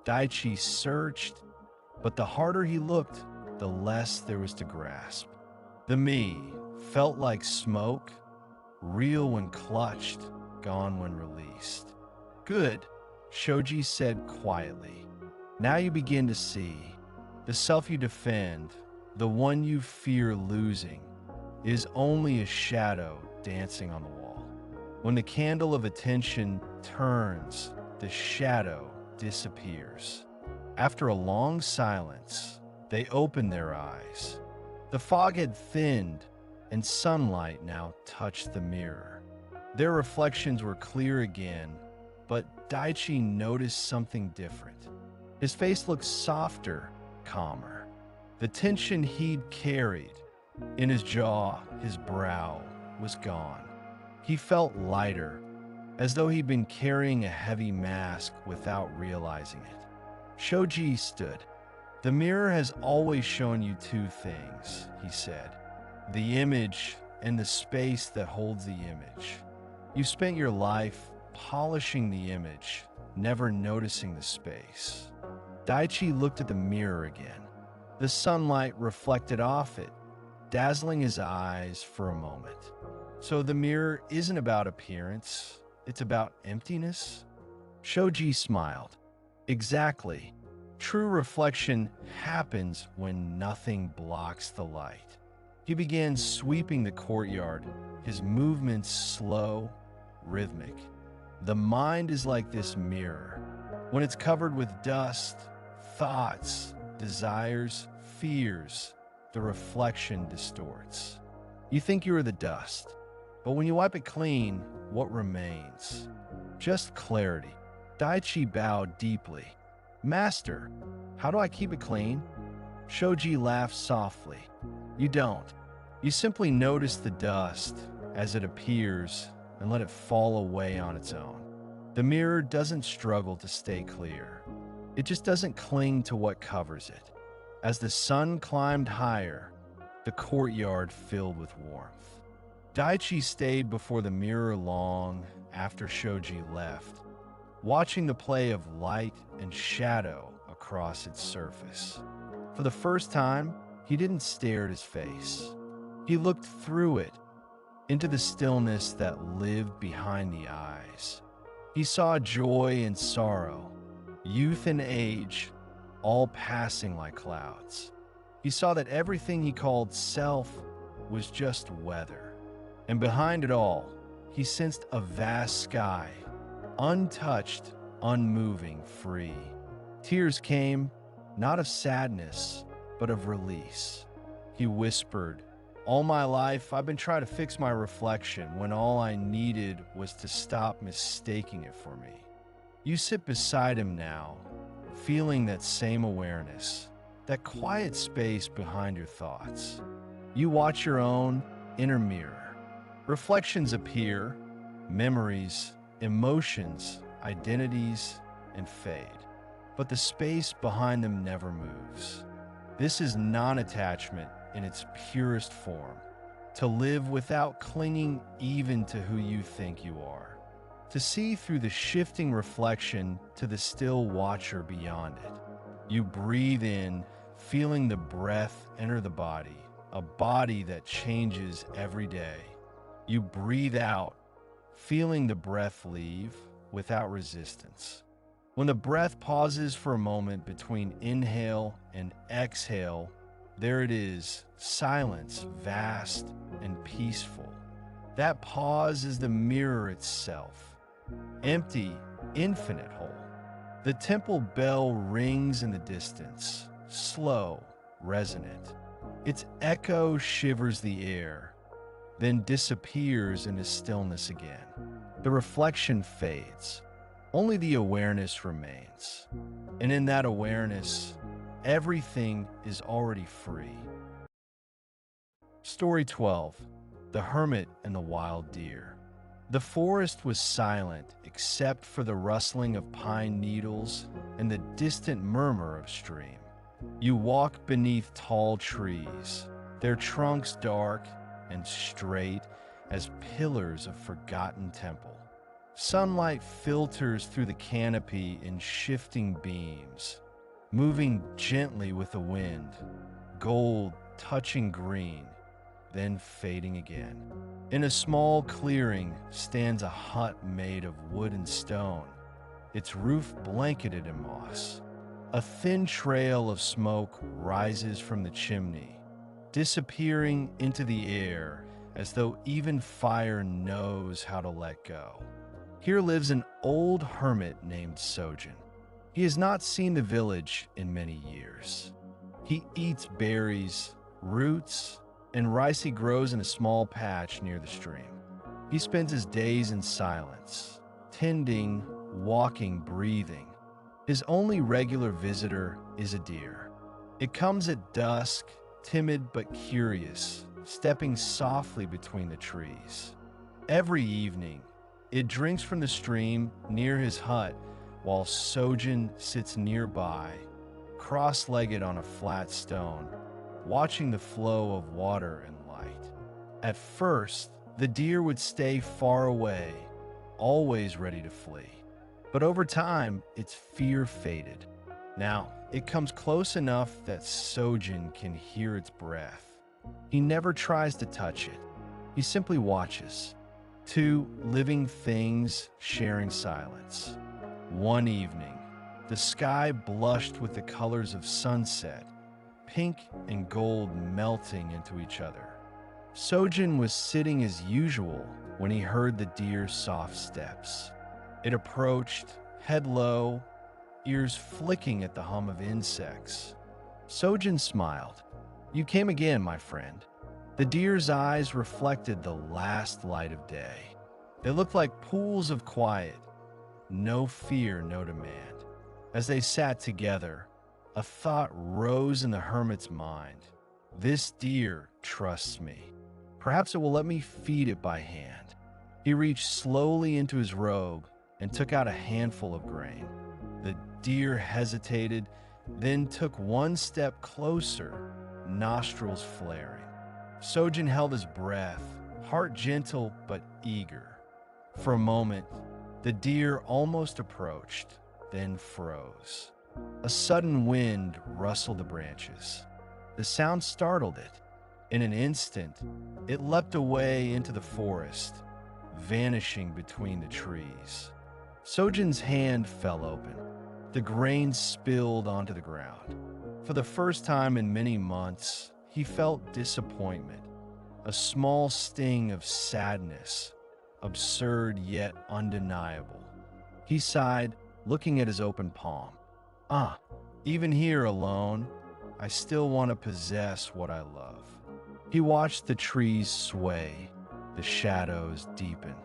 Daichi searched, but the harder he looked, the less there was to grasp. The me felt like smoke, real when clutched, gone when released. "Good," Shoji said quietly. Now you begin to see. The self you defend, the one you fear losing, is only a shadow dancing on the wall. When the candle of attention turns, the shadow disappears. After a long silence, they opened their eyes. The fog had thinned, and sunlight now touched the mirror. Their reflections were clear again, but Daichi noticed something different. His face looked softer, calmer. The tension he'd carried in his jaw, his brow, was gone. He felt lighter, as though he'd been carrying a heavy mask without realizing it. Shoji stood. The mirror has always shown you two things, he said. The image and the space that holds the image. You spent your life polishing the image, never noticing the space. Daichi looked at the mirror again. The sunlight reflected off it, dazzling his eyes for a moment. So the mirror isn't about appearance, it's about emptiness? Shoji smiled. Exactly. True reflection happens when nothing blocks the light. He began sweeping the courtyard, his movements slow, rhythmic. The mind is like this mirror. When it's covered with dust, thoughts, desires, fears, the reflection distorts. You think you are the dust, but when you wipe it clean, what remains? Just clarity. Daichi bowed deeply. Master, how do I keep it clean? Shoji laughed softly. You don't. You simply notice the dust as it appears and let it fall away on its own. The mirror doesn't struggle to stay clear. It just doesn't cling to what covers it. As the sun climbed higher, the courtyard filled with warmth. Daichi stayed before the mirror long after Shoji left, watching the play of light and shadow across its surface. For the first time, he didn't stare at his face. He looked through it, into the stillness that lived behind the eyes. He saw joy and sorrow, youth and age, all passing like clouds. He saw that everything he called self was just weather. And behind it all, he sensed a vast sky, untouched, unmoving, free. Tears came, not of sadness, but of release. He whispered, all my life, I've been trying to fix my reflection when all I needed was to stop mistaking it for me. You sit beside him now, feeling that same awareness, that quiet space behind your thoughts. You watch your own inner mirror. Reflections appear, memories, emotions, identities, and fade. But the space behind them never moves. This is non-attachment in its purest form, to live without clinging even to who you think you are, to see through the shifting reflection to the still watcher beyond it. You breathe in, feeling the breath enter the body, a body that changes every day. You breathe out, feeling the breath leave without resistance. When the breath pauses for a moment between inhale and exhale, there it is, silence, vast and peaceful. That pause is the mirror itself, empty, infinite whole. The temple bell rings in the distance, slow, resonant. Its echo shivers the air, then disappears into stillness again. The reflection fades. Only the awareness remains. And in that awareness, everything is already free. Story 12. The Hermit and the Wild Deer. The forest was silent except for the rustling of pine needles and the distant murmur of stream. You walk beneath tall trees, their trunks dark and straight as pillars of forgotten temple. Sunlight filters through the canopy in shifting beams, moving gently with the wind, gold touching green, then fading again. In a small clearing stands a hut made of wood and stone. its roof blanketed in moss. A thin trail of smoke rises from the chimney, disappearing into the air as though even fire knows how to let go. Here lives an old hermit named Sojin. He has not seen the village in many years. He eats berries, roots, and rice he grows in a small patch near the stream. He spends his days in silence, tending, walking, breathing. His only regular visitor is a deer. It comes at dusk, timid but curious, stepping softly between the trees. Every evening, it drinks from the stream near his hut while Sojin sits nearby, cross-legged on a flat stone, watching the flow of water and light. At first, the deer would stay far away, always ready to flee. But over time, its fear faded. Now, it comes close enough that Sojin can hear its breath. He never tries to touch it. He simply watches. Two living things sharing silence. One evening, the sky blushed with the colors of sunset, pink and gold melting into each other. Sojin was sitting as usual when he heard the deer's soft steps. It approached, head low, ears flicking at the hum of insects. Sojin smiled. "You came again, my friend." The deer's eyes reflected the last light of day. They looked like pools of quiet. No fear, no demand. As they sat together, a thought rose in the hermit's mind. This deer trusts me. Perhaps it will let me feed it by hand. He reached slowly into his robe and took out a handful of grain. The deer hesitated, then took one step closer, nostrils flaring. Sojin held his breath, heart gentle but eager. For a moment, the deer almost approached, then froze. A sudden wind rustled the branches. The sound startled it. In an instant, it leapt away into the forest, vanishing between the trees. Sojin's hand fell open. The grain spilled onto the ground. For the first time in many months, he felt disappointment, a small sting of sadness, absurd yet undeniable. He sighed, looking at his open palm. Even here alone, I still want to possess what I love. He watched the trees sway, the shadows deepen.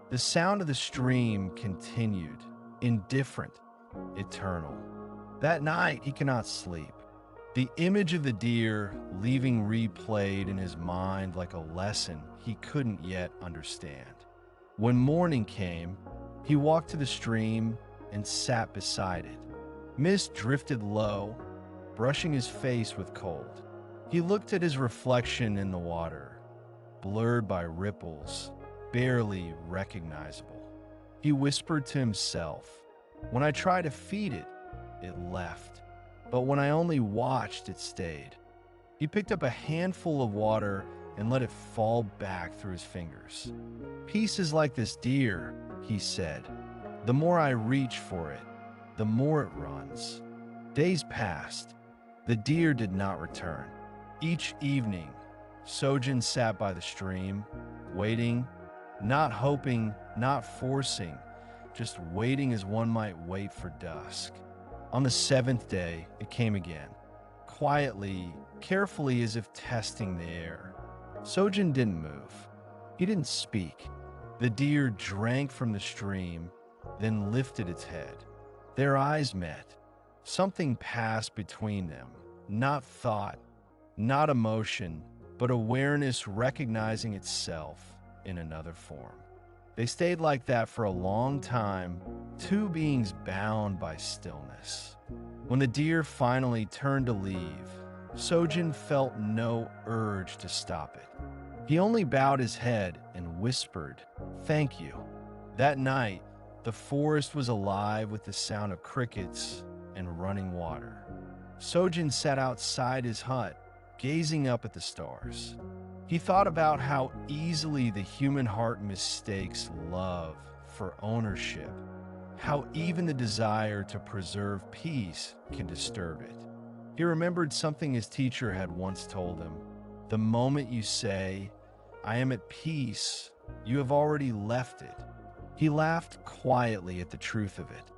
The sound of the stream continued, indifferent, eternal. That night, he cannot sleep. The image of the deer leaving replayed in his mind like a lesson he couldn't yet understand. When morning came, he walked to the stream and sat beside it. Mist drifted low, brushing his face with cold. He looked at his reflection in the water, blurred by ripples, barely recognizable. He whispered to himself, "When I tried to feed it, it left. But when I only watched, it stayed." He picked up a handful of water and let it fall back through his fingers. "Peace is like this deer," he said. "The more I reach for it, the more it runs." Days passed. The deer did not return. Each evening, Sojin sat by the stream, waiting, not hoping, not forcing, just waiting as one might wait for dusk. On the seventh day, it came again, quietly, carefully, as if testing the air. Sojin didn't move. He didn't speak. The deer drank from the stream, then lifted its head. Their eyes met. Something passed between them, not thought, not emotion, but awareness recognizing itself in another form. They stayed like that for a long time, two beings bound by stillness. When the deer finally turned to leave, Sojin felt no urge to stop it. He only bowed his head and whispered, "Thank you." That night, the forest was alive with the sound of crickets and running water. Sojin sat outside his hut, gazing up at the stars. He thought about how easily the human heart mistakes love for ownership, how even the desire to preserve peace can disturb it. He remembered something his teacher had once told him. The moment you say, "I am at peace," you have already left it. He laughed quietly at the truth of it.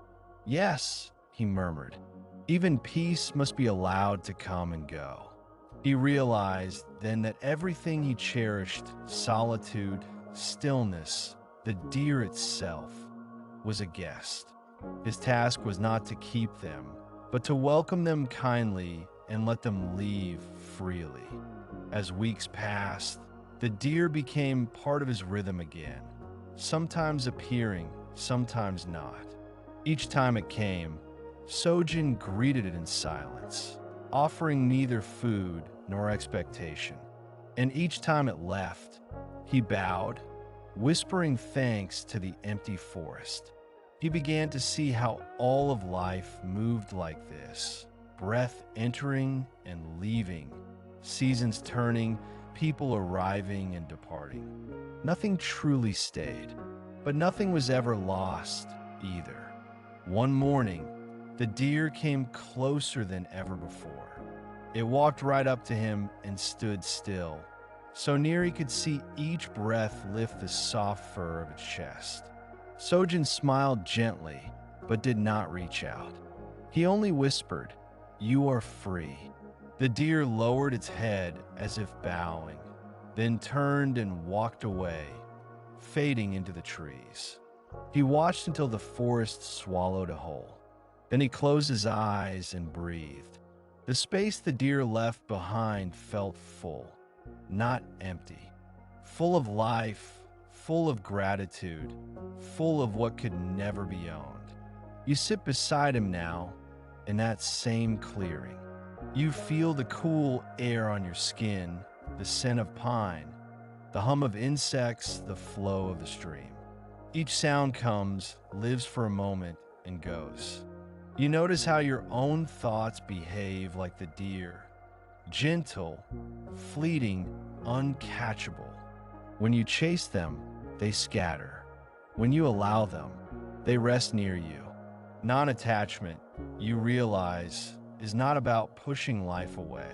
"Yes," he murmured, "even peace must be allowed to come and go." He realized then that everything he cherished, solitude, stillness, the deer itself, was a guest. His task was not to keep them, but to welcome them kindly and let them leave freely. As weeks passed, the deer became part of his rhythm again, sometimes appearing, sometimes not. Each time it came, Sojin greeted it in silence, offering neither food nor expectation. And each time it left, he bowed, whispering thanks to the empty forest. He began to see how all of life moved like this, breath entering and leaving, seasons turning, people arriving and departing. Nothing truly stayed, but nothing was ever lost either. One morning, the deer came closer than ever before. It walked right up to him and stood still, so near he could see each breath lift the soft fur of its chest. Sojin smiled gently, but did not reach out. He only whispered, "You are free." The deer lowered its head as if bowing, then turned and walked away, fading into the trees. He watched until the forest swallowed a whole. Then he closed his eyes and breathed. The space the deer left behind felt full, not empty. Full of life, full of gratitude, full of what could never be owned. You sit beside him now, in that same clearing. You feel the cool air on your skin, the scent of pine, the hum of insects, the flow of the stream. Each sound comes, lives for a moment, and goes. You notice how your own thoughts behave like the deer, gentle, fleeting, uncatchable. When you chase them, they scatter. When you allow them, they rest near you. Non-attachment, you realize, is not about pushing life away.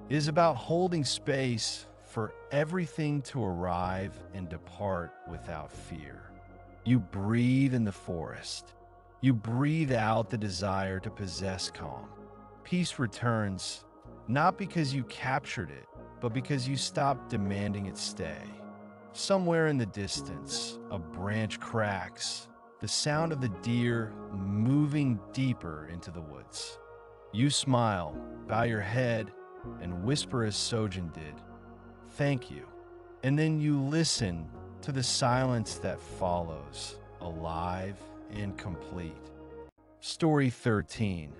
It is about holding space for everything to arrive and depart without fear. You breathe in the forest. You breathe out the desire to possess calm. Peace returns, not because you captured it, but because you stopped demanding it stay. Somewhere in the distance, a branch cracks, the sound of the deer moving deeper into the woods. You smile, bow your head, and whisper as Sojin did, "Thank you." And then you listen to the silence that follows, alive and complete. Story 13.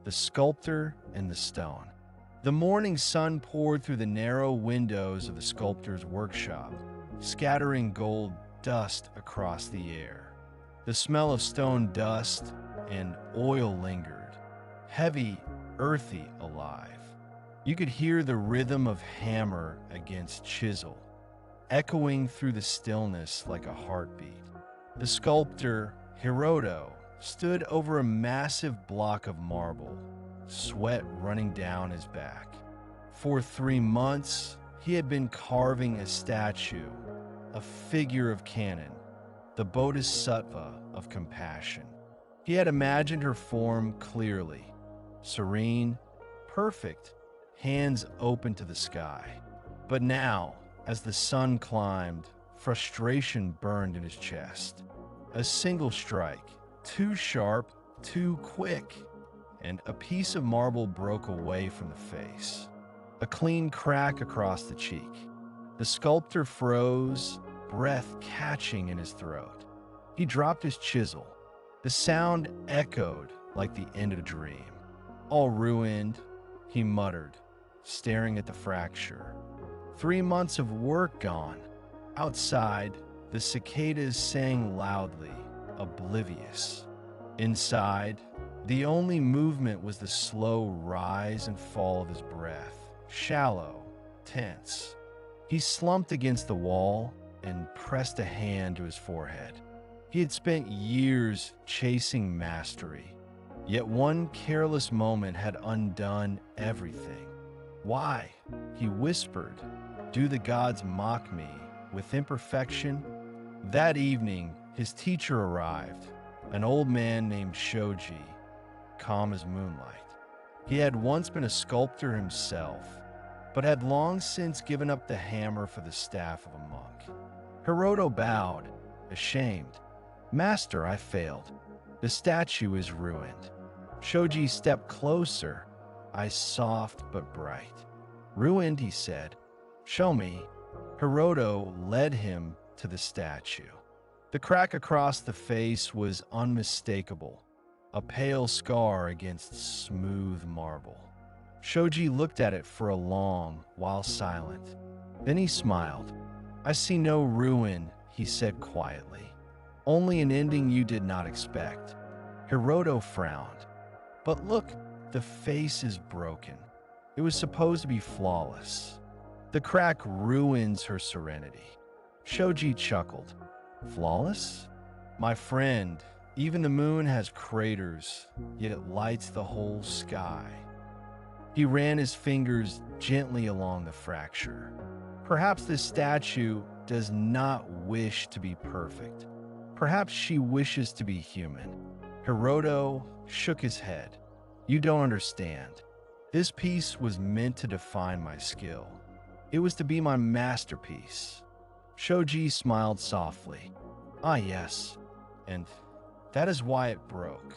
The Sculptor and the Stone. The morning sun poured through the narrow windows of the sculptor's workshop, scattering gold dust across the air. The smell of stone dust and oil lingered, heavy, earthy, alive. You could hear the rhythm of hammer against chisel, echoing through the stillness like a heartbeat. The sculptor, Hiroto, stood over a massive block of marble, sweat running down his back. For 3 months, he had been carving a statue, a figure of Canon, the Bodhisattva of compassion. He had imagined her form clearly, serene, perfect, hands open to the sky. But now, as the sun climbed, frustration burned in his chest. A single strike, too sharp, too quick, and a piece of marble broke away from the face. A clean crack across the cheek. The sculptor froze, breath catching in his throat. He dropped his chisel. The sound echoed like the end of a dream. All ruined, he muttered, staring at the fracture. 3 months of work gone. Outside, the cicadas sang loudly, oblivious. Inside, the only movement was the slow rise and fall of his breath, shallow, tense. He slumped against the wall and pressed a hand to his forehead. He had spent years chasing mastery, yet one careless moment had undone everything. Why? He whispered. Do the gods mock me with imperfection? That evening, his teacher arrived, an old man named Shoji, calm as moonlight. He had once been a sculptor himself, but had long since given up the hammer for the staff of a monk. Hiroto bowed, ashamed. Master, I failed. The statue is ruined. Shoji stepped closer, eyes soft but bright. Ruined, he said. Show me. Hiroto led him to the statue. The crack across the face was unmistakable, a pale scar against smooth marble. Shoji looked at it for a long while silent. Then he smiled. I see no ruin, he said quietly. Only an ending you did not expect. Hiroto frowned. But look, the face is broken. It was supposed to be flawless. The crack ruins her serenity. Shoji chuckled. Flawless? My friend, even the moon has craters, yet it lights the whole sky. He ran his fingers gently along the fracture. Perhaps this statue does not wish to be perfect. Perhaps she wishes to be human. Hiroto shook his head. You don't understand. This piece was meant to define my skill. It was to be my masterpiece. Shoji smiled softly. Ah, yes. And that is why it broke.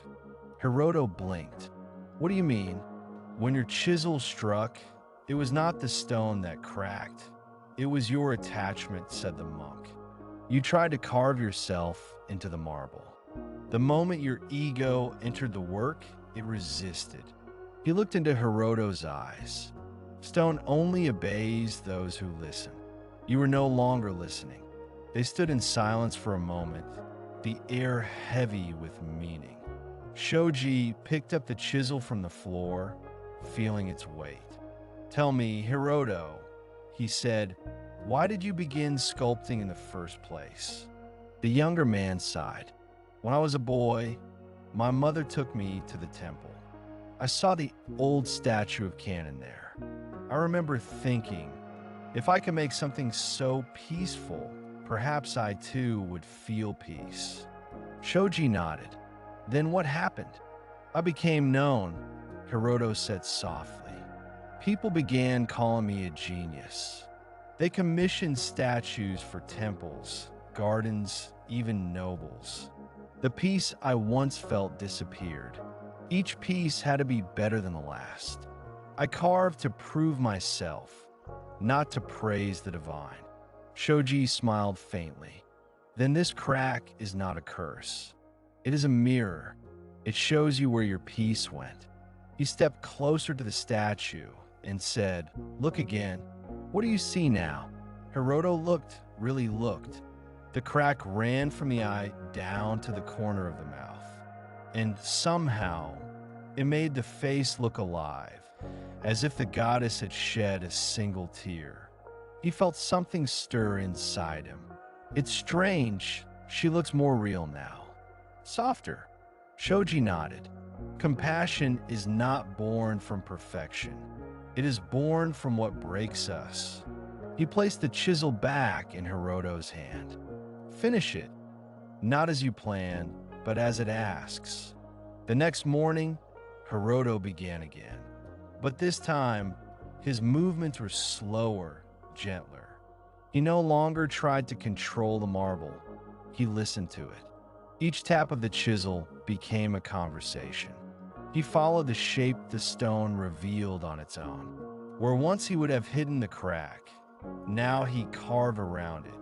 Hiroto blinked. What do you mean? When your chisel struck, it was not the stone that cracked. It was your attachment, said the monk. You tried to carve yourself into the marble. The moment your ego entered the work, it resisted. He looked into Hiroto's eyes. Stone only obeys those who listen. You were no longer listening. They stood in silence for a moment, the air heavy with meaning. Shoji picked up the chisel from the floor, feeling its weight. Tell me, Hiroto, he said, why did you begin sculpting in the first place? The younger man sighed. When I was a boy, my mother took me to the temple. I saw the old statue of Kannon there. I remember thinking, if I could make something so peaceful, perhaps I too would feel peace. Shoji nodded. Then what happened? I became known, Hiroto said softly. People began calling me a genius. They commissioned statues for temples, gardens, even nobles. The peace I once felt disappeared. Each piece had to be better than the last. I carved to prove myself, not to praise the divine. Shoji smiled faintly. Then this crack is not a curse. It is a mirror. It shows you where your peace went. He stepped closer to the statue and said, look again. What do you see now? Hiroto looked, really looked. The crack ran from the eye down to the corner of the mouth. And somehow, it made the face look alive, as if the goddess had shed a single tear. He felt something stir inside him. It's strange. She looks more real now. Softer. Shoji nodded. Compassion is not born from perfection. It is born from what breaks us. He placed the chisel back in Hiroto's hand. Finish it. Not as you plan, but as it asks. The next morning, Hiroto began again. But this time, his movements were slower, gentler. He no longer tried to control the marble. He listened to it. Each tap of the chisel became a conversation. He followed the shape the stone revealed on its own. Where once he would have hidden the crack, now he carved around it,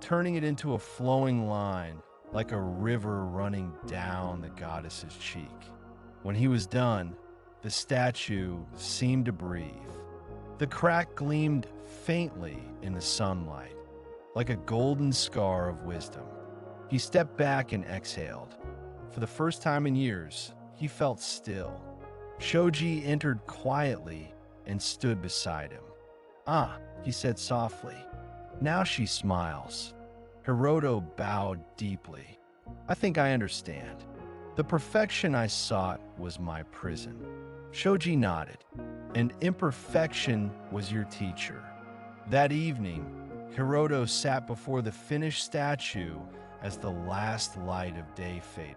turning it into a flowing line like a river running down the goddess's cheek. When he was done, the statue seemed to breathe. The crack gleamed faintly in the sunlight, like a golden scar of wisdom. He stepped back and exhaled. For the first time in years, he felt still. Shoji entered quietly and stood beside him. Ah, he said softly. Now she smiles. Hiroto bowed deeply. I think I understand. The perfection I sought was my prison. Shoji nodded. And imperfection was your teacher. That evening, Hiroto sat before the finished statue as the last light of day faded.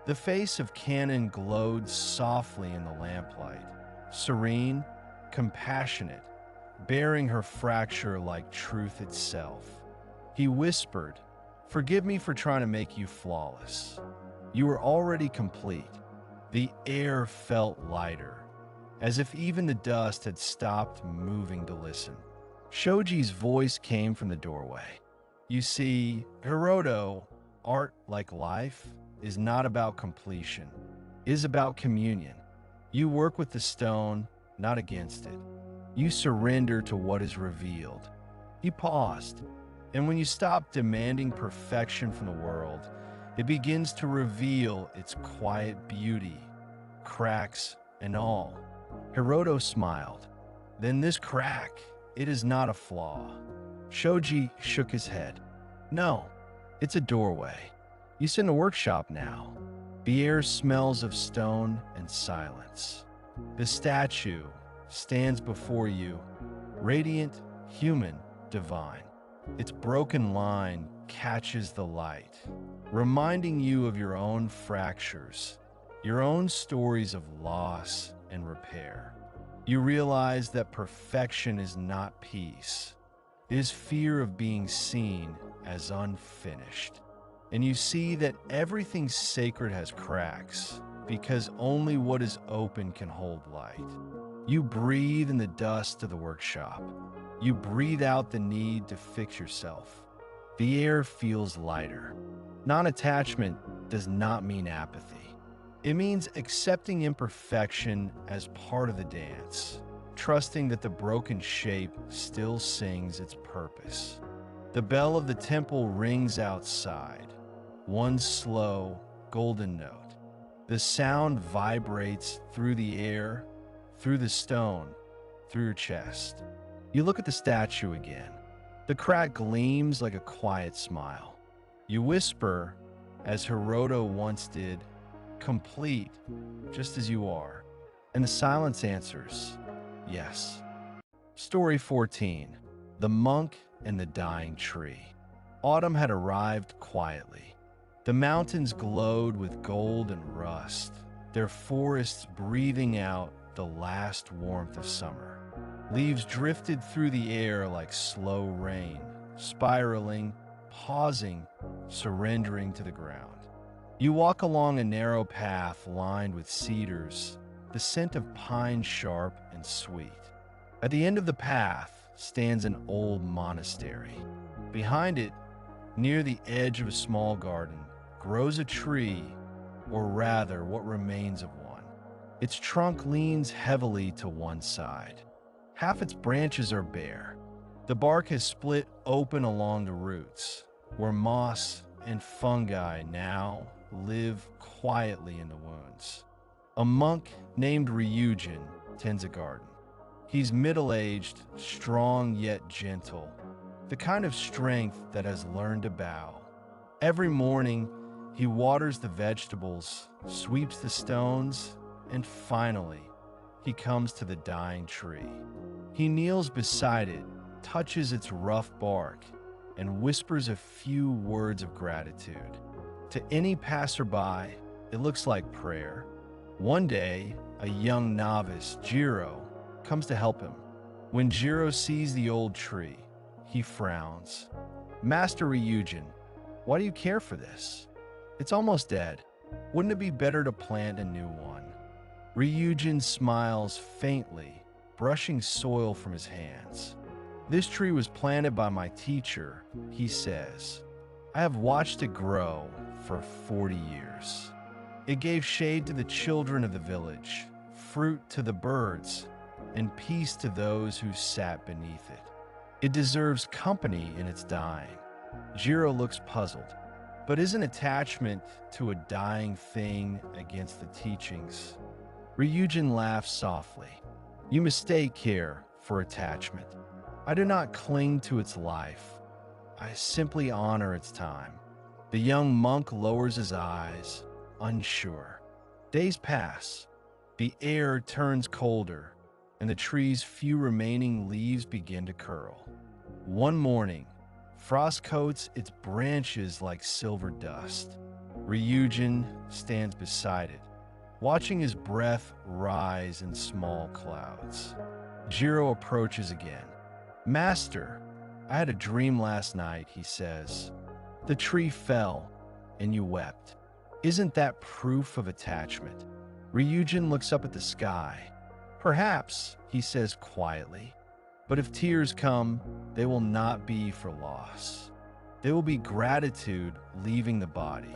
The face of Canon glowed softly in the lamplight, serene, compassionate, bearing her fracture like truth itself. He whispered, "Forgive me for trying to make you flawless. You were already complete." The air felt lighter, as if even the dust had stopped moving to listen. Shoji's voice came from the doorway. "You see, Hiroto, art like life is not about completion. It is about communion. You work with the stone, not against it. You surrender to what is revealed." He paused, and when you stop demanding perfection from the world, it begins to reveal its quiet beauty, cracks and all. Hiroto smiled. "Then this crack, it is not a flaw." Shoji shook his head. "No, it's a doorway. You sit in a workshop now. The air smells of stone and silence. The statue stands before you, radiant, human, divine. Its broken line catches the light, reminding you of your own fractures, your own stories of loss and repair. You realize that perfection is not peace. It is fear of being seen as unfinished. And you see that everything sacred has cracks, because only what is open can hold light. You breathe in the dust of the workshop. You breathe out the need to fix yourself. The air feels lighter. Non-attachment does not mean apathy. It means accepting imperfection as part of the dance, trusting that the broken shape still sings its purpose. The bell of the temple rings outside, one slow, golden note. The sound vibrates through the air, through the stone, through your chest. You look at the statue again. The crack gleams like a quiet smile. You whisper, as Hiroto once did, "Complete, just as you are." And the silence answers, "Yes." Story 14. The Monk and the Dying Tree. Autumn had arrived quietly. The mountains glowed with gold and rust, their forests breathing out the last warmth of summer. Leaves drifted through the air like slow rain, spiraling, pausing, surrendering to the ground. You walk along a narrow path lined with cedars, the scent of pine sharp and sweet. At the end of the path stands an old monastery. Behind it, near the edge of a small garden, grows a tree, or rather what remains of one. Its trunk leans heavily to one side. Half its branches are bare. The bark has split open along the roots, where moss and fungi now live quietly in the wounds. A monk named Ryujin tends a garden. He's middle-aged, strong yet gentle, the kind of strength that has learned to bow. Every morning, he waters the vegetables, sweeps the stones, and finally, he comes to the dying tree. He kneels beside it, touches its rough bark, and whispers a few words of gratitude. To any passerby, it looks like prayer. One day, a young novice, Jiro, comes to help him. When Jiro sees the old tree, he frowns. "Master Ryujin, why do you care for this? It's almost dead. Wouldn't it be better to plant a new one?" Ryujin smiles faintly, brushing soil from his hands. "This tree was planted by my teacher," he says. "I have watched it grow for 40 years. It gave shade to the children of the village, fruit to the birds, and peace to those who sat beneath it. It deserves company in its dying." Jiro looks puzzled, but is an attachment to a dying thing against the teachings? Ryujin laughs softly. "You mistake care for attachment. I do not cling to its life. I simply honor its time. The young monk lowers his eyes, unsure. Days pass. The air turns colder, and the tree's few remaining leaves begin to curl. One morning, frost coats its branches like silver dust. Ryujin stands beside it, watching his breath rise in small clouds. Jiro approaches again. Master, I had a dream last night, he says. The tree fell, and you wept. Isn't that proof of attachment? Ryujin looks up at the sky. Perhaps, he says quietly, but if tears come, they will not be for loss. They will be gratitude leaving the body.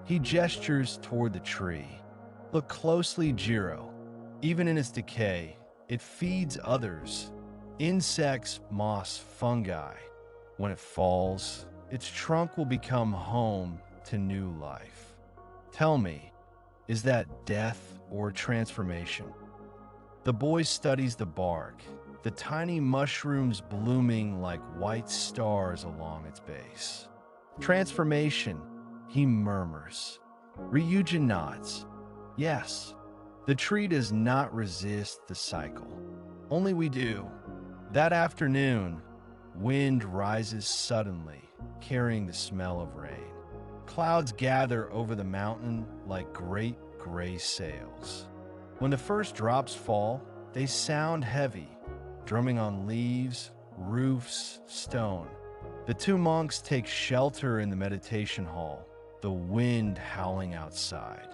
He gestures toward the tree. Look closely, Jiro. Even in its decay, it feeds others. Insects, moss, fungi. When it falls, its trunk will become home to new life. Tell me, is that death or transformation? The boy studies the bark, the tiny mushrooms blooming like white stars along its base. Transformation, he murmurs. Ryujin nods. Yes, the tree does not resist the cycle. Only we do. That afternoon, wind rises suddenly, carrying the smell of rain. Clouds gather over the mountain like great gray sails. When the first drops fall, they sound heavy, drumming on leaves, roofs, stone. The two monks take shelter in the meditation hall, the wind howling outside.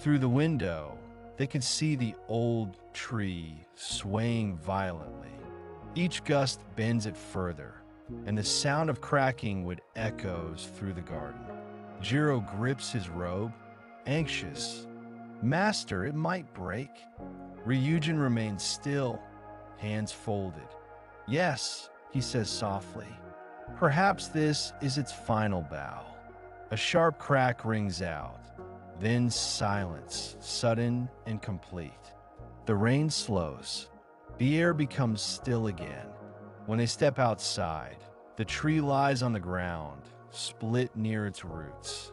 Through the window, they can see the old tree swaying violently. Each gust bends it further, and the sound of cracking wood echoes through the garden. Jiro grips his robe, anxious. Master, it might break. Ryujin remains still, hands folded. Yes, he says softly. Perhaps this is its final bow. A sharp crack rings out, then silence, sudden and complete. The rain slows. The air becomes still again. When they step outside, the tree lies on the ground, split near its roots.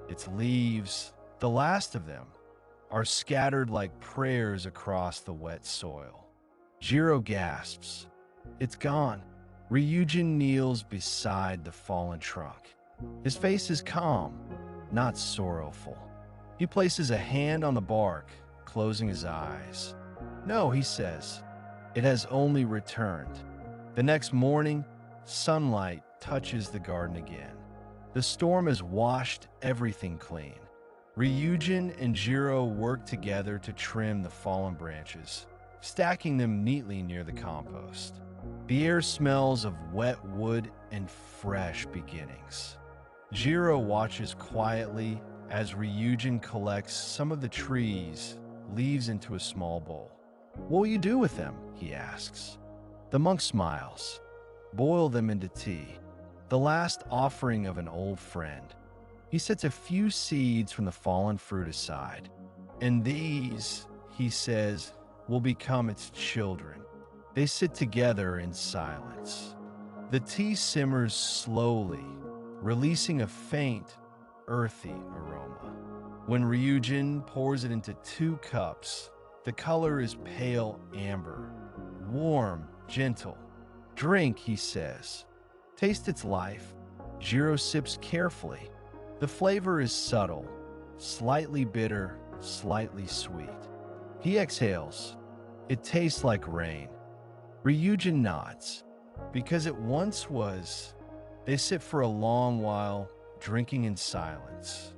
Its leaves, the last of them, are scattered like prayers across the wet soil. Jiro gasps. It's gone. Ryujin kneels beside the fallen trunk. His face is calm, not sorrowful. He places a hand on the bark, closing his eyes. No, he says, it has only returned. The next morning, sunlight touches the garden again. The storm has washed everything clean. Ryujin and Jiro work together to trim the fallen branches, stacking them neatly near the compost. The air smells of wet wood and fresh beginnings. Jiro watches quietly as Ryujin collects some of the tree's leaves into a small bowl. What will you do with them? He asks. The monk smiles. Boil them into tea, the last offering of an old friend. He sets a few seeds from the fallen fruit aside. And these, he says, will become its children. They sit together in silence. The tea simmers slowly, releasing a faint, earthy aroma. When Ryujin pours it into 2 cups, the color is pale amber, warm, gentle. Drink, he says. Taste its life. Jiro sips carefully. The flavor is subtle, slightly bitter, slightly sweet. He exhales. It tastes like rain. Ryujin nods. Because it once was. They sit for a long while, drinking in silence.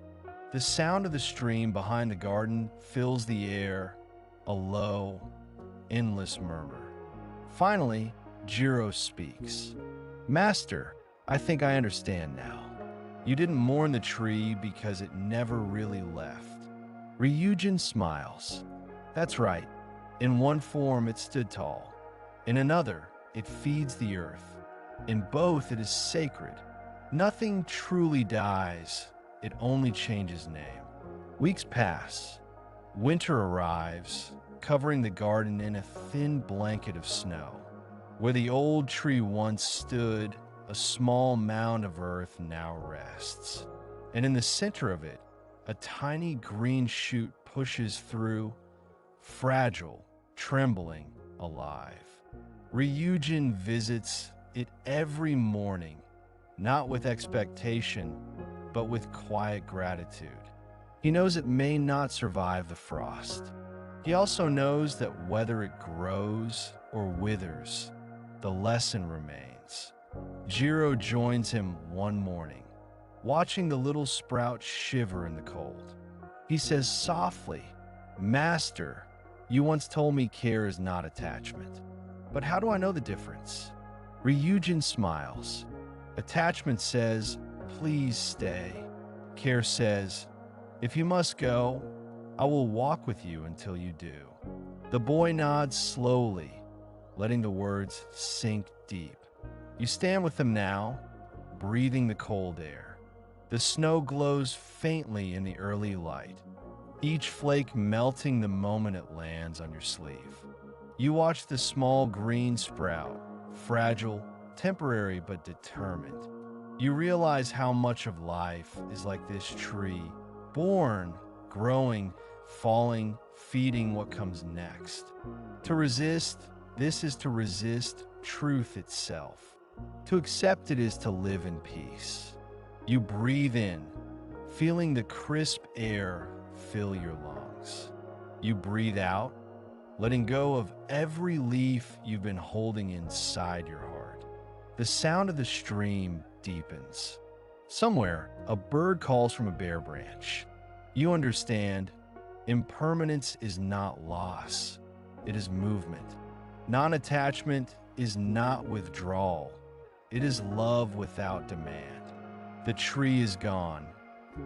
The sound of the stream behind the garden fills the air, a low, endless murmur. Finally, Jiro speaks. Master, I think I understand now. You didn't mourn the tree because it never really left. Ryujin smiles. That's right. In one form, it stood tall. In another, it feeds the earth. In both, it is sacred. Nothing truly dies. It only changes name. Weeks pass. Winter arrives, covering the garden in a thin blanket of snow. Where the old tree once stood, a small mound of earth now rests. and in the center of it, a tiny green shoot pushes through, fragile, trembling, alive. Ryujin visits it every morning, not with expectation, but with quiet gratitude. He knows it may not survive the frost. He also knows that whether it grows or withers, the lesson remains. Jiro joins him one morning, watching the little sprout shiver in the cold. He says softly, "Master, you once told me care is not attachment. But how do I know the difference?" Ryujin smiles. Attachment says, "Please stay." Care says, "If you must go, I will walk with you until you do." The boy nods slowly, letting the words sink deep. You stand with him now, breathing the cold air. The snow glows faintly in the early light, each flake melting the moment it lands on your sleeve. You watch the small green sprout, fragile, temporary but determined. You realize how much of life is like this tree, born, growing, falling, feeding what comes next. To resist, this is to resist truth itself. To accept it is to live in peace. You breathe in, feeling the crisp air fill your lungs. You breathe out, letting go of every leaf you've been holding inside your heart. The sound of the stream deepens. Somewhere, a bird calls from a bare branch. You understand, impermanence is not loss, it is movement. Non-attachment is not withdrawal, it is love without demand. The tree is gone,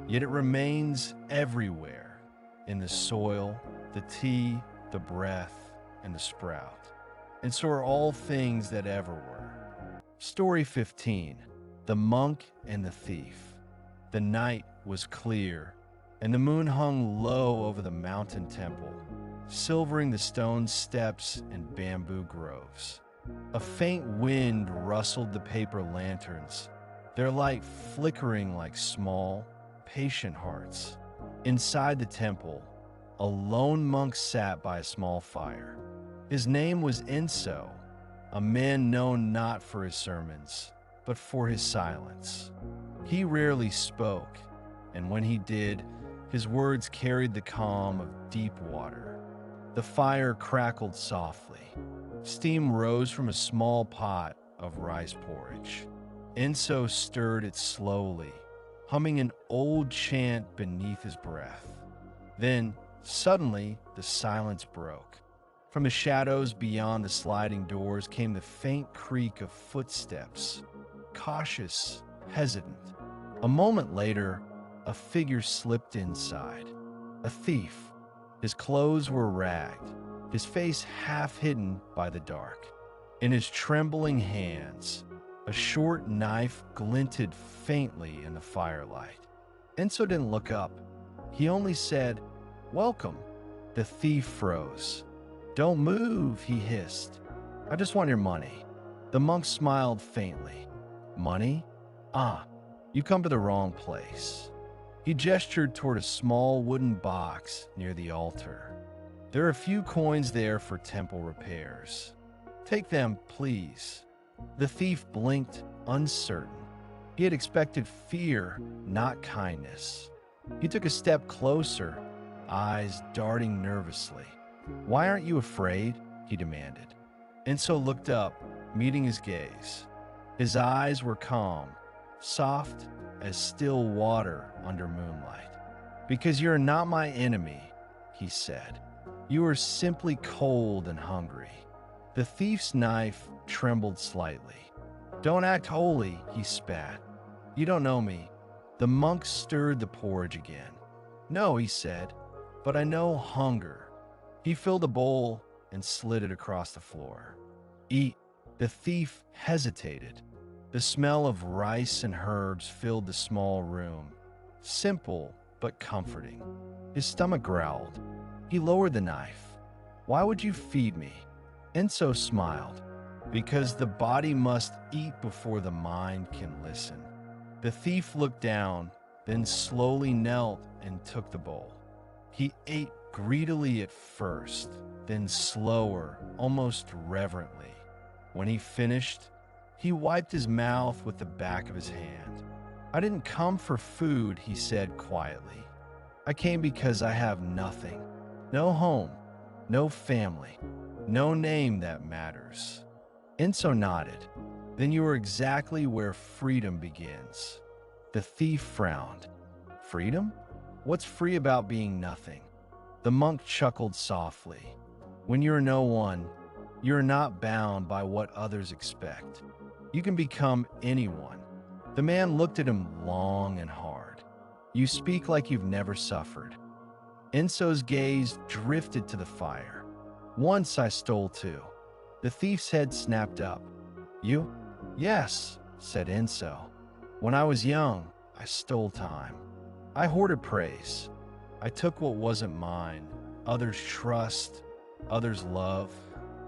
yet it remains everywhere, in the soil, the tea, the breath, and the sprout. And so are all things that ever were. Story 15. The Monk and the Thief. The night was clear, and the moon hung low over the mountain temple, silvering the stone steps and bamboo groves. A faint wind rustled the paper lanterns, their light flickering like small, patient hearts. Inside the temple, a lone monk sat by a small fire. His name was Enso, a man known not for his sermons, but for his silence. He rarely spoke, and when he did, his words carried the calm of deep water. The fire crackled softly. Steam rose from a small pot of rice porridge. Enso stirred it slowly, humming an old chant beneath his breath. Then, suddenly, the silence broke. From the shadows beyond the sliding doors came the faint creak of footsteps, cautious, hesitant. A moment later, a figure slipped inside. A thief. His clothes were ragged, his face half hidden by the dark. In his trembling hands, a short knife glinted faintly in the firelight. Enso didn't look up. He only said, "Welcome." The thief froze. "Don't move," he hissed. "I just want your money." The monk smiled faintly. "Money? Ah, you come to the wrong place." He gestured toward a small wooden box near the altar. "There are a few coins there for temple repairs. Take them, please." The thief blinked, uncertain. He had expected fear, not kindness. He took a step closer, eyes darting nervously. "Why aren't you afraid?" he demanded. Enso looked up, meeting his gaze. His eyes were calm, soft as still water under moonlight. "Because you are not my enemy," he said. "You are simply cold and hungry." The thief's knife trembled slightly. "Don't act holy," he spat. "You don't know me." The monk stirred the porridge again. "No," he said, "but I know hunger." He filled a bowl and slid it across the floor. "Eat." The thief hesitated. The smell of rice and herbs filled the small room, simple but comforting. His stomach growled. He lowered the knife. "Why would you feed me?" Enso smiled. "Because the body must eat before the mind can listen." The thief looked down, then slowly knelt and took the bowl. He ate greedily at first, then slower, almost reverently. When he finished, he wiped his mouth with the back of his hand. "I didn't come for food," he said quietly. "I came because I have nothing. No home, no family, no name that matters." Enso nodded. "Then you are exactly where freedom begins." The thief frowned. "Freedom? What's free about being nothing?" The monk chuckled softly. "When you're no one, you're not bound by what others expect. You can become anyone." The man looked at him long and hard. "You speak like you've never suffered." Enso's gaze drifted to the fire. "Once I stole too." The thief's head snapped up. "You?" "Yes," said Enso. "When I was young, I stole time. I hoarded praise. I took what wasn't mine, others' trust, others' love,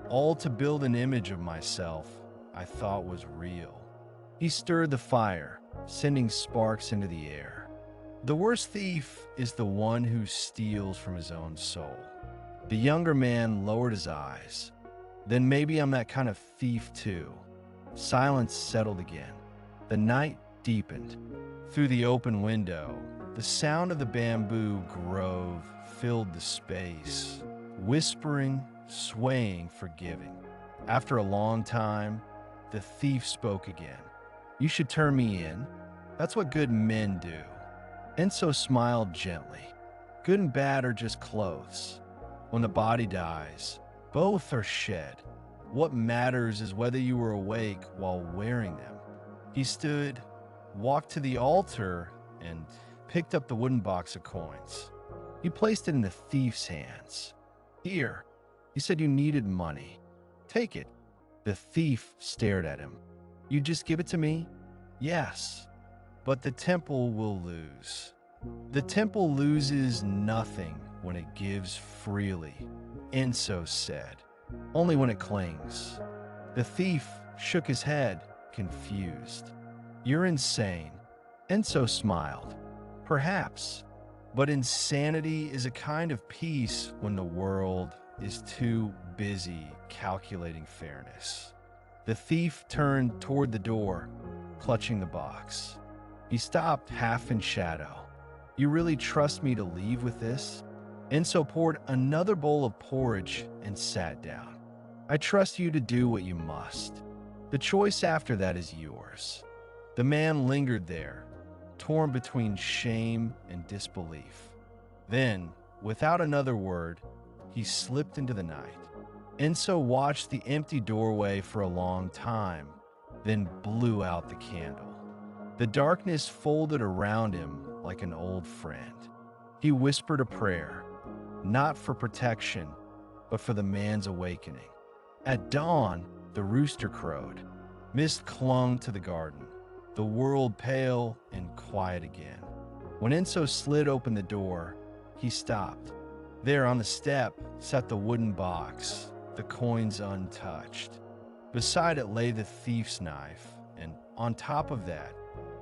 all to build an image of myself I thought was real." He stirred the fire, sending sparks into the air. "The worst thief is the one who steals from his own soul." The younger man lowered his eyes. "Then maybe I'm that kind of thief too." Silence settled again. The night deepened. Through the open window, the sound of the bamboo grove filled the space, whispering, swaying, forgiving. After a long time, the thief spoke again. "You should turn me in. That's what good men do." Enso smiled gently. "Good and bad are just clothes. When the body dies, both are shed. What matters is whether you were awake while wearing them." He stood, walked to the altar, and picked up the wooden box of coins. He placed it in the thief's hands. "Here, you said you needed money. Take it." The thief stared at him. "You just give it to me?" "Yes, but the temple will lose." "The temple loses nothing when it gives freely," Enso said. "Only when it clings." The thief shook his head, confused. "You're insane." Enso smiled. "Perhaps, but insanity is a kind of peace when the world is too busy calculating fairness." The thief turned toward the door, clutching the box. He stopped half in shadow. "You really trust me to leave with this?" Enso poured another bowl of porridge and sat down. "I trust you to do what you must. The choice after that is yours." The man lingered there, torn between shame and disbelief. Then, without another word, he slipped into the night. Enso watched the empty doorway for a long time, then blew out the candle. The darkness folded around him like an old friend. He whispered a prayer, not for protection, but for the man's awakening. At dawn, the rooster crowed. Mist clung to the garden, the world pale and quiet again. When Enso slid open the door, he stopped. There on the step sat the wooden box, the coins untouched. Beside it lay the thief's knife, and on top of that,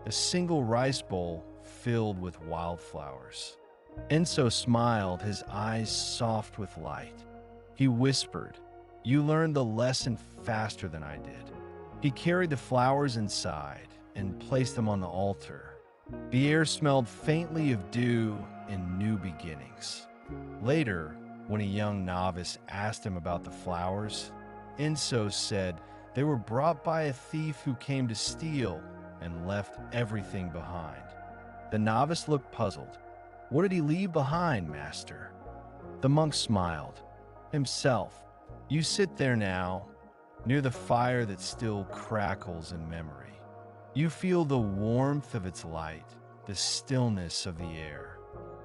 a single rice bowl filled with wildflowers. Enso smiled, his eyes soft with light. He whispered, "You learned the lesson faster than I did." He carried the flowers inside and placed them on the altar. The air smelled faintly of dew and new beginnings. Later, when a young novice asked him about the flowers, Enso said they were brought by a thief who came to steal and left everything behind. The novice looked puzzled. "What did he leave behind, master?" The monk smiled. "Himself. You sit there now, near the fire that still crackles in memory. You feel the warmth of its light, the stillness of the air.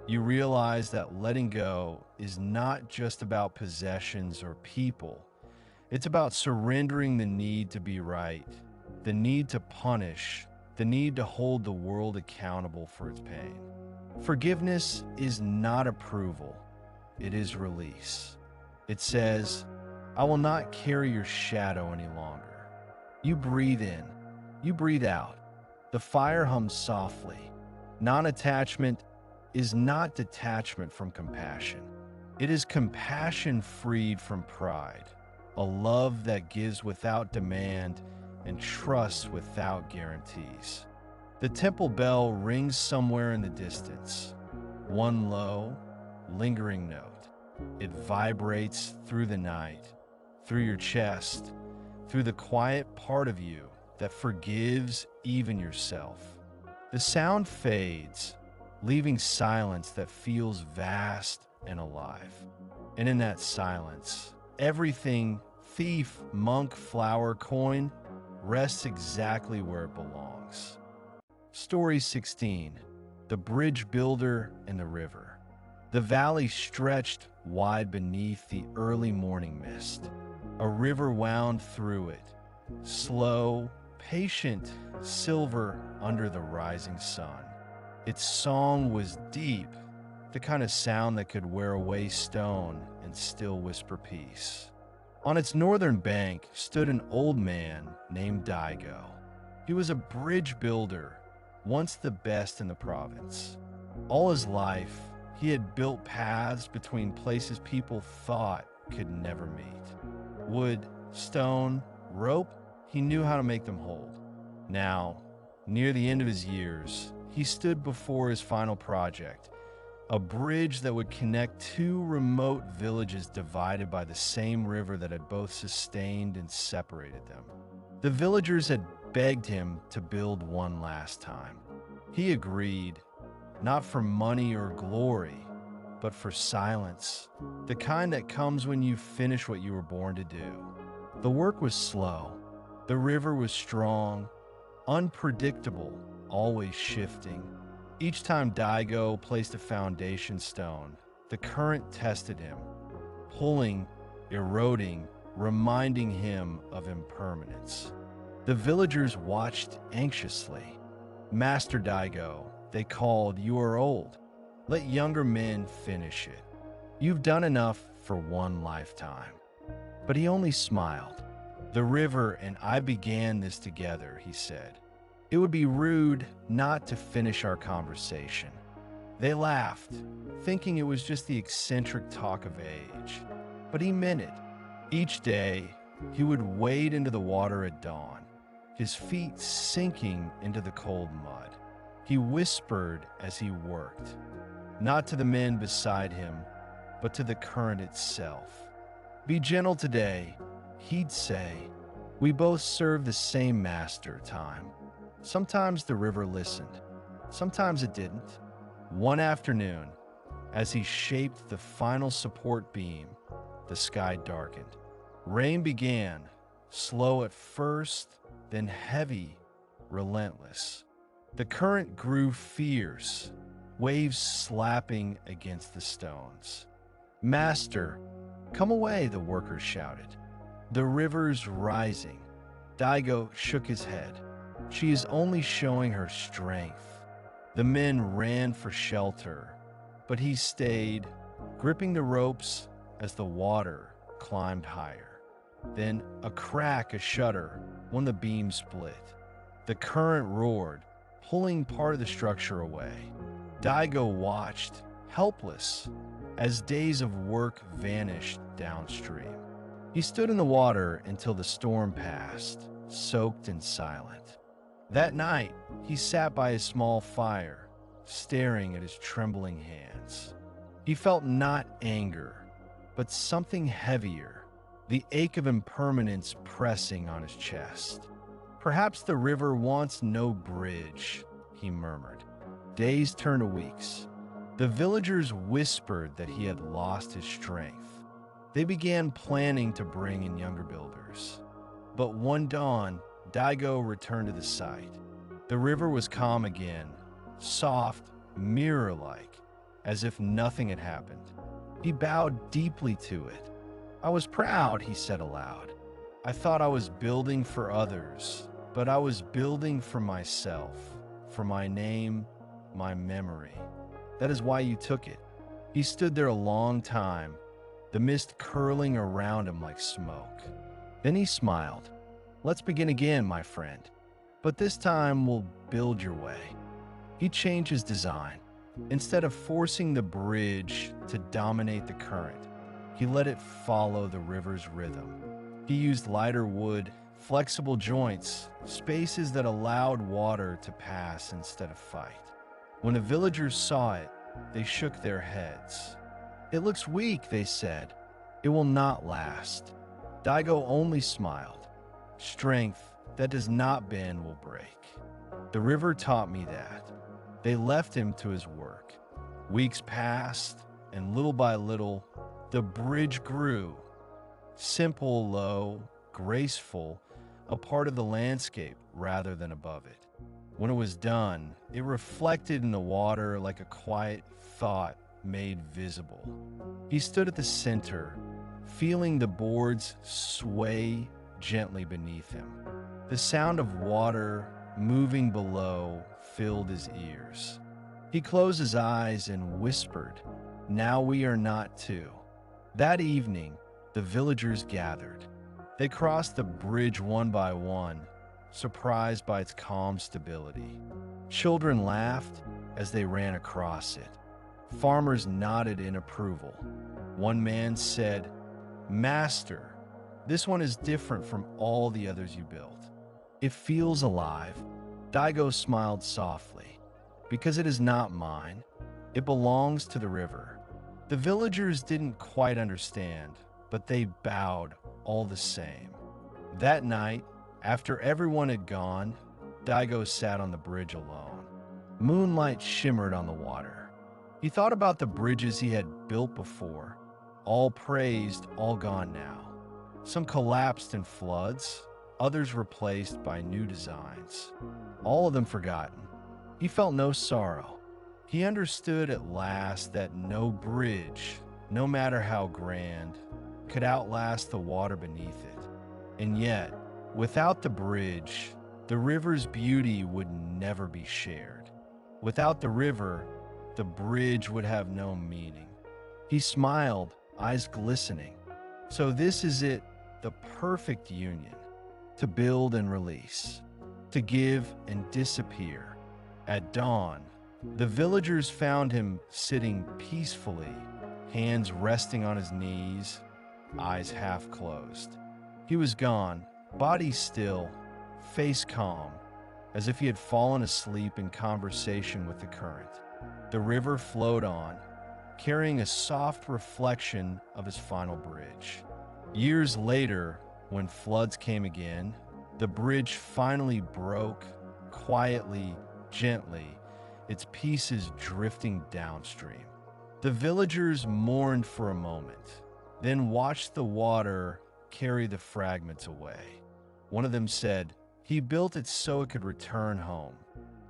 You realize that letting go is not just about possessions or people. It's about surrendering the need to be right, the need to punish, the need to hold the world accountable for its pain. Forgiveness is not approval, it is release. It says, I will not carry your shadow any longer." You breathe in, you breathe out. The fire hums softly. Non-attachment is not detachment from compassion. It is compassion freed from pride, a love that gives without demand and trusts without guarantees. The temple bell rings somewhere in the distance, one low, lingering note. It vibrates through the night, through your chest, through the quiet part of you that forgives even yourself. The sound fades, leaving silence that feels vast and alive. And in that silence, everything, thief, monk, flower, coin, rests exactly where it belongs. Story 16. The Bridge Builder and the River. The valley stretched wide beneath the early morning mist. A river wound through it, slow, patient, silver under the rising sun. Its song was deep, the kind of sound that could wear away stone and still whisper peace. On its northern bank stood an old man named Daigo. He was a bridge builder, once the best in the province. All his life, he had built paths between places people thought could never meet. Wood, stone, rope, he knew how to make them hold. Now, near the end of his years, he stood before his final project, a bridge that would connect two remote villages divided by the same river that had both sustained and separated them. The villagers had begged him to build one last time. He agreed, not for money or glory, but for silence, the kind that comes when you finish what you were born to do. The work was slow. The river was strong, unpredictable, always shifting. Each time Daigo placed a foundation stone, the current tested him, pulling, eroding, reminding him of impermanence. The villagers watched anxiously. Master Daigo, they called, you are old. Let younger men finish it. You've done enough for one lifetime. But he only smiled. The river and I began this together, he said. It would be rude not to finish our conversation. They laughed, thinking it was just the eccentric talk of age. But he meant it. Each day, he would wade into the water at dawn, his feet sinking into the cold mud. He whispered as he worked, not to the men beside him, but to the current itself. Be gentle today, he'd say. We both serve the same master, time. Sometimes the river listened, sometimes it didn't. One afternoon, as he shaped the final support beam, the sky darkened. Rain began, slow at first, then heavy, relentless. The current grew fierce, waves slapping against the stones. Master, come away, the workers shouted. The river's rising. Daigo shook his head. She is only showing her strength. The men ran for shelter, but he stayed, gripping the ropes as the water climbed higher. Then a crack, a shudder, when the beam split. The current roared, pulling part of the structure away. Daigo watched, helpless, as days of work vanished downstream. He stood in the water until the storm passed, soaked and silent. That night, he sat by his small fire, staring at his trembling hands. He felt not anger, but something heavier, the ache of impermanence pressing on his chest. Perhaps the river wants no bridge, he murmured. Days turned to weeks. The villagers whispered that he had lost his strength. They began planning to bring in younger builders. But one dawn, Daigo returned to the site. The river was calm again, soft, mirror-like, as if nothing had happened. He bowed deeply to it. I was proud, he said aloud. I thought I was building for others, but I was building for myself, for my name, my memory. That is why you took it. He stood there a long time, the mist curling around him like smoke. Then he smiled. Let's begin again, my friend. But this time we'll build your way. He changed his design. Instead of forcing the bridge to dominate the current, he let it follow the river's rhythm. He used lighter wood, flexible joints, spaces that allowed water to pass instead of fight. When the villagers saw it, they shook their heads. "It looks weak," they said. "It will not last." Daigo only smiled. "Strength that does not bend will break." The river taught me that. They left him to his work. Weeks passed, and little by little, the bridge grew. Simple, low, graceful, a part of the landscape rather than above it. When it was done, it reflected in the water like a quiet thought made visible. He stood at the center, feeling the boards sway gently beneath him. The sound of water moving below filled his ears. He closed his eyes and whispered, "Now we are not two." That evening, the villagers gathered. They crossed the bridge one by one, surprised by its calm stability. Children laughed as they ran across it. Farmers nodded in approval. One man said, "Master, this one is different from all the others you built. It feels alive." Daigo smiled softly. "Because it is not mine. It belongs to the river." The villagers didn't quite understand, but they bowed all the same. That night, after everyone had gone, Daigo sat on the bridge alone. Moonlight shimmered on the water. He thought about the bridges he had built before, all praised, all gone now. Some collapsed in floods, others replaced by new designs. All of them forgotten. He felt no sorrow. He understood at last that no bridge, no matter how grand, could outlast the water beneath it. And yet, without the bridge, the river's beauty would never be shared. Without the river, the bridge would have no meaning. He smiled, eyes glistening. So this is it, the perfect union. To build and release. To give and disappear. At dawn, the villagers found him sitting peacefully, hands resting on his knees, eyes half closed. He was gone, body still, face calm, as if he had fallen asleep in conversation with the current. The river flowed on, carrying a soft reflection of his final bridge. Years later, when floods came again, the bridge finally broke, quietly, gently, its pieces drifting downstream. The villagers mourned for a moment, then watched the water carry the fragments away. One of them said, "He built it so it could return home."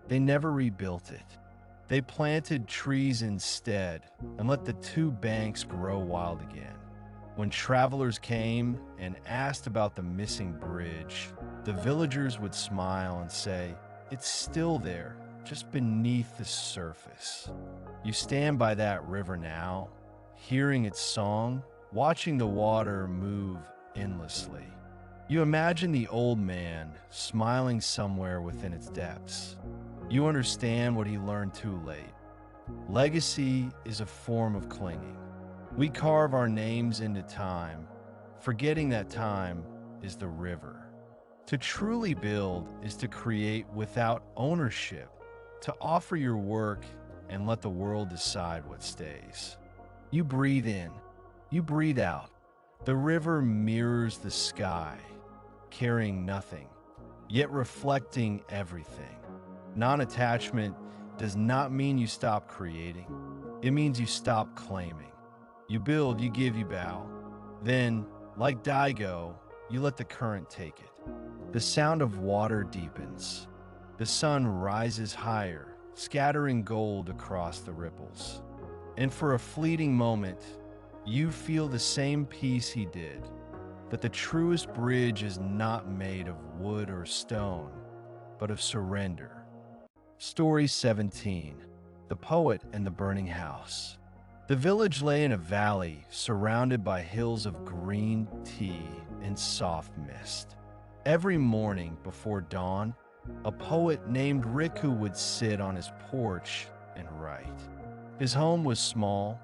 They never rebuilt it. They planted trees instead and let the two banks grow wild again. When travelers came and asked about the missing bridge, the villagers would smile and say, "It's still there, just beneath the surface." You stand by that river now, hearing its song, watching the water move endlessly. You imagine the old man smiling somewhere within its depths. You understand what he learned too late. Legacy is a form of clinging. We carve our names into time, forgetting that time is the river. To truly build is to create without ownership, to offer your work and let the world decide what stays. You breathe in, you breathe out. The river mirrors the sky, carrying nothing, yet reflecting everything. Non-attachment does not mean you stop creating. It means you stop claiming. You build, you give, you bow. Then, like Daigo, you let the current take it. The sound of water deepens. The sun rises higher, scattering gold across the ripples. And for a fleeting moment, you feel the same peace he did, that the truest bridge is not made of wood or stone, but of surrender. Story 17. The Poet and the Burning House. The village lay in a valley surrounded by hills of green tea and soft mist. Every morning before dawn, A poet named Riku would sit on his porch and write. His home was small,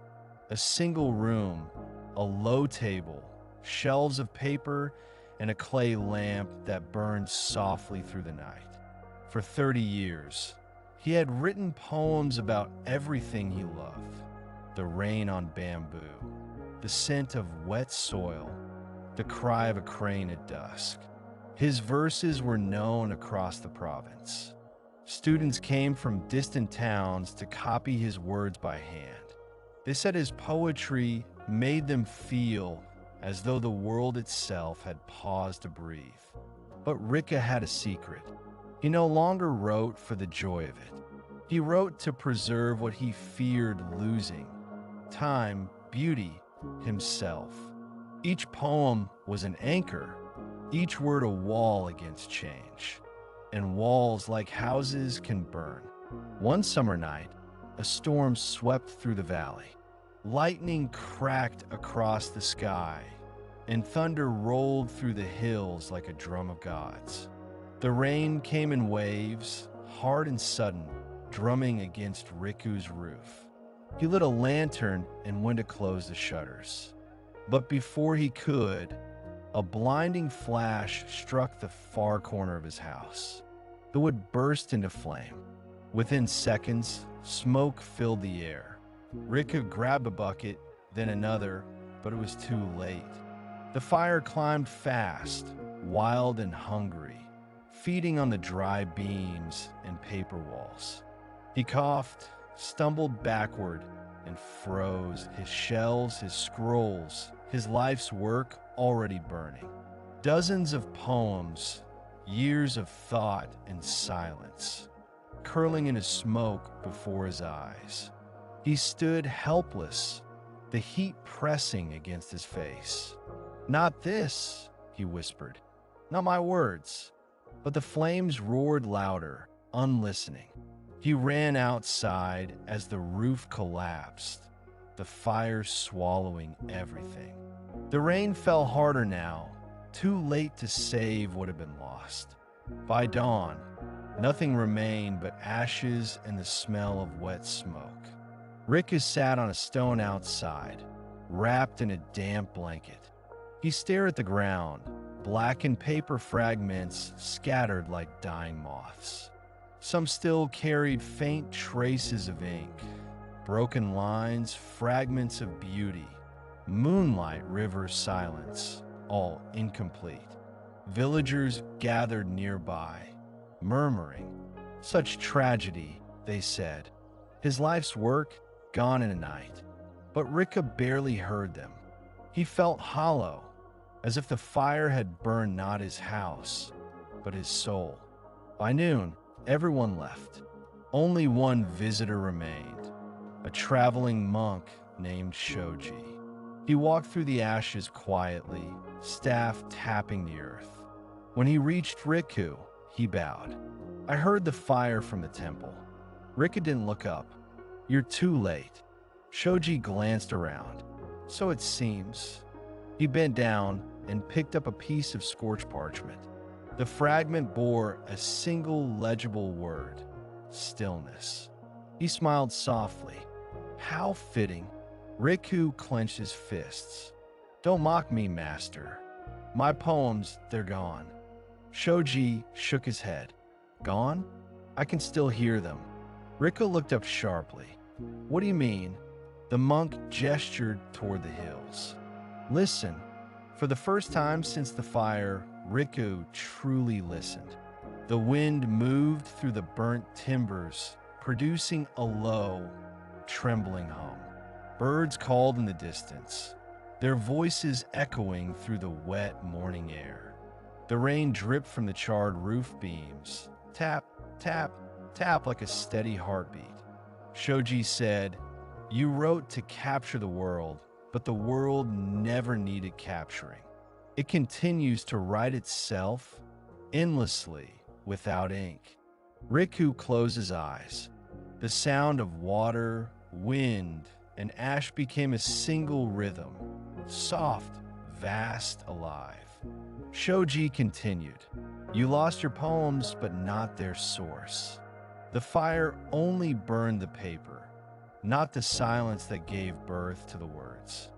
a single room, a low table, shelves of paper, and a clay lamp that burned softly through the night. For 30 years, he had written poems about everything he loved: the rain on bamboo, the scent of wet soil, the cry of a crane at dusk. His verses were known across the province. Students came from distant towns to copy his words by hand. They said his poetry made them feel as though the world itself had paused to breathe. But Rika had a secret. He no longer wrote for the joy of it. He wrote to preserve what he feared losing: time, beauty, himself. Each poem was an anchor, each word a wall against change. And walls, like houses, can burn. One summer night, a storm swept through the valley. Lightning cracked across the sky, and thunder rolled through the hills like a drum of gods. The rain came in waves, hard and sudden, drumming against Riku's roof. He lit a lantern and went to close the shutters. But before he could, a blinding flash struck the far corner of his house. The wood burst into flame. Within seconds, smoke filled the air. Riku grabbed a bucket, then another, but it was too late. The fire climbed fast, wild and hungry, feeding on the dry beams and paper walls. He coughed, stumbled backward, and froze, his shells, his scrolls, his life's work already burning. Dozens of poems, years of thought and silence, curling in his smoke before his eyes. He stood helpless, the heat pressing against his face. "Not this," he whispered. "Not my words." But the flames roared louder, unlistening. He ran outside as the roof collapsed, the fire swallowing everything. The rain fell harder now, too late to save what had been lost. By dawn, nothing remained but ashes and the smell of wet smoke. Riku sat on a stone outside, wrapped in a damp blanket. He stared at the ground, blackened paper fragments scattered like dying moths. Some still carried faint traces of ink, broken lines, fragments of beauty, moonlight, river silence, all incomplete. Villagers gathered nearby, murmuring. "Such tragedy," they said. His life's work gone in a night. But Rika barely heard them. He felt hollow, as if the fire had burned not his house, but his soul. By noon, everyone left. Only one visitor remained, a traveling monk named Shoji. He walked through the ashes quietly, staff tapping the earth. When he reached Riku, he bowed. "I heard the fire from the temple." Riku didn't look up. "You're too late." Shoji glanced around. "So it seems." He bent down and picked up a piece of scorched parchment. The fragment bore a single legible word: stillness. He smiled softly. How fitting. Riku clenched his fists. "Don't mock me, master. My poems, they're gone." Shoji shook his head. "Gone? I can still hear them." Riku looked up sharply. "What do you mean?" The monk gestured toward the hills. "Listen." For the first time since the fire, Riku truly listened. The wind moved through the burnt timbers, producing a low, trembling hum. Birds called in the distance, their voices echoing through the wet morning air. The rain dripped from the charred roof beams, tap, tap, tap like a steady heartbeat. Shoji said, "You wrote to capture the world, but the world never needed capturing. It continues to write itself endlessly without ink." Riku closed his eyes. The sound of water, wind, and ash became a single rhythm, soft, vast, alive. Shoji continued, "You lost your poems, but not their source. The fire only burned the paper, not the silence that gave birth to the words."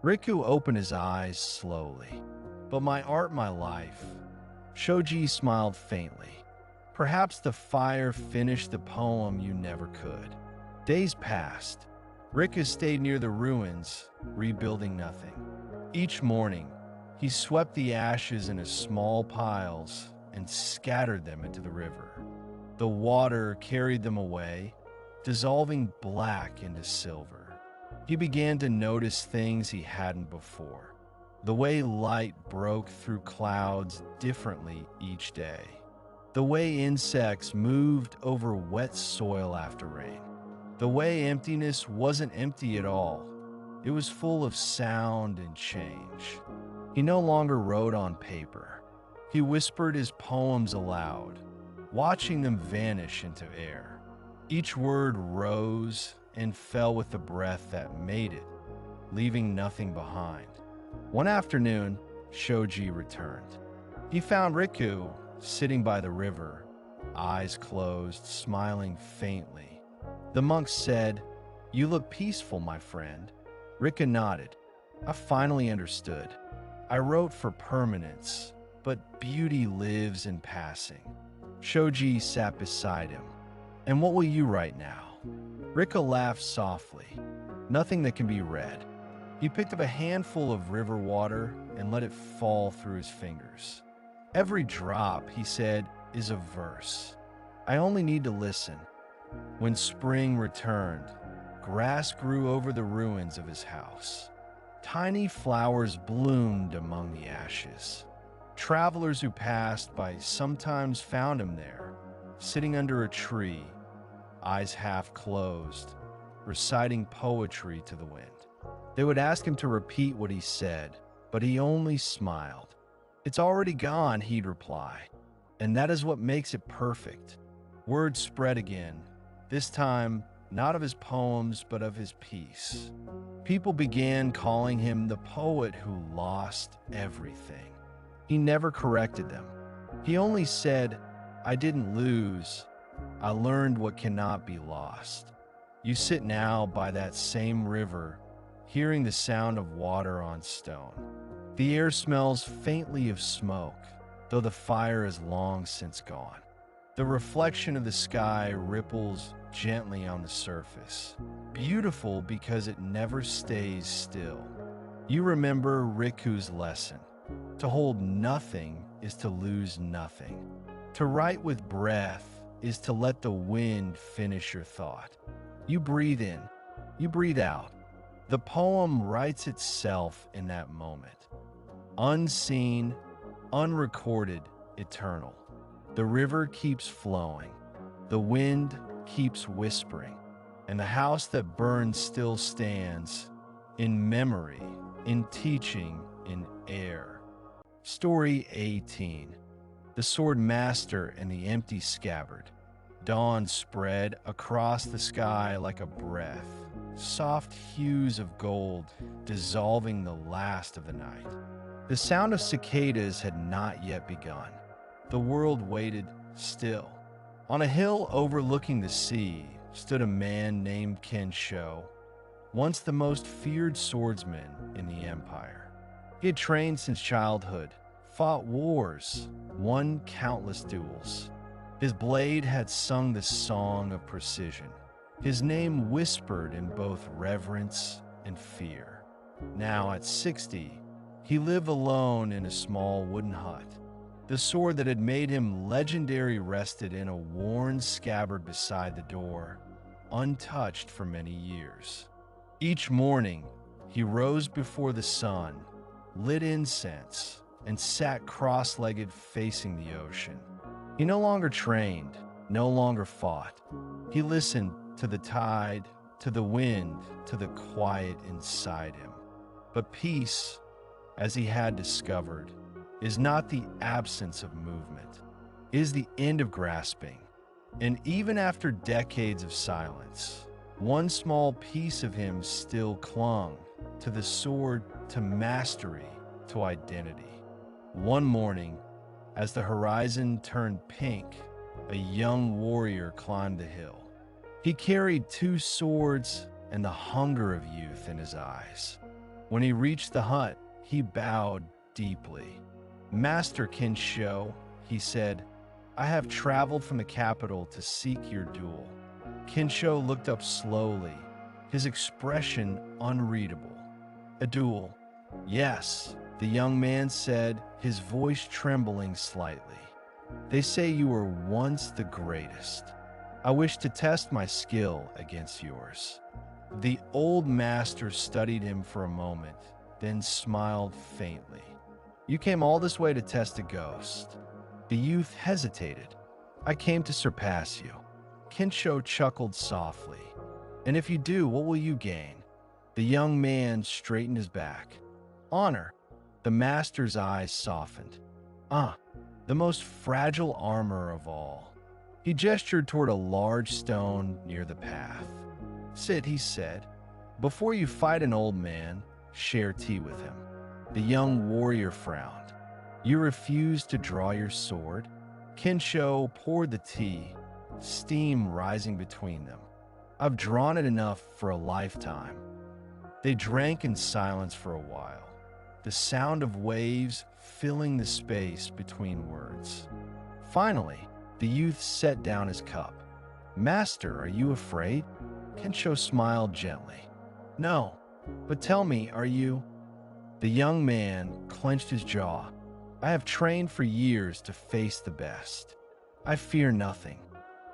Riku opened his eyes slowly. "But my art, my life." Shoji smiled faintly. "Perhaps the fire finished the poem you never could." Days passed. Riku stayed near the ruins, rebuilding nothing. Each morning, he swept the ashes into small piles and scattered them into the river. The water carried them away, dissolving black into silver. He began to notice things he hadn't before. The way light broke through clouds differently each day. The way insects moved over wet soil after rain. The way emptiness wasn't empty at all. It was full of sound and change. He no longer wrote on paper. He whispered his poems aloud, watching them vanish into air. Each word rose and fell with the breath that made it, leaving nothing behind. One afternoon, Shoji returned. He found Riku sitting by the river, eyes closed, smiling faintly. The monk said, "You look peaceful, my friend." Riku nodded. "I finally understood. I wrote for permanence, but beauty lives in passing." Shoji sat beside him. "And what will you write now?" Riku laughed softly. "Nothing that can be read." He picked up a handful of river water and let it fall through his fingers. "Every drop," he said, "is a verse. I only need to listen." When spring returned, grass grew over the ruins of his house. Tiny flowers bloomed among the ashes. Travelers who passed by sometimes found him there, sitting under a tree, eyes half closed, reciting poetry to the wind. They would ask him to repeat what he said, but he only smiled. "It's already gone," he'd reply, "and that is what makes it perfect." Word spread again, this time not of his poems, but of his peace. People began calling him the poet who lost everything. He never corrected them. He only said, "I didn't lose. I learned what cannot be lost." You sit now by that same river, hearing the sound of water on stone. The air smells faintly of smoke, though the fire is long since gone. The reflection of the sky ripples gently on the surface, beautiful because it never stays still. You remember Riku's lesson. To hold nothing is to lose nothing. To write with breath is to let the wind finish your thought. You breathe in, you breathe out. The poem writes itself in that moment. Unseen, unrecorded, eternal. The river keeps flowing. The wind keeps whispering. And the house that burns still stands, in memory, in teaching, in air. Story 18. The Sword Master and the Empty Scabbard. Dawn spread across the sky like a breath, soft hues of gold dissolving the last of the night. The sound of cicadas had not yet begun. The world waited still. On a hill overlooking the sea stood a man named Kensho, once the most feared swordsman in the empire. He had trained since childhood, fought wars, won countless duels. His blade had sung the song of precision. His name whispered in both reverence and fear. Now at 60, he lived alone in a small wooden hut. The sword that had made him legendary rested in a worn scabbard beside the door, untouched for many years. Each morning, he rose before the sun, lit incense, and sat cross-legged facing the ocean. He no longer trained, no longer fought. He listened to the tide, to the wind, to the quiet inside him. But peace, as he had discovered, is not the absence of movement. It is the end of grasping. And even after decades of silence, one small piece of him still clung to the sword, to mastery, to identity. One morning, as the horizon turned pink, a young warrior climbed the hill. He carried two swords and the hunger of youth in his eyes. When he reached the hut, he bowed deeply. "Master Kinsho," he said, "I have traveled from the capital to seek your duel." Kinsho looked up slowly, his expression unreadable. "A duel?" "Yes," the young man said, his voice trembling slightly. "They say you were once the greatest. I wish to test my skill against yours." The old master studied him for a moment, then smiled faintly. "You came all this way to test a ghost." The youth hesitated. "I came to surpass you." Kinsho chuckled softly. "And if you do, what will you gain?" The young man straightened his back. "Honor." The master's eyes softened. "Ah, the most fragile armor of all." He gestured toward a large stone near the path. "Sit," he said. "Before you fight an old man, share tea with him." The young warrior frowned. "You refuse to draw your sword?" Kinsho poured the tea, steam rising between them. "I've drawn it enough for a lifetime." They drank in silence for a while, the sound of waves filling the space between words. Finally, the youth set down his cup. "Master, are you afraid?" Kinsho smiled gently. "No, but tell me, are you?" The young man clenched his jaw. "I have trained for years to face the best. I fear nothing."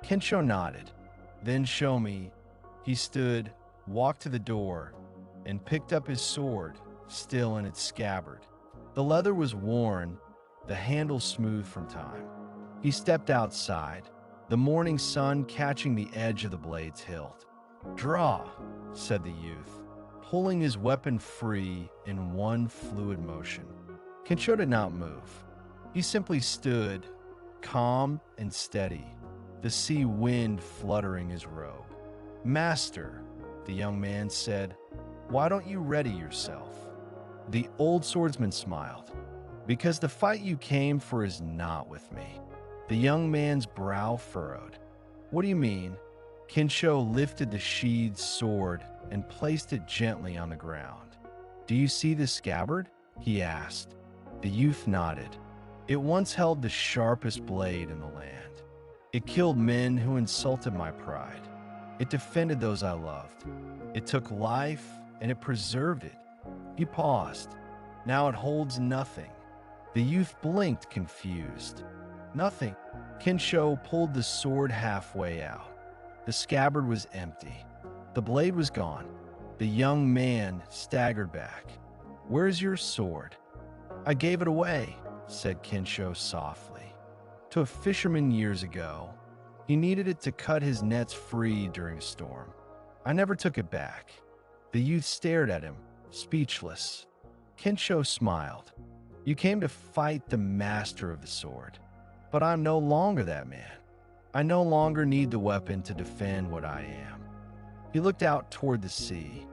Kinsho nodded. "Then show me." He stood, walked to the door, and picked up his sword, still in its scabbard. The leather was worn, the handle smooth from time. He stepped outside, the morning sun catching the edge of the blade's hilt. "Draw," said the youth, pulling his weapon free in one fluid motion. Kinsho did not move. He simply stood, calm and steady, the sea wind fluttering his robe. "Master," the young man said, "why don't you ready yourself?" The old swordsman smiled. "Because the fight you came for is not with me." The young man's brow furrowed. "What do you mean?" Kinsho lifted the sheathed sword and placed it gently on the ground. "Do you see the scabbard?" he asked. The youth nodded. "It once held the sharpest blade in the land. It killed men who insulted my pride. It defended those I loved. It took life and it preserved it." He paused. "Now it holds nothing." The youth blinked, confused. "Nothing." Kinsho pulled the sword halfway out. The scabbard was empty. The blade was gone. The young man staggered back. "Where's your sword?" "I gave it away," said Kinsho softly. "To a fisherman years ago. He needed it to cut his nets free during a storm. I never took it back." The youth stared at him, speechless. Kinsho smiled. "You came to fight the master of the sword. But I'm no longer that man. I no longer need the weapon to defend what I am." He looked out toward the sea.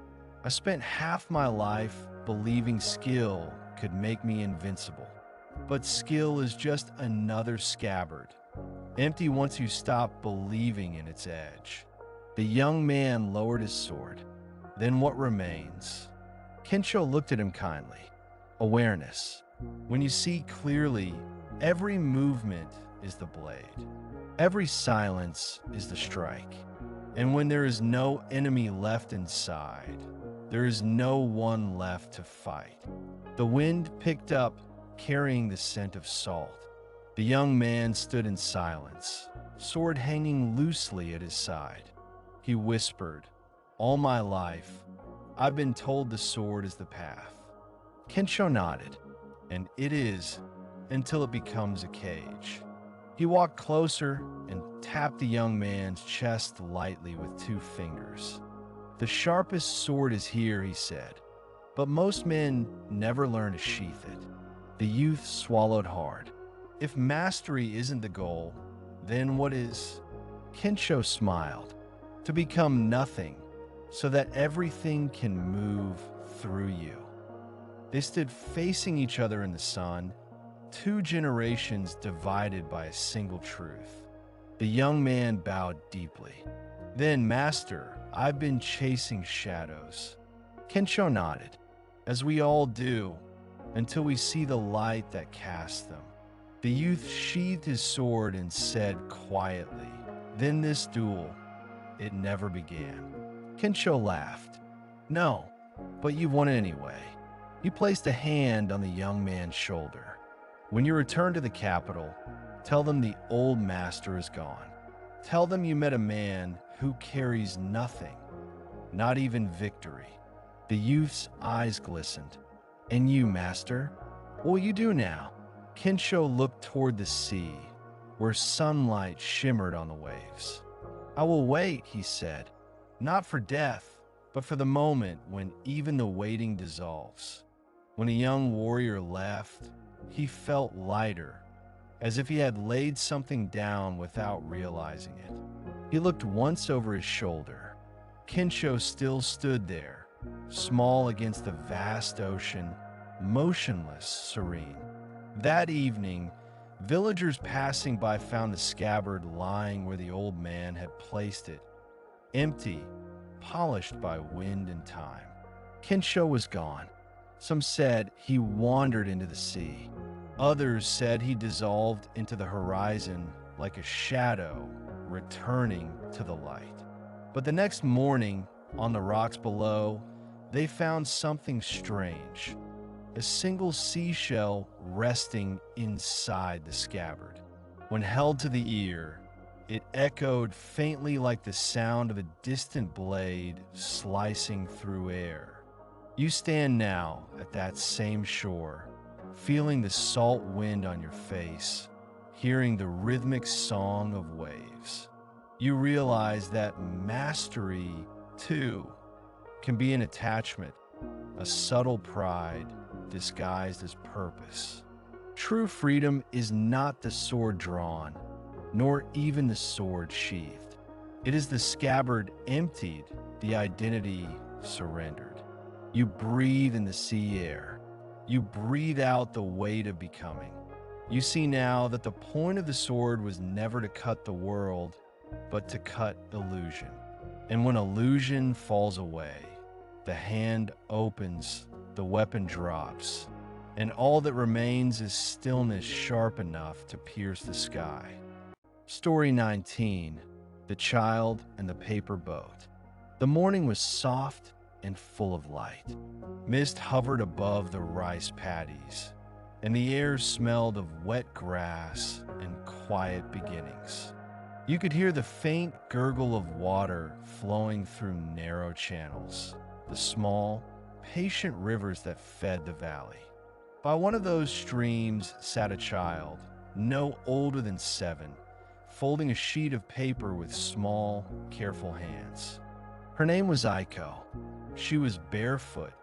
"I spent half my life believing skill could make me invincible. But skill is just another scabbard, empty once you stop believing in its edge." The young man lowered his sword. "Then what remains?" Kinsho looked at him kindly. "Awareness. When you see clearly, every movement is the blade. Every silence is the strike. And when there is no enemy left inside, there is no one left to fight." The wind picked up, carrying the scent of salt. The young man stood in silence, sword hanging loosely at his side. He whispered, "All my life, I've been told the sword is the path." Kinsho nodded. "And it is, until it becomes a cage." He walked closer and tapped the young man's chest lightly with two fingers. "The sharpest sword is here," he said, "but most men never learn to sheath it." The youth swallowed hard. "If mastery isn't the goal, then what is?" Kinsho smiled. "To become nothing, so that everything can move through you." They stood facing each other in the sun, 2 generations divided by a single truth. The young man bowed deeply. Then, Master, I've been chasing shadows. Kensho nodded, as we all do, until we see the light that casts them. The youth sheathed his sword and said quietly, "Then this duel, it never began." Kensho laughed. "No, but you won anyway." He placed a hand on the young man's shoulder. "When you return to the capital, tell them the old master is gone. Tell them you met a man who carries nothing, not even victory." The youth's eyes glistened. "And you, master, what will you do now?" Kensho looked toward the sea, where sunlight shimmered on the waves. "I will wait," he said, "not for death, but for the moment when even the waiting dissolves." When a young warrior left, he felt lighter, as if he had laid something down without realizing it. He looked once over his shoulder. Kensho still stood there, small against the vast ocean, motionless, serene. That evening, villagers passing by found the scabbard lying where the old man had placed it, empty, polished by wind and time. Kensho was gone. Some said he wandered into the sea. Others said he dissolved into the horizon like a shadow returning to the light. But the next morning, on the rocks below, they found something strange. A single seashell resting inside the scabbard. When held to the ear, it echoed faintly like the sound of a distant blade slicing through air. You stand now at that same shore, feeling the salt wind on your face, hearing the rhythmic song of waves. You realize that mastery, too, can be an attachment, a subtle pride disguised as purpose. True freedom is not the sword drawn, nor even the sword sheathed. It is the scabbard emptied, the identity surrendered. You breathe in the sea air. You breathe out the weight of becoming. You see now that the point of the sword was never to cut the world, but to cut illusion. And when illusion falls away, the hand opens, the weapon drops, and all that remains is stillness sharp enough to pierce the sky. Story 19, The Child and the Paper Boat. The morning was soft and full of light. Mist hovered above the rice paddies, and the air smelled of wet grass and quiet beginnings. You could hear the faint gurgle of water flowing through narrow channels, the small, patient rivers that fed the valley. By one of those streams sat a child, no older than 7, folding a sheet of paper with small, careful hands. Her name was Aiko. She was barefoot,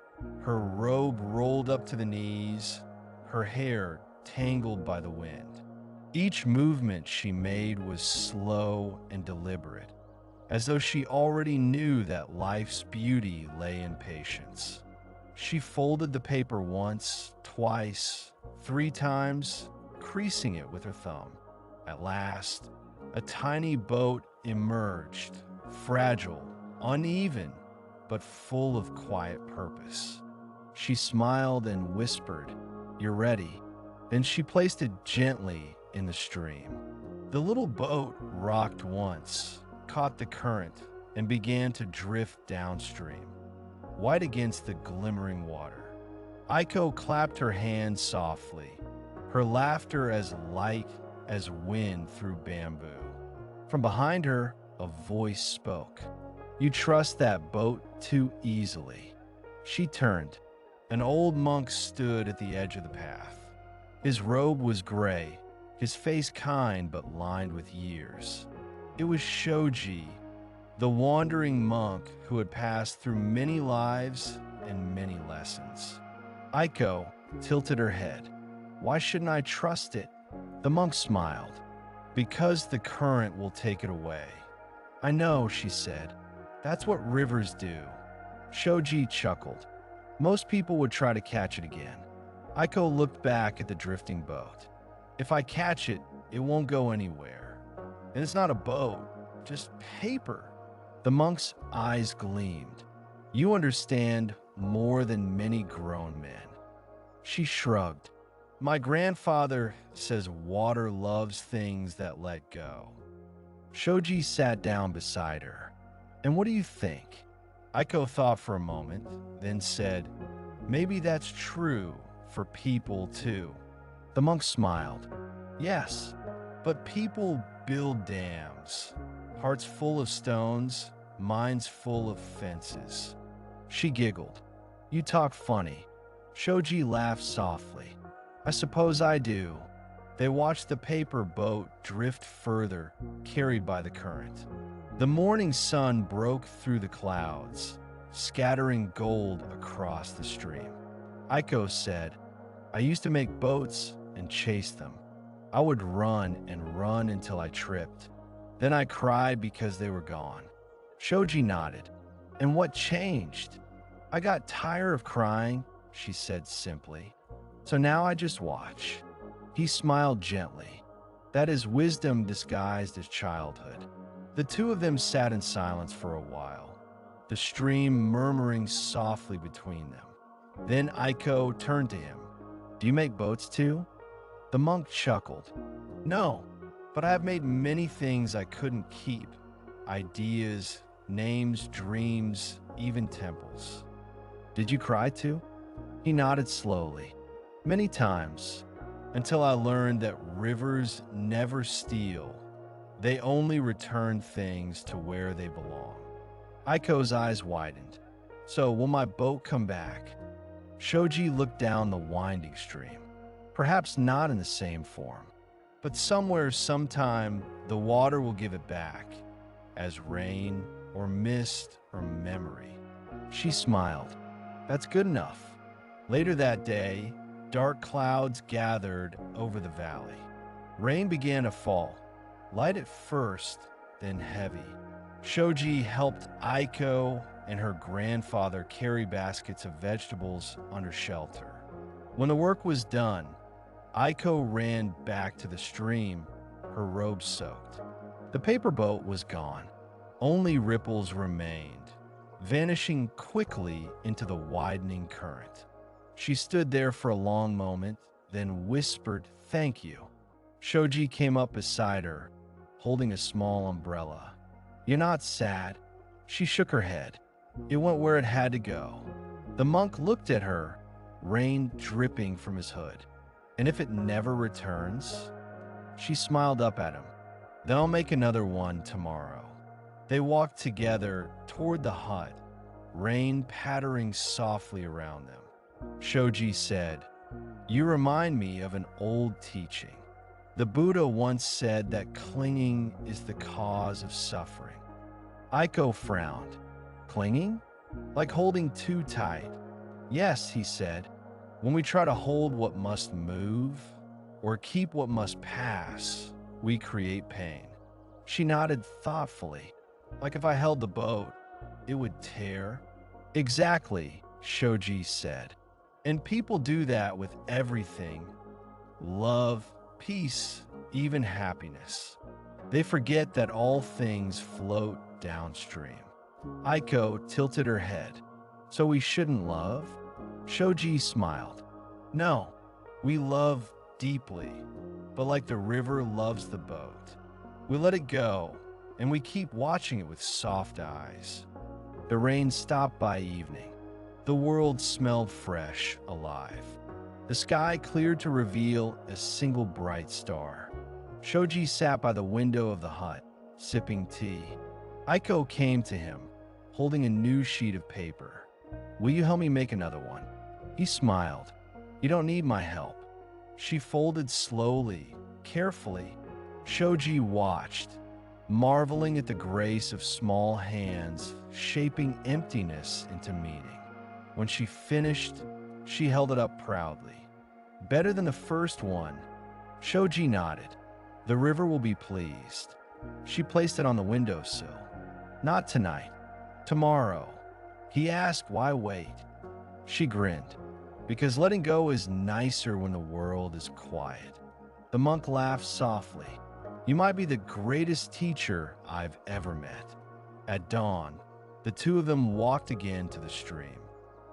her robe rolled up to the knees, her hair tangled by the wind. Each movement she made was slow and deliberate, as though she already knew that life's beauty lay in patience. She folded the paper once, twice, 3 times, creasing it with her thumb. At last, a tiny boat emerged, fragile, uneven, but full of quiet purpose. She smiled and whispered, "You're ready." Then she placed it gently in the stream. The little boat rocked once, caught the current, and began to drift downstream, white against the glimmering water. Aiko clapped her hands softly, her laughter as light as wind through bamboo. From behind her, a voice spoke. "You trust that boat too easily." She turned. An old monk stood at the edge of the path. His robe was gray, his face kind but lined with years. It was Shoji, the wandering monk who had passed through many lives and many lessons. Aiko tilted her head. "Why shouldn't I trust it?" The monk smiled. "Because the current will take it away." "I know," she said. "That's what rivers do." Shoji chuckled. "Most people would try to catch it again. Aiko looked back at the drifting boat. If I catch it, it won't go anywhere. And it's not a boat, just paper. The monk's eyes gleamed. You understand more than many grown men. She shrugged. My grandfather says water loves things that let go. Shoji sat down beside her. And what do you think? Aiko thought for a moment, then said, maybe that's true for people too. The monk smiled. Yes, but people build dams. Hearts full of stones, minds full of fences. She giggled. You talk funny. Shoji laughed softly. I suppose I do. They watched the paper boat drift further, carried by the current. The morning sun broke through the clouds, scattering gold across the stream. Aiko said, I used to make boats and chase them. I would run and run until I tripped. Then I cried because they were gone. Shoji nodded. And what changed? I got tired of crying, she said simply. So now I just watch. He smiled gently. That is wisdom disguised as childhood. The two of them sat in silence for a while, the stream murmuring softly between them. Then Aiko turned to him. Do you make boats too? The monk chuckled. No, but I have made many things I couldn't keep. Ideas, names, dreams, even temples. Did you cry too? He nodded slowly. Many times, until I learned that rivers never steal. They only return things to where they belong. Aiko's eyes widened. So will my boat come back? Shoji looked down the winding stream. Perhaps not in the same form, but somewhere, sometime, the water will give it back, as rain or mist or memory. She smiled. That's good enough. Later that day, dark clouds gathered over the valley. Rain began to fall, light at first, then heavy. Shoji helped Aiko and her grandfather carry baskets of vegetables under shelter. When the work was done, Aiko ran back to the stream, her robe soaked. The paper boat was gone. Only ripples remained, vanishing quickly into the widening current. She stood there for a long moment, then whispered, "Thank you." Shoji came up beside her, holding a small umbrella. "You're not sad?" She shook her head. It went where it had to go. The monk looked at her, rain dripping from his hood. "And if it never returns?" She smiled up at him. "Then I'll make another one tomorrow." They walked together toward the hut, rain pattering softly around them. Shoji said, "You remind me of an old teaching. The Buddha once said that clinging is the cause of suffering." Aiko frowned. "Clinging? Like holding too tight?" "Yes," he said. "When we try to hold what must move or keep what must pass, we create pain." She nodded thoughtfully. "Like if I held the boat, it would tear?" "Exactly," Shoji said. "And people do that with everything. Love, peace, even happiness. They forget that all things float downstream." Aiko tilted her head. "So we shouldn't love?" Shoji smiled. "No, we love deeply, but like the river loves the boat. We let it go, and we keep watching it with soft eyes." The rain stopped by evening. The world smelled fresh, alive. The sky cleared to reveal a single bright star. Shoji sat by the window of the hut, sipping tea. Aiko came to him, holding a new sheet of paper. "Will you help me make another one?" He smiled. "You don't need my help." She folded slowly, carefully. Shoji watched, marveling at the grace of small hands shaping emptiness into meaning. When she finished, she held it up proudly. "Better than the first one." Shoji nodded. "The river will be pleased." She placed it on the windowsill. "Not tonight. Tomorrow." He asked, "Why wait?" She grinned. Because letting go is nicer when the world is quiet. The monk laughed softly. You might be the greatest teacher I've ever met. At dawn, the two of them walked again to the stream.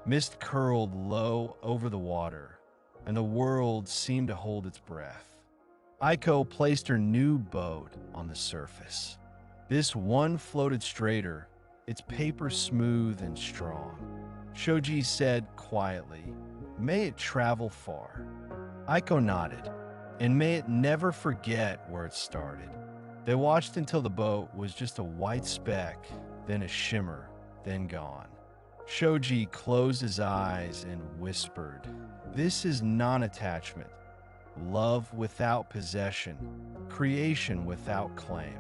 Mist curled low over the water, and the world seemed to hold its breath. Aiko placed her new boat on the surface. This one floated straighter, its paper smooth and strong. Shoji said quietly, "May it travel far." Aiko nodded, "And may it never forget where it started." They watched until the boat was just a white speck, then a shimmer, then gone. Shoji closed his eyes and whispered, "This is non-attachment, love without possession, creation without claim."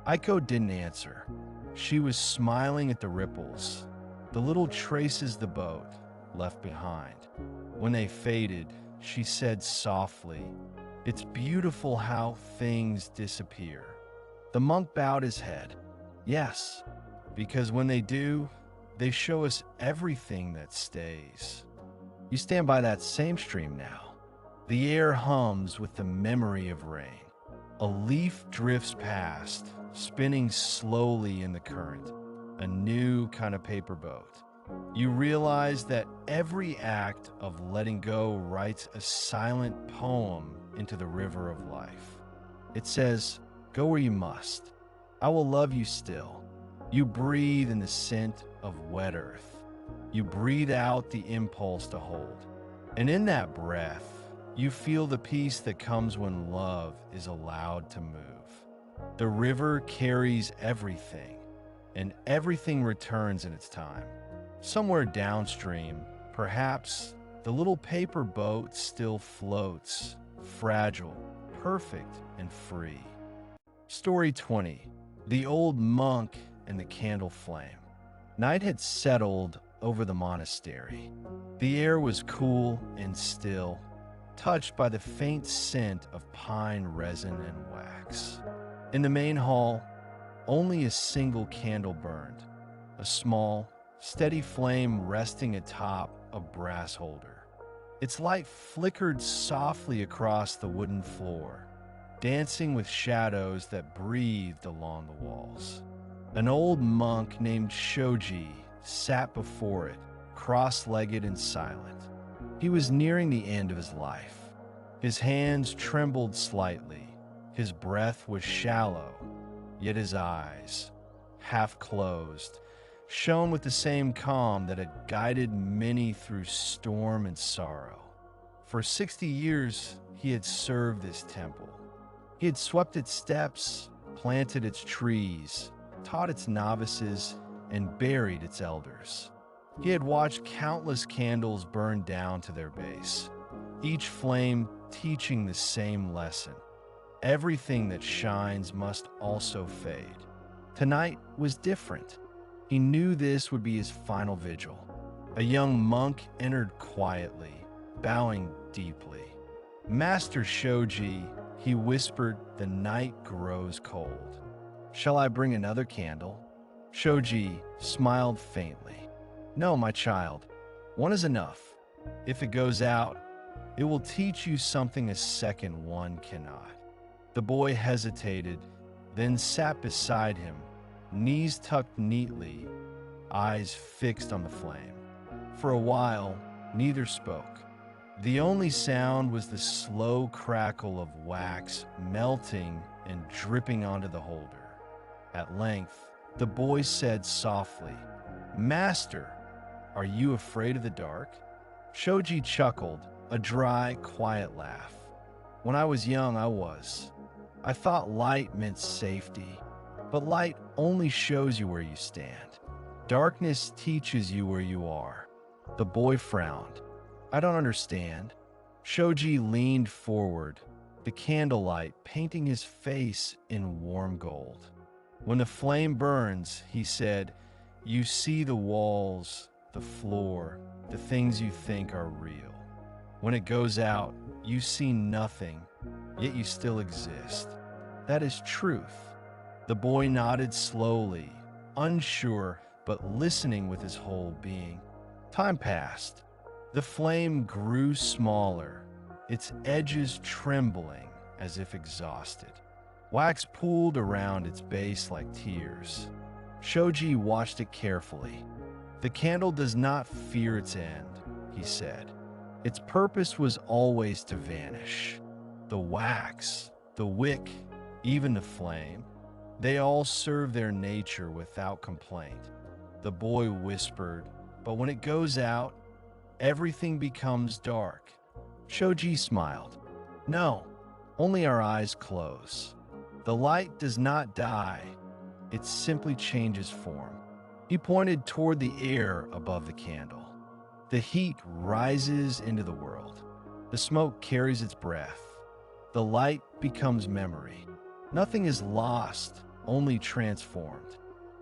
Aiko didn't answer. She was smiling at the ripples, the little traces the boat left behind. When they faded, she said softly, "It's beautiful how things disappear." The monk bowed his head. "Yes, because when they do, they show us everything that stays." You stand by that same stream now. The air hums with the memory of rain. A leaf drifts past, spinning slowly in the current, a new kind of paper boat. You realize that every act of letting go writes a silent poem into the river of life. It says, "Go where you must. I will love you still." You breathe in the scent of wet earth. You breathe out the impulse to hold. And in that breath, you feel the peace that comes when love is allowed to move. The river carries everything, and everything returns in its time. Somewhere downstream, perhaps, the little paper boat still floats, fragile, perfect, and free. Story 20. The Old Monk and the Candle Flame. Night had settled over the monastery. The air was cool and still, touched by the faint scent of pine resin and wax. In the main hall, only a single candle burned, a small, steady flame resting atop a brass holder. Its light flickered softly across the wooden floor, dancing with shadows that breathed along the walls. An old monk named Shoji sat before it, cross-legged and silent. He was nearing the end of his life. His hands trembled slightly. His breath was shallow, yet his eyes, half closed, shone with the same calm that had guided many through storm and sorrow. For 60 years, he had served this temple. He had swept its steps, planted its trees, taught its novices, and buried its elders. He had watched countless candles burn down to their base, each flame teaching the same lesson. Everything that shines must also fade. Tonight was different. He knew this would be his final vigil. A young monk entered quietly, bowing deeply. "Master Shoji," he whispered, "the night grows cold. Shall I bring another candle?" Shoji smiled faintly. "No, my child. One is enough. If it goes out, it will teach you something a second one cannot." The boy hesitated, then sat beside him, knees tucked neatly, eyes fixed on the flame. For a while, neither spoke. The only sound was the slow crackle of wax melting and dripping onto the holder. At length, the boy said softly, "Master, are you afraid of the dark?" Shoji chuckled, a dry, quiet laugh. "When I was young, I was. I thought light meant safety, but light only shows you where you stand. Darkness teaches you where you are." The boy frowned. "I don't understand." Shoji leaned forward, the candlelight painting his face in warm gold. "When the flame burns," he said, "you see the walls, the floor, the things you think are real. When it goes out, you see nothing, yet you still exist. That is truth." The boy nodded slowly, unsure, but listening with his whole being. Time passed. The flame grew smaller, its edges trembling as if exhausted. Wax pooled around its base like tears. Shoji watched it carefully. "The candle does not fear its end," he said. "Its purpose was always to vanish. The wax, the wick, even the flame, they all serve their nature without complaint." The boy whispered, "But when it goes out, everything becomes dark." Shoji smiled. "No, only our eyes close. The light does not die, it simply changes form." He pointed toward the air above the candle. "The heat rises into the world. The smoke carries its breath. The light becomes memory. Nothing is lost, only transformed."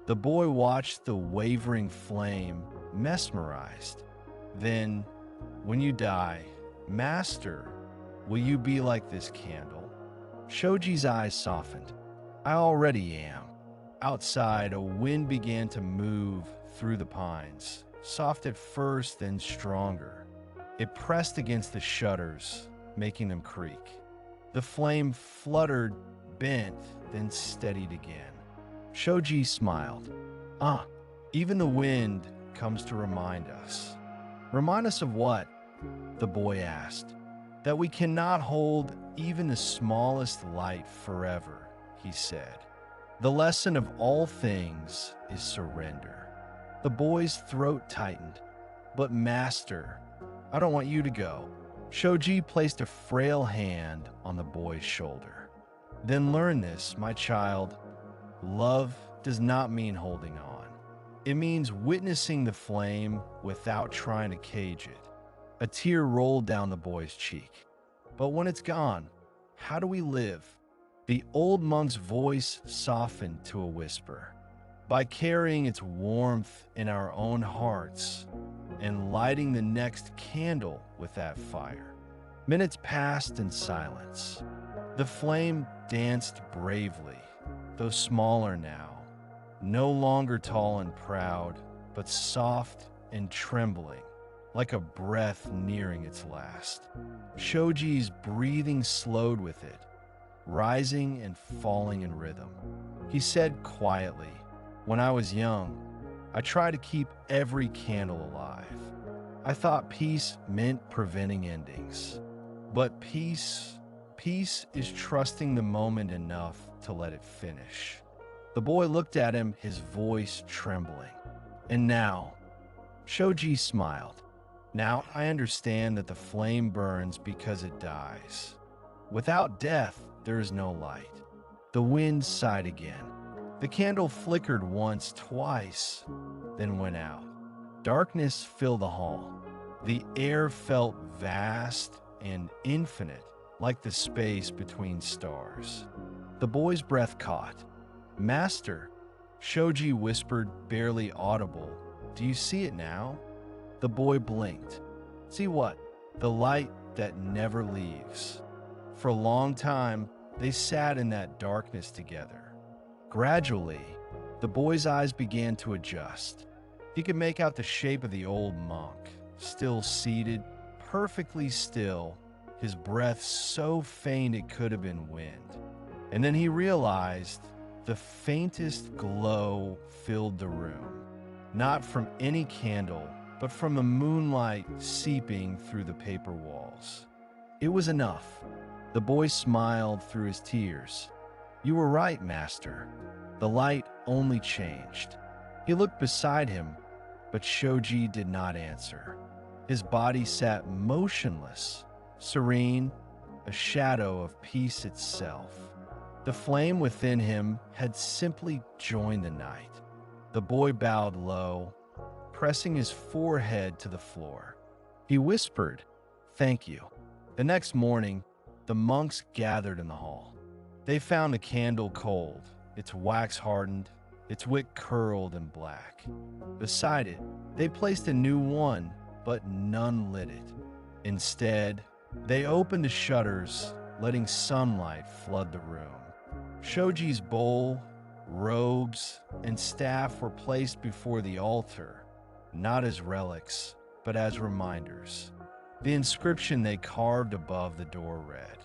The boy watched the wavering flame, mesmerized. "Then, when you die, Master, will you be like this candle?" Shoji's eyes softened. "I already am." Outside, a wind began to move through the pines, soft at first, then stronger. It pressed against the shutters, making them creak. The flame fluttered, bent, then steadied again. Shoji smiled. "Ah, even the wind comes to remind us." "Remind us of what?" the boy asked. "That we cannot hold even the smallest light forever," he said. "The lesson of all things is surrender." The boy's throat tightened. "But Master, I don't want you to go." Shoji placed a frail hand on the boy's shoulder. "Then learn this, my child. Love does not mean holding on. It means witnessing the flame without trying to cage it." A tear rolled down the boy's cheek. "But when it's gone, how do we live?" The old monk's voice softened to a whisper. "By carrying its warmth in our own hearts and lighting the next candle with that fire." Minutes passed in silence. The flame danced bravely, though smaller now, no longer tall and proud, but soft and trembling, like a breath nearing its last. Shoji's breathing slowed with it, rising and falling in rhythm. He said quietly, "When I was young, I tried to keep every candle alive. I thought peace meant preventing endings. But peace is trusting the moment enough to let it finish." The boy looked at him, his voice trembling. "And now," Shoji smiled, "now I understand that the flame burns because it dies. Without death, there is no light." The wind sighed again. The candle flickered once, twice, then went out. Darkness filled the hall. The air felt vast and infinite, like the space between stars. The boy's breath caught. "Master," Shoji whispered, barely audible, "do you see it now?" The boy blinked. "See what?" "The light that never leaves." For a long time, they sat in that darkness together. Gradually, the boy's eyes began to adjust. He could make out the shape of the old monk, still seated, perfectly still, his breath so faint it could have been wind. And then he realized the faintest glow filled the room, not from any candle, but from the moonlight seeping through the paper walls. It was enough. The boy smiled through his tears. "You were right, Master. The light only changed." He looked beside him, but Shoji did not answer. His body sat motionless, serene, a shadow of peace itself. The flame within him had simply joined the night. The boy bowed low, pressing his forehead to the floor. He whispered, "Thank you." The next morning, the monks gathered in the hall. They found the candle cold, its wax hardened, its wick curled and black. Beside it, they placed a new one, but none lit it. Instead, they opened the shutters, letting sunlight flood the room. Shoji's bowl, robes, and staff were placed before the altar, not as relics, but as reminders. The inscription they carved above the door read,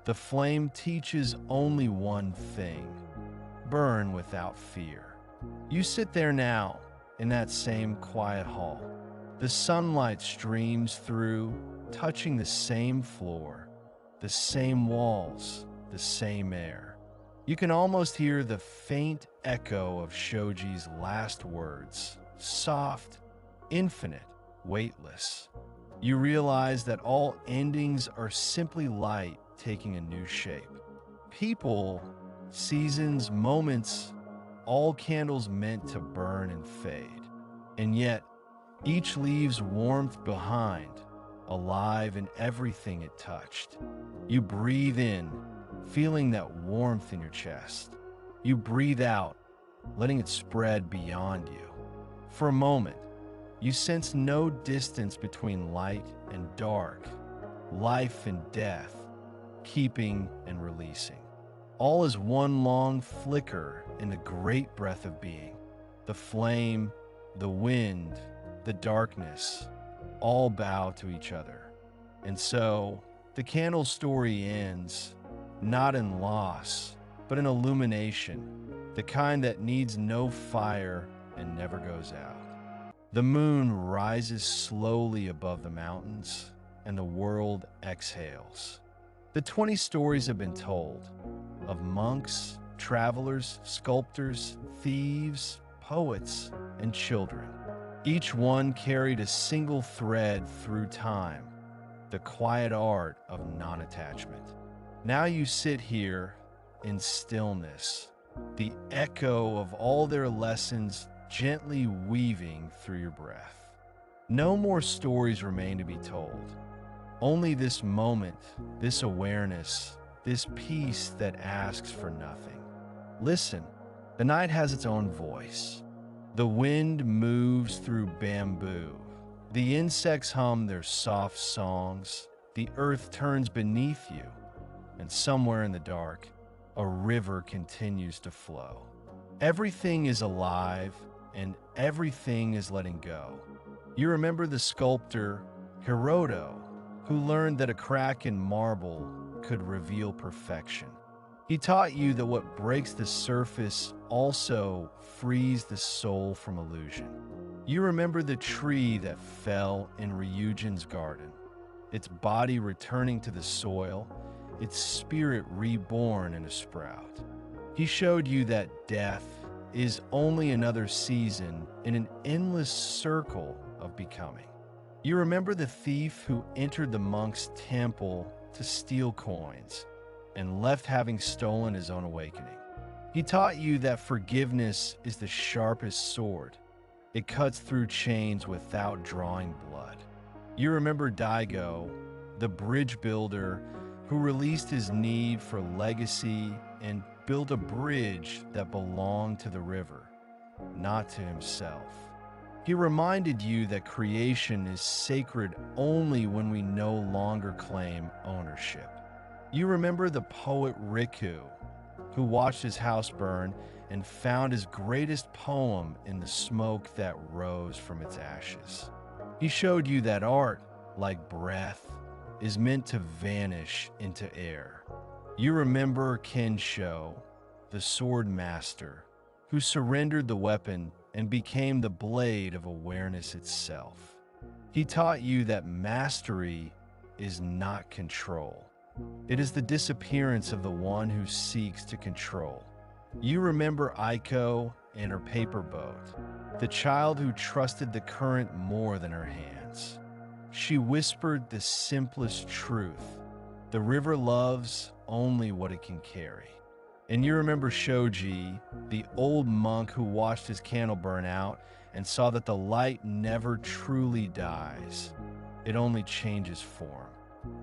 "The flame teaches only one thing: burn without fear." You sit there now, in that same quiet hall. The sunlight streams through, touching the same floor, the same walls, the same air. You can almost hear the faint echo of Shoji's last words, soft, infinite, weightless. You realize that all endings are simply light taking a new shape. People, seasons, moments, all candles meant to burn and fade. And yet, each leaves warmth behind, alive in everything it touched. You breathe in, feeling that warmth in your chest. You breathe out, letting it spread beyond you. For a moment, you sense no distance between light and dark, life and death, keeping and releasing. All is one long flicker in the great breath of being. The flame, the wind, the darkness, all bow to each other. And so, the candle story ends, not in loss, but in illumination, the kind that needs no fire and never goes out. The moon rises slowly above the mountains, and the world exhales. The 20 stories have been told, of monks, travelers, sculptors, thieves, poets, and children. Each one carried a single thread through time, the quiet art of non-attachment. Now you sit here in stillness, the echo of all their lessons gently weaving through your breath. No more stories remain to be told. Only this moment, this awareness, this peace that asks for nothing. Listen, the night has its own voice. The wind moves through bamboo. The insects hum their soft songs. The earth turns beneath you. And somewhere in the dark, a river continues to flow. Everything is alive, and everything is letting go. You remember the sculptor Hiroto, who learned that a crack in marble could reveal perfection. He taught you that what breaks the surface also frees the soul from illusion. You remember the tree that fell in Ryujin's garden, its body returning to the soil, its spirit reborn in a sprout. He showed you that death is only another season in an endless circle of becoming. You remember the thief who entered the monk's temple to steal coins and left having stolen his own awakening. He taught you that forgiveness is the sharpest sword. It cuts through chains without drawing blood. You remember Daigo, the bridge builder who released his need for legacy and built a bridge that belonged to the river, not to himself. He reminded you that creation is sacred only when we no longer claim ownership. You remember the poet Riku, who watched his house burn and found his greatest poem in the smoke that rose from its ashes. He showed you that art, like breath, is meant to vanish into air. You remember Kensho, the sword master, who surrendered the weapon and became the blade of awareness itself. He taught you that mastery is not control. It is the disappearance of the one who seeks to control. You remember Aiko and her paper boat, the child who trusted the current more than her hands. She whispered the simplest truth: the river loves only what it can carry. And you remember Shoji, the old monk who watched his candle burn out and saw that the light never truly dies. It only changes form.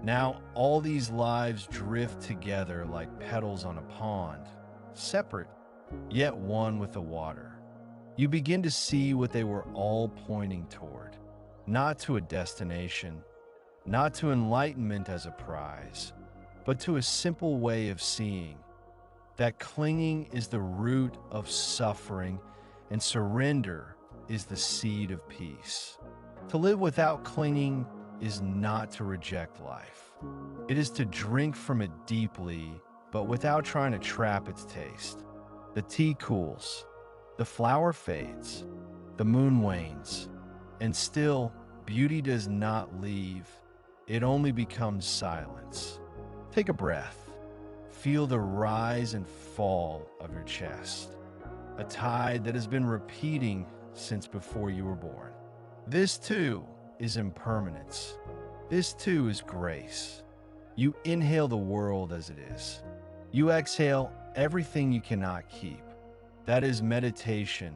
Now all these lives drift together like petals on a pond, separate, yet one with the water. You begin to see what they were all pointing toward, not to a destination, not to enlightenment as a prize, but to a simple way of seeing that clinging is the root of suffering and surrender is the seed of peace. To live without clinging is not to reject life. It is to drink from it deeply, but without trying to trap its taste. The tea cools, the flower fades, the moon wanes, and still, beauty does not leave. It only becomes silence. Take a breath. Feel the rise and fall of your chest, a tide that has been repeating since before you were born. This too is impermanence. This too is grace. You inhale the world as it is. You exhale everything you cannot keep. That is meditation,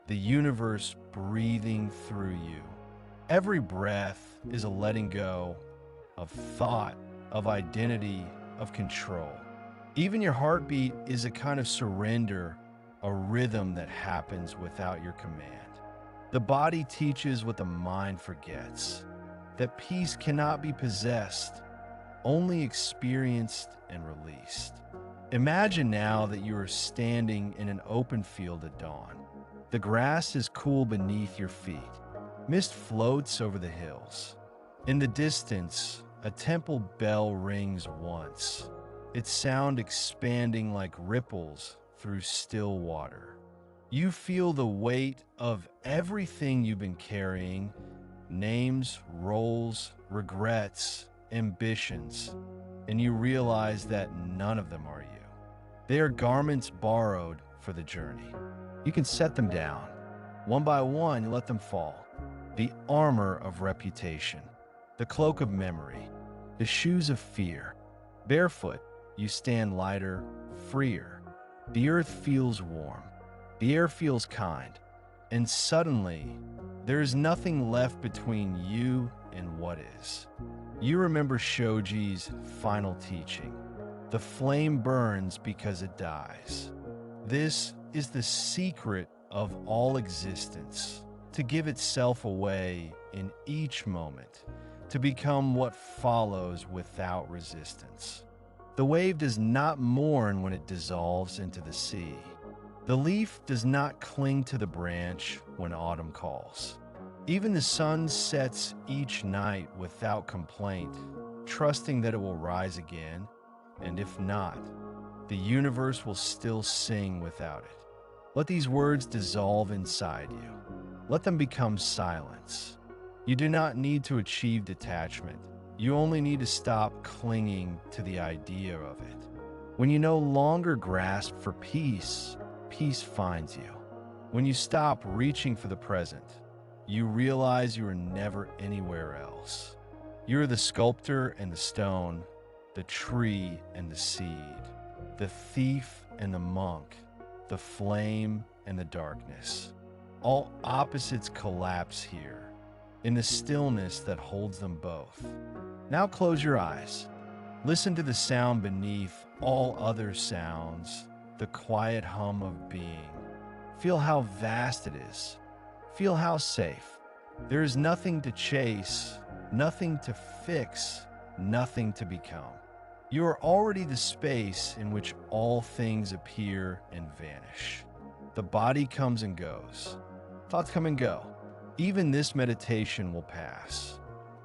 the universe breathing through you. Every breath is a letting go of thought, of identity, of control. Even your heartbeat is a kind of surrender, a rhythm that happens without your command. The body teaches what the mind forgets, that peace cannot be possessed, only experienced and released. Imagine now that you are standing in an open field at dawn. The grass is cool beneath your feet. Mist floats over the hills. In the distance, a temple bell rings once, its sound expanding like ripples through still water. You feel the weight of everything you've been carrying, names, roles, regrets, ambitions, and you realize that none of them are you. They are garments borrowed for the journey. You can set them down. One by one, you let them fall. The armor of reputation, the cloak of memory, the shoes of fear. Barefoot, you stand lighter, freer. The earth feels warm. The air feels kind. And suddenly, there is nothing left between you and what is. You remember Shoji's final teaching. The flame burns because it dies. This is the secret of all existence, to give itself away in each moment, to become what follows without resistance. The wave does not mourn when it dissolves into the sea. The leaf does not cling to the branch when autumn calls. Even the sun sets each night without complaint, trusting that it will rise again, and if not, the universe will still sing without it. Let these words dissolve inside you. Let them become silence. You do not need to achieve detachment. You only need to stop clinging to the idea of it. When you no longer grasp for peace, peace finds you. When you stop reaching for the present, you realize you are never anywhere else. You are the sculptor and the stone, the tree and the seed, the thief and the monk, the flame and the darkness. All opposites collapse here, in the stillness that holds them both. Now close your eyes. Listen to the sound beneath all other sounds, the quiet hum of being. Feel how vast it is. Feel how safe. There is nothing to chase, nothing to fix, nothing to become. You are already the space in which all things appear and vanish. The body comes and goes. Thoughts come and go. Even this meditation will pass.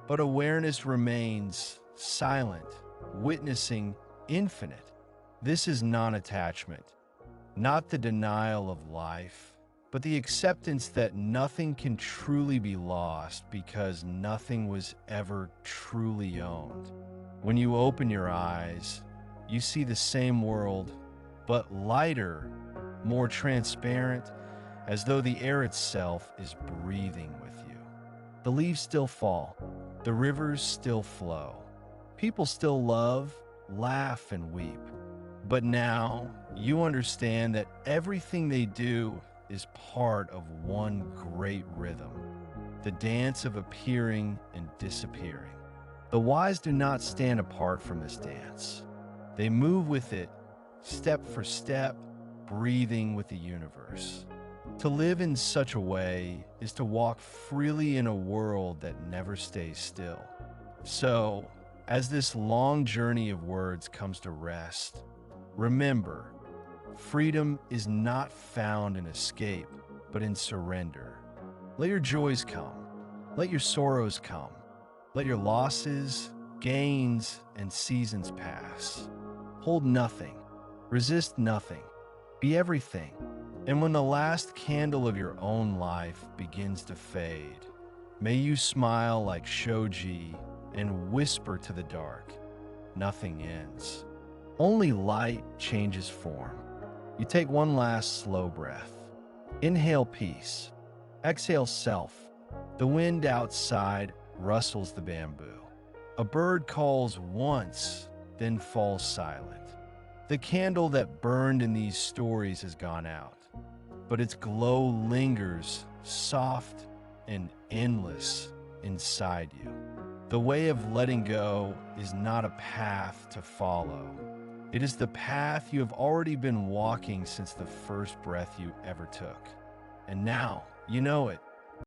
But awareness remains silent, witnessing infinite. This is non-attachment, not the denial of life, but the acceptance that nothing can truly be lost because nothing was ever truly owned. When you open your eyes, you see the same world, but lighter, more transparent, as though the air itself is breathing with you. The leaves still fall, the rivers still flow, people still love, laugh, and weep. But now you understand that everything they do is part of one great rhythm, the dance of appearing and disappearing. The wise do not stand apart from this dance. They move with it, step for step, breathing with the universe. To live in such a way is to walk freely in a world that never stays still. So, as this long journey of words comes to rest, remember, freedom is not found in escape, but in surrender. Let your joys come. Let your sorrows come. Let your losses, gains, and seasons pass. Hold nothing. Resist nothing. Be everything. And when the last candle of your own life begins to fade, may you smile like Shoji and whisper to the dark, nothing ends. Only light changes form. You take one last slow breath. Inhale peace. Exhale self. The wind outside rustles the bamboo. A bird calls once, then falls silent. The candle that burned in these stories has gone out, but its glow lingers soft and endless inside you. The way of letting go is not a path to follow. It is the path you have already been walking since the first breath you ever took. And now you know it.